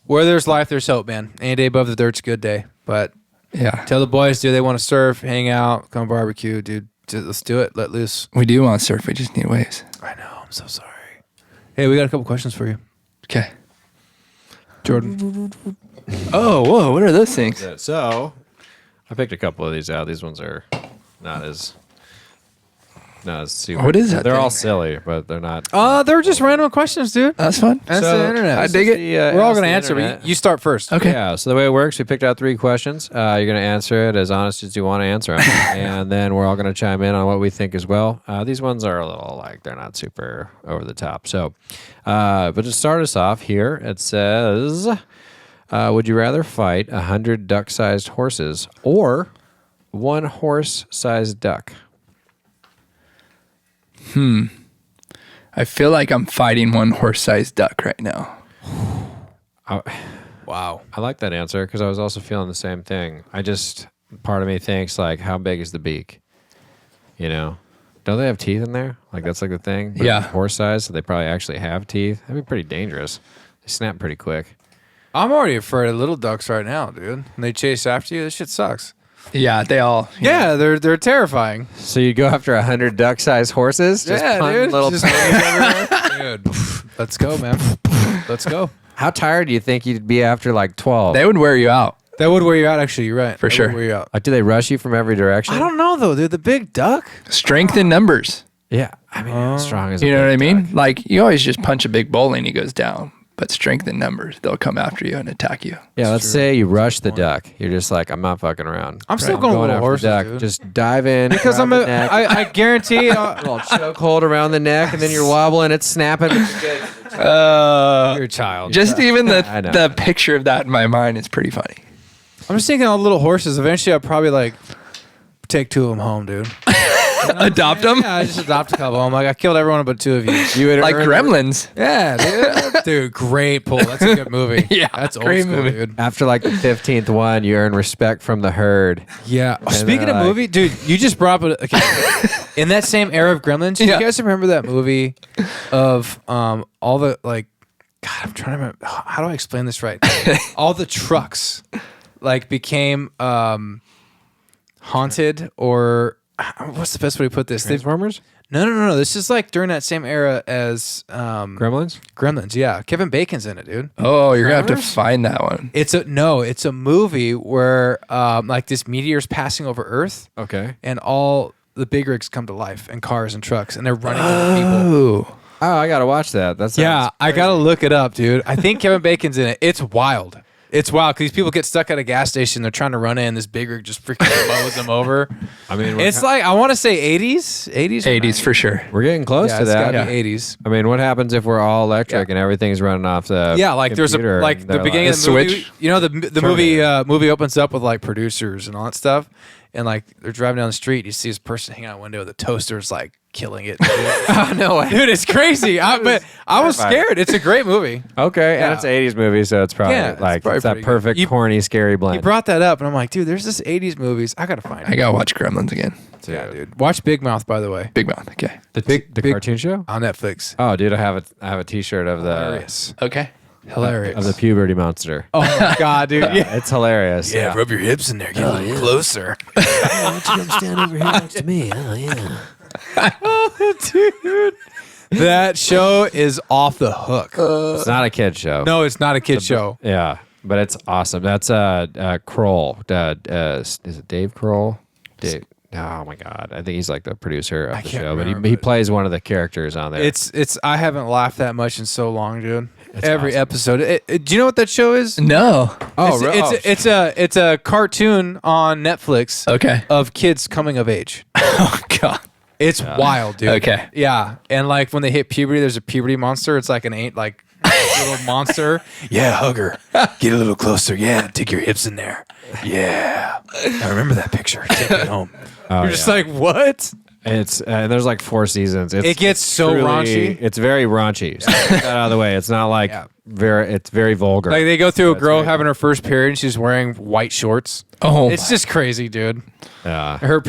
[SPEAKER 2] where there's life, there's hope, man. Any day above the dirt's a good day. But
[SPEAKER 3] Yeah.
[SPEAKER 2] tell the boys, dude, they want to surf, hang out, come barbecue, dude. Let's do it. Let loose.
[SPEAKER 3] We do want to surf. We just need waves.
[SPEAKER 2] I know. I'm so sorry. Hey, we got a couple questions for you.
[SPEAKER 3] Okay.
[SPEAKER 2] Jordan.
[SPEAKER 3] Oh, whoa. What are those things?
[SPEAKER 4] So, I picked a couple of these out. These ones are not as super.
[SPEAKER 3] What is that
[SPEAKER 4] They're all
[SPEAKER 3] thing?
[SPEAKER 4] silly, but they're not.
[SPEAKER 2] They're just random questions, dude.
[SPEAKER 3] That's fun.
[SPEAKER 2] That's
[SPEAKER 4] So,
[SPEAKER 2] the internet.
[SPEAKER 3] I dig it.
[SPEAKER 2] We're all going to answer, but you start first.
[SPEAKER 3] Okay.
[SPEAKER 4] Yeah, so the way it works, we picked out 3 questions. You're going to answer it as honest as you want to answer them. And then we're all going to chime in on what we think as well. These ones are a little like, they're not super over the top. So, but to start us off here, it says, would you rather fight 100 duck-sized horses or 1 horse-sized duck?
[SPEAKER 3] I feel like I'm fighting 1 horse-sized duck right now.
[SPEAKER 2] Wow.
[SPEAKER 4] I like that answer because I was also feeling the same thing. Part of me thinks like, how big is the beak? You know, don't they have teeth in there? Like that's like the thing. But
[SPEAKER 3] Yeah.
[SPEAKER 4] horse size, so they probably actually have teeth. That'd be pretty dangerous. They snap pretty quick.
[SPEAKER 2] I'm already afraid of little ducks right now, dude. When they chase after you, this shit sucks.
[SPEAKER 3] Yeah, they all.
[SPEAKER 2] Yeah, they're terrifying.
[SPEAKER 4] So you go after 100 duck-sized horses? Just punting little.
[SPEAKER 2] Just everywhere. Dude, let's go, man. Let's go.
[SPEAKER 4] How tired do you think you'd be after like 12?
[SPEAKER 3] They would wear you out.
[SPEAKER 2] That would wear you out, actually. You're right.
[SPEAKER 3] For
[SPEAKER 2] That
[SPEAKER 3] sure.
[SPEAKER 2] would wear you out.
[SPEAKER 4] Like, do they rush you from every direction?
[SPEAKER 2] I don't know, though, dude. The big duck?
[SPEAKER 3] Strength in numbers.
[SPEAKER 4] Yeah, I mean, how strong is a
[SPEAKER 3] You know what I
[SPEAKER 4] big
[SPEAKER 3] mean?
[SPEAKER 4] duck?
[SPEAKER 3] Like you always just punch a big bull and he goes down. But strength in numbers, they'll come after you and attack you.
[SPEAKER 4] Yeah, let's say you rush the duck. You're just like, I'm not fucking around.
[SPEAKER 2] I'm still going with
[SPEAKER 4] after
[SPEAKER 2] horses,
[SPEAKER 4] the duck.
[SPEAKER 2] dude.
[SPEAKER 4] Just dive in
[SPEAKER 2] Because
[SPEAKER 4] grab
[SPEAKER 2] I'm
[SPEAKER 4] the neck,
[SPEAKER 2] I guarantee
[SPEAKER 4] a little choke hold around the neck, and then you're wobbling, it's snapping.
[SPEAKER 2] you're a child.
[SPEAKER 3] Just even
[SPEAKER 4] I know.
[SPEAKER 3] the picture of that in my mind is pretty funny.
[SPEAKER 2] I'm just thinking of little horses. Eventually, I'll probably like take 2 of them home, dude.
[SPEAKER 3] Adopt them
[SPEAKER 2] Yeah, I just adopt a couple. I'm like, I killed everyone but 2 of you.
[SPEAKER 4] You would
[SPEAKER 3] like
[SPEAKER 4] earn-
[SPEAKER 3] gremlins.
[SPEAKER 2] Yeah, dude. Dude, great pull. That's a good movie.
[SPEAKER 3] Yeah,
[SPEAKER 2] that's old
[SPEAKER 3] great
[SPEAKER 2] school,
[SPEAKER 3] movie.
[SPEAKER 2] dude.
[SPEAKER 4] After like the 15th one, you earn respect from the herd.
[SPEAKER 2] Yeah. Speaking
[SPEAKER 4] they're
[SPEAKER 2] of
[SPEAKER 4] like-
[SPEAKER 2] movie, dude, you just brought up okay. In that same era of Gremlins, do
[SPEAKER 3] Yeah.
[SPEAKER 2] you guys remember that movie of all the like? God, I'm trying to remember. How do I explain this right? All the trucks like became haunted or what's the best way to put this?
[SPEAKER 4] Transformers?
[SPEAKER 2] No. This is like during that same era as
[SPEAKER 4] Gremlins?
[SPEAKER 2] Gremlins. Yeah, Kevin Bacon's in it, dude.
[SPEAKER 3] Oh, you're gonna have to
[SPEAKER 2] Tremors?
[SPEAKER 3] find that one.
[SPEAKER 2] It's a movie where like this meteor's passing over Earth,
[SPEAKER 4] Okay.
[SPEAKER 2] and all the big rigs come to life, and cars and trucks, and they're running into people.
[SPEAKER 3] Oh,
[SPEAKER 4] I got to watch that. That's
[SPEAKER 2] Yeah, I gotta look it up, dude. I think Kevin Bacon's in it. It's wild. It's wild because these people get stuck at a gas station. They're trying to run in. This big rig just freaking blows them over.
[SPEAKER 4] I mean,
[SPEAKER 2] It's like, I want to say 80s. 80s?
[SPEAKER 3] 80s for sure.
[SPEAKER 4] we're getting close
[SPEAKER 2] Yeah,
[SPEAKER 4] to
[SPEAKER 2] it's
[SPEAKER 4] that.
[SPEAKER 2] gotta be 80s.
[SPEAKER 4] I mean, what happens if we're all electric and everything's running off the
[SPEAKER 2] Yeah, like there's a
[SPEAKER 4] computer
[SPEAKER 2] like
[SPEAKER 4] and
[SPEAKER 2] the
[SPEAKER 4] they're
[SPEAKER 2] beginning
[SPEAKER 4] like-
[SPEAKER 2] of the movie.
[SPEAKER 3] switch?
[SPEAKER 2] You know the movie opens up with like producers and all that stuff, and like they're driving down the street. You see this person hanging out a window. The toaster's like killing it. Oh no, dude, it's crazy. But I was scared. It's a great movie.
[SPEAKER 4] Okay,
[SPEAKER 2] Yeah.
[SPEAKER 4] and it's an 80s movie, so it's probably
[SPEAKER 2] Yeah, it's
[SPEAKER 4] like
[SPEAKER 2] probably
[SPEAKER 4] it's that
[SPEAKER 2] pretty good.
[SPEAKER 4] perfect,
[SPEAKER 2] You-
[SPEAKER 4] corny, scary
[SPEAKER 2] He
[SPEAKER 4] blend.
[SPEAKER 2] brought that up, and I'm like, dude, there's this 80s movies. I gotta find
[SPEAKER 3] I
[SPEAKER 2] it.
[SPEAKER 3] gotta watch Gremlins again.
[SPEAKER 2] Yeah, dude. Watch Big Mouth, by the way,
[SPEAKER 3] Big Mouth. Okay.
[SPEAKER 4] the
[SPEAKER 2] big-
[SPEAKER 4] cartoon show?
[SPEAKER 2] on Netflix.
[SPEAKER 4] Oh, dude, I have a T-shirt of the
[SPEAKER 2] Hilarious.
[SPEAKER 3] Okay.
[SPEAKER 2] Hilarious.
[SPEAKER 4] of the puberty monster.
[SPEAKER 2] Oh my god, dude. Yeah.
[SPEAKER 4] It's hilarious.
[SPEAKER 2] Yeah, rub your hips in there. Get a little closer.
[SPEAKER 1] Why don't you come stand over here next to me? Oh, yeah.
[SPEAKER 2] Dude. That show is off the hook.
[SPEAKER 4] It's not a kid show.
[SPEAKER 2] No, it's not a kid show.
[SPEAKER 4] Yeah, but it's awesome. That's Kroll. Is it Dave Kroll? Dave. Oh my god, I think he's like the producer of the
[SPEAKER 2] can't
[SPEAKER 4] show, but
[SPEAKER 2] remember,
[SPEAKER 4] he
[SPEAKER 2] but-
[SPEAKER 4] plays one of the characters on there.
[SPEAKER 2] It's. I haven't laughed that much in so long, dude. Every
[SPEAKER 4] awesome.
[SPEAKER 2] episode. Do you know what that show is?
[SPEAKER 3] No.
[SPEAKER 2] It's a cartoon on Netflix
[SPEAKER 3] Okay.
[SPEAKER 2] of kids coming of age.
[SPEAKER 3] Oh God.
[SPEAKER 2] It's wild, dude.
[SPEAKER 3] Okay.
[SPEAKER 2] Yeah, and like when they hit puberty, there's a puberty monster. It's like an little monster. Yeah, hug her. Get a little closer. Yeah, dig your hips in there. Yeah. I remember that picture. Take it home.
[SPEAKER 4] Oh,
[SPEAKER 2] You're just
[SPEAKER 4] yeah.
[SPEAKER 2] like, what?
[SPEAKER 4] It's there's like 4 seasons.
[SPEAKER 2] It gets so raunchy.
[SPEAKER 4] It's very raunchy. So get that out of the way. It's not like It's very vulgar.
[SPEAKER 2] Like they go through a
[SPEAKER 4] That's
[SPEAKER 2] girl
[SPEAKER 4] very
[SPEAKER 2] having her first period, and she's wearing white shorts.
[SPEAKER 3] Oh.
[SPEAKER 2] It's just crazy, dude.
[SPEAKER 4] Yeah.
[SPEAKER 2] Her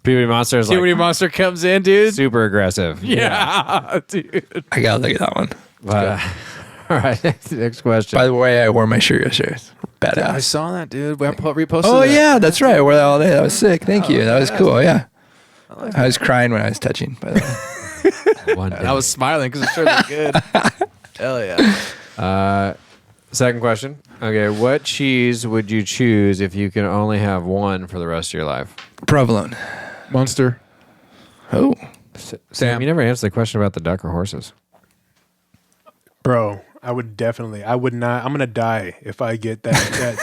[SPEAKER 4] Puberty monster is
[SPEAKER 2] puberty
[SPEAKER 4] like
[SPEAKER 2] monster comes in, dude.
[SPEAKER 4] super aggressive.
[SPEAKER 2] Yeah, dude.
[SPEAKER 3] I gotta look at that one.
[SPEAKER 4] But, all right. Next question.
[SPEAKER 3] By the way, I wore my shirt yesterday.
[SPEAKER 2] I
[SPEAKER 3] Badass.
[SPEAKER 2] saw that, dude. We reposted.
[SPEAKER 3] Oh
[SPEAKER 2] that.
[SPEAKER 3] yeah, that's right. I wore that all day. That was sick. Thank you. That was cool. Yeah. I was crying when I was touching. By the way.
[SPEAKER 4] One
[SPEAKER 2] And I was smiling because the shirt looked good. Hell yeah.
[SPEAKER 4] Second question. Okay, what cheese would you choose if you can only have one for the rest of your life?
[SPEAKER 3] Provolone.
[SPEAKER 2] Monster.
[SPEAKER 3] Oh.
[SPEAKER 4] Sam, you never answered the question about the duck or horses.
[SPEAKER 5] Bro, I would not. I'm going to die if I get that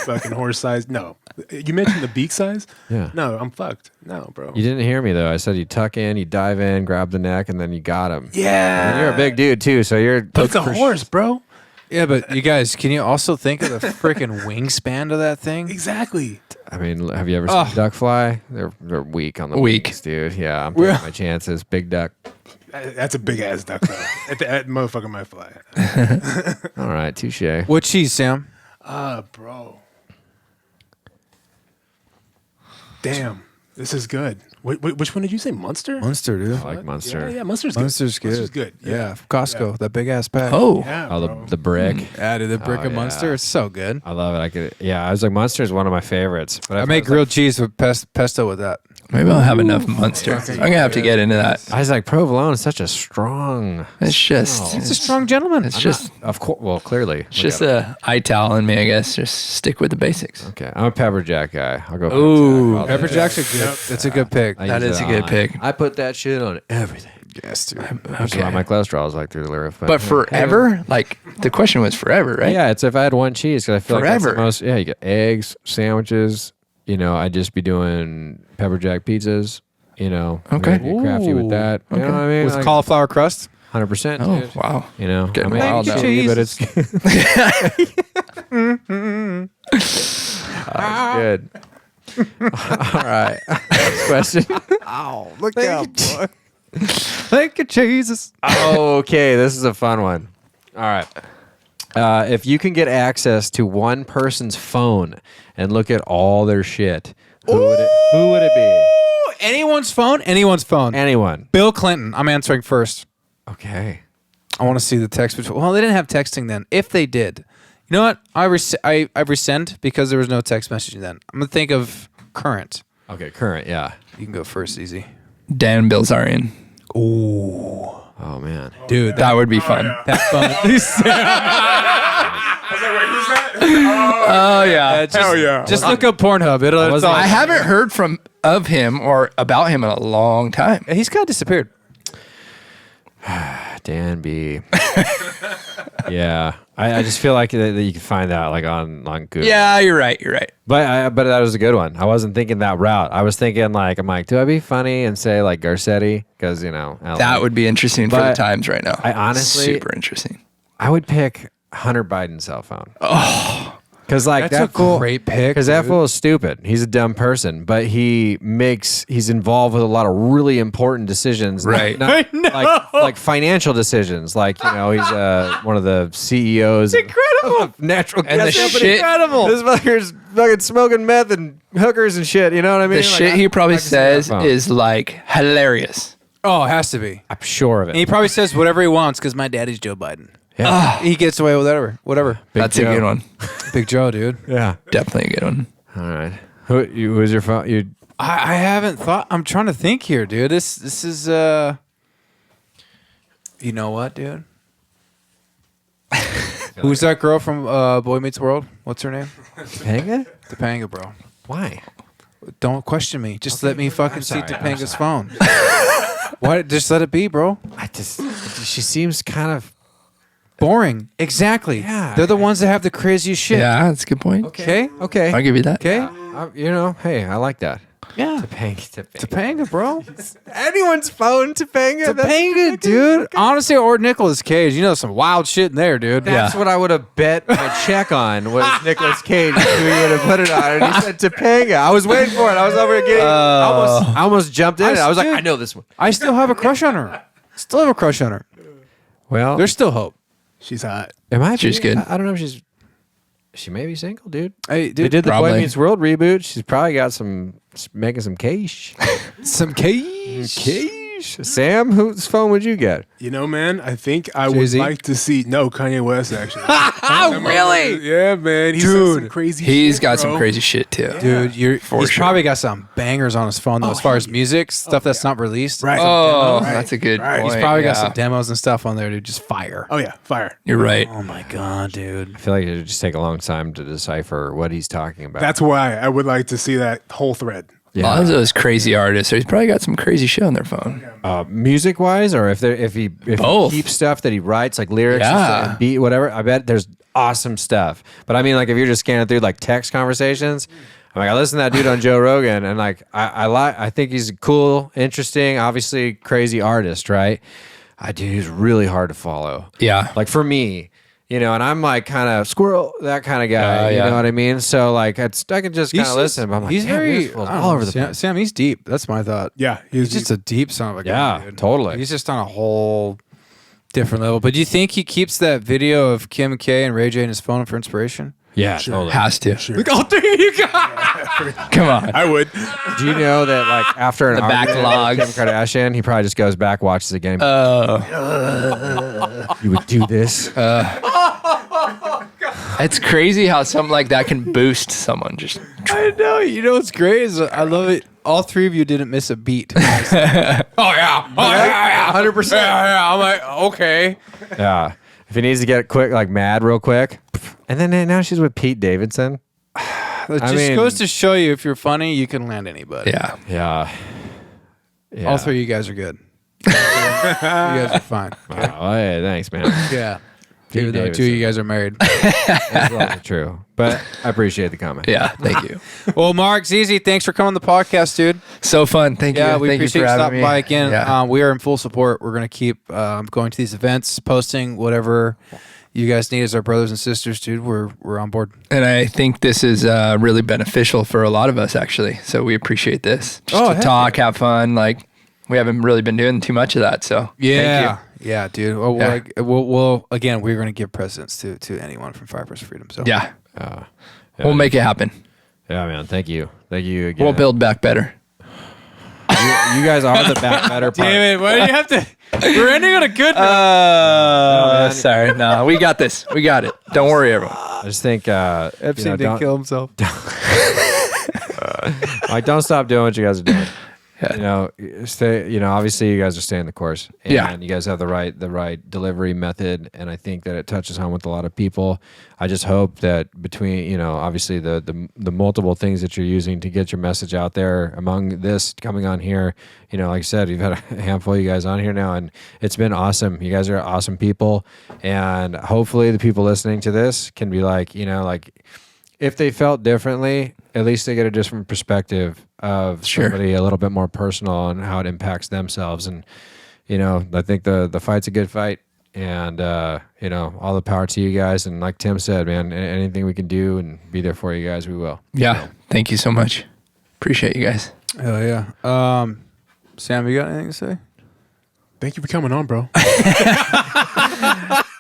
[SPEAKER 5] fucking horse size. No. You mentioned the beak size?
[SPEAKER 4] Yeah.
[SPEAKER 5] No, I'm fucked. No, bro.
[SPEAKER 4] You didn't hear me though. I said you tuck in, you dive in, grab the neck, and then you got him.
[SPEAKER 5] Yeah.
[SPEAKER 4] And you're a big dude too, so you're.
[SPEAKER 5] But it's a horse, bro.
[SPEAKER 2] Yeah, but you guys, can you also think of the freaking wingspan of that thing?
[SPEAKER 5] Exactly.
[SPEAKER 4] I mean, have you ever seen duck fly? They're weak on the
[SPEAKER 3] Weak.
[SPEAKER 4] wings, dude. Yeah, I'm taking my chances. Big duck.
[SPEAKER 5] That's a big ass duck, though. that motherfucker might fly.
[SPEAKER 4] All right, touche.
[SPEAKER 2] What cheese, Sam?
[SPEAKER 5] Bro. Damn. This is good. Which one did you say? Munster?
[SPEAKER 2] Munster, dude.
[SPEAKER 4] I like Munster.
[SPEAKER 5] Yeah, Munster's good.
[SPEAKER 2] Munster's good.
[SPEAKER 5] Munster's good.
[SPEAKER 2] Yeah, Costco, that big ass pack.
[SPEAKER 3] Oh.
[SPEAKER 5] Yeah,
[SPEAKER 4] Oh,
[SPEAKER 5] bro.
[SPEAKER 4] the brick.
[SPEAKER 2] Yeah, dude, the brick
[SPEAKER 4] Oh,
[SPEAKER 2] of Munster,
[SPEAKER 4] yeah.
[SPEAKER 2] it's so good.
[SPEAKER 4] I love it. I was like, Munster is one of my favorites. But
[SPEAKER 2] I make grilled cheese with pesto with that.
[SPEAKER 3] Maybe I'll have enough Munster. I'm gonna have to get into that.
[SPEAKER 4] I was like, provolone is such a strong.
[SPEAKER 3] It's just.
[SPEAKER 2] It's a strong gentleman.
[SPEAKER 3] It's just.
[SPEAKER 4] Of course. Well, clearly.
[SPEAKER 3] It's just a Ital in me, I guess. Just stick with the basics.
[SPEAKER 4] Okay, I'm a pepper jack guy. I'll go.
[SPEAKER 3] Ooh,
[SPEAKER 4] Pepper Jack all
[SPEAKER 2] Pepper
[SPEAKER 4] day.
[SPEAKER 2] Jack's a good. That's a good pick.
[SPEAKER 4] I
[SPEAKER 3] That
[SPEAKER 4] use
[SPEAKER 3] is
[SPEAKER 4] it
[SPEAKER 3] a good
[SPEAKER 4] on-
[SPEAKER 3] pick.
[SPEAKER 4] I put that shit on everything.
[SPEAKER 2] Yes, dude.
[SPEAKER 4] Which is why my cholesterol is like through the roof.
[SPEAKER 3] But forever? Like, the question was forever, right?
[SPEAKER 4] Yeah, it's if I had one cheese because I feel like that's
[SPEAKER 3] Forever.
[SPEAKER 4] the most. Yeah, you get eggs, sandwiches. You know, I'd just be doing pepper jack pizzas. You know,
[SPEAKER 3] Okay.
[SPEAKER 4] Get crafty with that. You know what I mean?
[SPEAKER 2] With
[SPEAKER 4] Like,
[SPEAKER 2] cauliflower crust.
[SPEAKER 4] 100%.
[SPEAKER 3] Oh,
[SPEAKER 4] dude.
[SPEAKER 3] wow.
[SPEAKER 4] You know,
[SPEAKER 3] Getting
[SPEAKER 4] I mean,
[SPEAKER 3] wild
[SPEAKER 4] it's
[SPEAKER 3] now.
[SPEAKER 4] cheesy, but it's good. All right. Next question.
[SPEAKER 2] Oh, look out, boy. Thank you, Jesus.
[SPEAKER 4] Okay, this is a fun one. All right. If you can get access to one person's phone and look at all their shit, who would it be?
[SPEAKER 2] Anyone's phone? Anyone's phone.
[SPEAKER 4] Anyone.
[SPEAKER 2] Bill Clinton. I'm answering first.
[SPEAKER 4] Okay.
[SPEAKER 2] I want to see the text between. Well, they didn't have texting then. If they did, you know what? I rescind because there was no text messaging then. I'm gonna think of current.
[SPEAKER 4] Okay, current, yeah.
[SPEAKER 2] You can go first, Zizi.
[SPEAKER 3] Dan Bilzerian.
[SPEAKER 2] Ooh,
[SPEAKER 4] Oh man.
[SPEAKER 2] dude,
[SPEAKER 3] That would be fun.
[SPEAKER 2] that phone.
[SPEAKER 3] Oh yeah.
[SPEAKER 5] Hell yeah.
[SPEAKER 2] Just look up Pornhub. It's all,
[SPEAKER 3] I haven't heard of him or about him in a long time.
[SPEAKER 2] he's kind of disappeared.
[SPEAKER 4] Dan B. Yeah. I just feel like that you can find that like on Google.
[SPEAKER 3] Yeah, you're right.
[SPEAKER 4] But that was a good one. I wasn't thinking that route. I was thinking like, I'm like, do I be funny and say like Garcetti? Because, LA.
[SPEAKER 3] That would be interesting for the
[SPEAKER 4] But
[SPEAKER 3] times right now.
[SPEAKER 4] I honestly-
[SPEAKER 3] super interesting.
[SPEAKER 4] I would pick Hunter Biden's cell phone. Oh. Because like
[SPEAKER 2] That's
[SPEAKER 4] that fool,
[SPEAKER 2] great pick.
[SPEAKER 4] Because that
[SPEAKER 2] dude.
[SPEAKER 4] fool is stupid. He's a dumb person, but he's involved with a lot of really important decisions.
[SPEAKER 3] Right.
[SPEAKER 4] Not, like financial decisions. Like, he's one of the CEOs. It's incredible. Of natural
[SPEAKER 3] And the
[SPEAKER 4] gas company.
[SPEAKER 3] shit-
[SPEAKER 4] Incredible. This fucker's fucking smoking meth and hookers and shit. You know what I mean?
[SPEAKER 3] The shit he probably says is like hilarious.
[SPEAKER 2] Oh, it has to be.
[SPEAKER 4] I'm sure of it.
[SPEAKER 2] And he probably says whatever he wants because my daddy's Joe Biden.
[SPEAKER 4] Yeah.
[SPEAKER 2] He gets away with whatever.
[SPEAKER 3] That's a good one.
[SPEAKER 2] Big Joe, dude.
[SPEAKER 4] Yeah.
[SPEAKER 3] Definitely a good one.
[SPEAKER 4] All right. Who's your phone?
[SPEAKER 2] I haven't thought. I'm trying to think here, dude. This is you know what, dude? Who's that girl from Boy Meets World? What's her name?
[SPEAKER 4] Topanga?
[SPEAKER 2] Topanga, bro.
[SPEAKER 4] Why?
[SPEAKER 2] Don't question me. Just let me fucking see
[SPEAKER 4] sorry, I'm
[SPEAKER 2] Topanga's phone. What? Just let it be, bro.
[SPEAKER 4] She seems kind of
[SPEAKER 2] Boring. Exactly.
[SPEAKER 4] Yeah.
[SPEAKER 2] They're the ones that have the craziest shit.
[SPEAKER 3] Yeah, that's a good point.
[SPEAKER 2] Okay.
[SPEAKER 3] I'll give you that.
[SPEAKER 2] Okay.
[SPEAKER 4] hey, I like that.
[SPEAKER 2] Yeah.
[SPEAKER 4] Topanga.
[SPEAKER 2] Topanga, bro.
[SPEAKER 4] Anyone's phone, Topanga.
[SPEAKER 2] Topanga, dude. Honestly, or Nicolas Cage. Some wild shit in there, dude.
[SPEAKER 4] That's what I would have bet my check on was Nicolas Cage who he would have put it on. And he said Topanga. I was waiting for it. I was over here getting I almost jumped in. I was like,
[SPEAKER 2] dude,
[SPEAKER 4] I know this one.
[SPEAKER 2] I still have a crush on her. Still have a crush on her.
[SPEAKER 4] Well,
[SPEAKER 2] There's still hope.
[SPEAKER 5] She's hot.
[SPEAKER 4] am I?
[SPEAKER 3] She's good.
[SPEAKER 4] I don't know if she may be single, dude.
[SPEAKER 2] Hey, dude.
[SPEAKER 4] They did the Boy
[SPEAKER 3] probably.
[SPEAKER 4] Meets World reboot. She's probably got making some cash.
[SPEAKER 2] Some Cage.
[SPEAKER 4] Cash. Sam, whose phone would you get?
[SPEAKER 5] Man, I think I would
[SPEAKER 2] Jay-Z?
[SPEAKER 5] like to see Kanye West actually.
[SPEAKER 4] Oh, really?
[SPEAKER 5] Yeah, man. He's
[SPEAKER 2] Dude.
[SPEAKER 5] some crazy
[SPEAKER 3] He's
[SPEAKER 5] shit,
[SPEAKER 3] got some
[SPEAKER 5] bro.
[SPEAKER 3] crazy shit too.
[SPEAKER 2] Dude, he's
[SPEAKER 3] sure.
[SPEAKER 2] probably got some bangers on his phone, though, as far as music, stuff that's not released.
[SPEAKER 5] Right.
[SPEAKER 3] Oh,
[SPEAKER 5] Right.
[SPEAKER 3] that's a good
[SPEAKER 5] Right.
[SPEAKER 3] point.
[SPEAKER 2] He's probably got
[SPEAKER 3] yeah.
[SPEAKER 2] some demos and stuff on there, dude. Just fire.
[SPEAKER 5] Oh yeah, fire.
[SPEAKER 3] You're right.
[SPEAKER 2] Oh, my God, dude.
[SPEAKER 4] I feel like it would just take a long time to decipher what he's talking about.
[SPEAKER 5] That's why I would like to see that whole thread.
[SPEAKER 3] A lot of those crazy artists, he's probably got some crazy shit on their phone.
[SPEAKER 4] Music wise, or if he
[SPEAKER 3] Both.
[SPEAKER 4] keeps stuff that he writes, like lyrics
[SPEAKER 3] Yeah.
[SPEAKER 4] and beat, whatever, I bet there's awesome stuff. But I mean, like if you're just scanning through like text conversations, I'm like, I listen to that dude on Joe Rogan, and like I think he's cool, interesting, obviously crazy artist, right? He's really hard to follow.
[SPEAKER 3] Yeah.
[SPEAKER 4] Like for me, and I'm like kind of squirrel, that kind of guy.
[SPEAKER 3] Yeah.
[SPEAKER 4] You know what I mean? So like I can just kind of listen. But I'm like,
[SPEAKER 2] he's
[SPEAKER 4] damn,
[SPEAKER 2] very
[SPEAKER 4] this fool's all over the place.
[SPEAKER 2] Sam, he's deep. That's my thought.
[SPEAKER 5] Yeah,
[SPEAKER 2] He's just a deep son of a guy.
[SPEAKER 4] Yeah,
[SPEAKER 2] dude.
[SPEAKER 4] totally.
[SPEAKER 2] He's just on a whole different level. But do you think he keeps that video of Kim K and Ray J in his phone for inspiration?
[SPEAKER 4] Yeah,
[SPEAKER 5] Sure.
[SPEAKER 4] totally.
[SPEAKER 3] Has to.
[SPEAKER 5] Sure.
[SPEAKER 2] Look, all three of you guys.
[SPEAKER 3] Come on.
[SPEAKER 5] I would.
[SPEAKER 4] Do you know that like after an
[SPEAKER 3] The
[SPEAKER 4] argument with
[SPEAKER 3] backlogs.
[SPEAKER 4] Kim Kardashian, he probably just goes back, watches the game. You would do this?
[SPEAKER 3] It's crazy how something like that can boost someone. Just
[SPEAKER 2] I know. You know what's great is I love it. All three of you didn't miss a beat. Oh yeah.
[SPEAKER 4] 100%.
[SPEAKER 2] Yeah. I'm like, okay.
[SPEAKER 4] Yeah. If he needs to get quick, like mad real quick. And then now she's with Pete Davidson.
[SPEAKER 2] It just
[SPEAKER 4] mean-
[SPEAKER 2] goes to show you if you're funny, you can land anybody.
[SPEAKER 3] yeah.
[SPEAKER 4] Yeah.
[SPEAKER 2] All three of you guys are good. You guys are fine.
[SPEAKER 4] Oh, hey, thanks, man.
[SPEAKER 2] Yeah.
[SPEAKER 4] Pete
[SPEAKER 2] Even though two of you guys are married.
[SPEAKER 4] That's also true. But I appreciate the comment.
[SPEAKER 3] Yeah. Thank you.
[SPEAKER 2] Well, Mark, Zizi, thanks for coming on the podcast, dude.
[SPEAKER 3] So fun. Thank you.
[SPEAKER 2] Yeah, we
[SPEAKER 3] Thank
[SPEAKER 2] appreciate
[SPEAKER 3] you
[SPEAKER 2] you
[SPEAKER 3] for having
[SPEAKER 2] stopping
[SPEAKER 3] me.
[SPEAKER 2] by again.
[SPEAKER 3] Yeah.
[SPEAKER 2] We are in full support. We're going to keep going to these events, posting whatever you guys need as our brothers and sisters, dude. We're on board.
[SPEAKER 3] And I think this is really beneficial for a lot of us, actually. So we appreciate this. Just to
[SPEAKER 2] heck
[SPEAKER 3] talk, have fun. Like, we haven't really been doing too much of that. So thank you.
[SPEAKER 2] Yeah, dude. Well,
[SPEAKER 3] Yeah.
[SPEAKER 2] we'll again, we're going to give precedence to anyone from Fire First Freedom. So
[SPEAKER 3] Yeah.
[SPEAKER 4] Yeah,
[SPEAKER 3] We'll make it happen.
[SPEAKER 4] yeah, man. Thank you. Thank you again.
[SPEAKER 3] We'll build back better.
[SPEAKER 4] You guys are the better part.
[SPEAKER 2] Damn it! Why do you have to? We're ending on a good note.
[SPEAKER 4] man.
[SPEAKER 3] Sorry. No, we got this. We got it. Don't worry, everyone.
[SPEAKER 4] I just think
[SPEAKER 2] Epstein didn't
[SPEAKER 4] don't,
[SPEAKER 2] kill himself.
[SPEAKER 4] like, don't stop doing what you guys are doing. you know, stay. You know, obviously you guys are staying the course, and
[SPEAKER 3] Yeah.
[SPEAKER 4] you guys have the right delivery method, and I think that it touches home with a lot of people. I just hope that between, you know, obviously the multiple things that you're using to get your message out there, among this coming on here, you know, like I said, you've had a handful of you guys on here now, and it's been awesome. You guys are awesome people, and hopefully the people listening to this can be like, you know, like if they felt differently, at least they get a different perspective of somebody a little bit more personal and how it impacts themselves. And, you know, I think the fight's a good fight. And, you know, all the power to you guys. And like Tim said, man, anything we can do and be there for you guys, we will.
[SPEAKER 3] Yeah. Thank you so much. Appreciate you guys.
[SPEAKER 2] Hell yeah. Sam, you got anything to say?
[SPEAKER 5] Thank you for coming on, bro.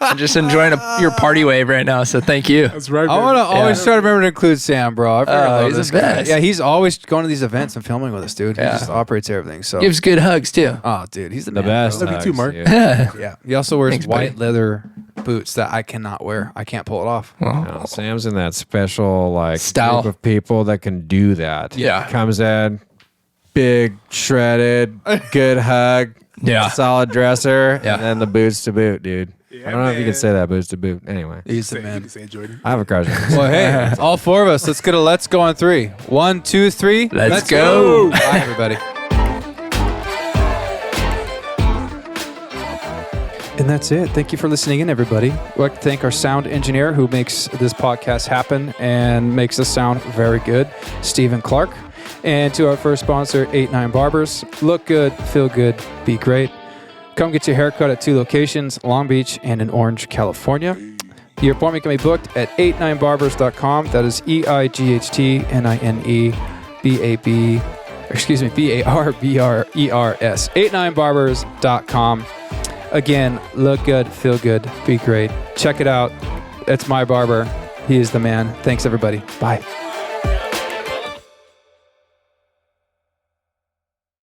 [SPEAKER 3] I'm just enjoying your party wave right now, so thank you.
[SPEAKER 5] That's right.
[SPEAKER 2] I want to always try to remember to include Sam, bro. I love
[SPEAKER 3] he's
[SPEAKER 2] this
[SPEAKER 3] the
[SPEAKER 2] guy.
[SPEAKER 3] best.
[SPEAKER 2] Yeah, he's always going to these events and filming with us, dude. He
[SPEAKER 3] Yeah.
[SPEAKER 2] just operates everything. So,
[SPEAKER 3] Gives good hugs too.
[SPEAKER 2] oh, dude, he's the
[SPEAKER 4] The
[SPEAKER 2] man,
[SPEAKER 4] best.
[SPEAKER 2] bro.
[SPEAKER 5] Love you too, Mark.
[SPEAKER 4] Yeah.
[SPEAKER 2] Yeah, he also wears
[SPEAKER 3] Thanks,
[SPEAKER 2] white
[SPEAKER 3] buddy.
[SPEAKER 2] leather boots that I cannot wear. I can't pull it off.
[SPEAKER 3] Well,
[SPEAKER 4] No, Sam's in that special like
[SPEAKER 3] Style.
[SPEAKER 4] group of people that can do that.
[SPEAKER 3] Yeah.
[SPEAKER 4] Comes in, big, shredded, good hug,
[SPEAKER 3] Yeah.
[SPEAKER 4] solid dresser,
[SPEAKER 3] Yeah.
[SPEAKER 4] and then the boots to boot, dude.
[SPEAKER 5] Yeah,
[SPEAKER 4] I don't know if you
[SPEAKER 5] man.
[SPEAKER 4] can say that, boots to boot. Anyway,
[SPEAKER 2] He's the
[SPEAKER 5] You
[SPEAKER 2] man.
[SPEAKER 5] can say it, Jordan.
[SPEAKER 4] I have a crush on this.
[SPEAKER 2] Well, hey, it's all four of us. Let's get a let's go on 3. 1, 2, 3.
[SPEAKER 3] Let's go.
[SPEAKER 2] Bye, everybody. And that's it. Thank you for listening in, everybody. We'd like to thank our sound engineer who makes this podcast happen and makes us sound very good, Stephen Clark. And to our first sponsor, 89 Barbers. Look good, feel good, be great. Come get your haircut at 2 locations, Long Beach and in Orange, California. Your appointment can be booked at 89barbers.com. That is BARBRERS. 89barbers.com. Again, look good, feel good, be great. Check it out. It's my barber. He is the man. Thanks, everybody. Bye.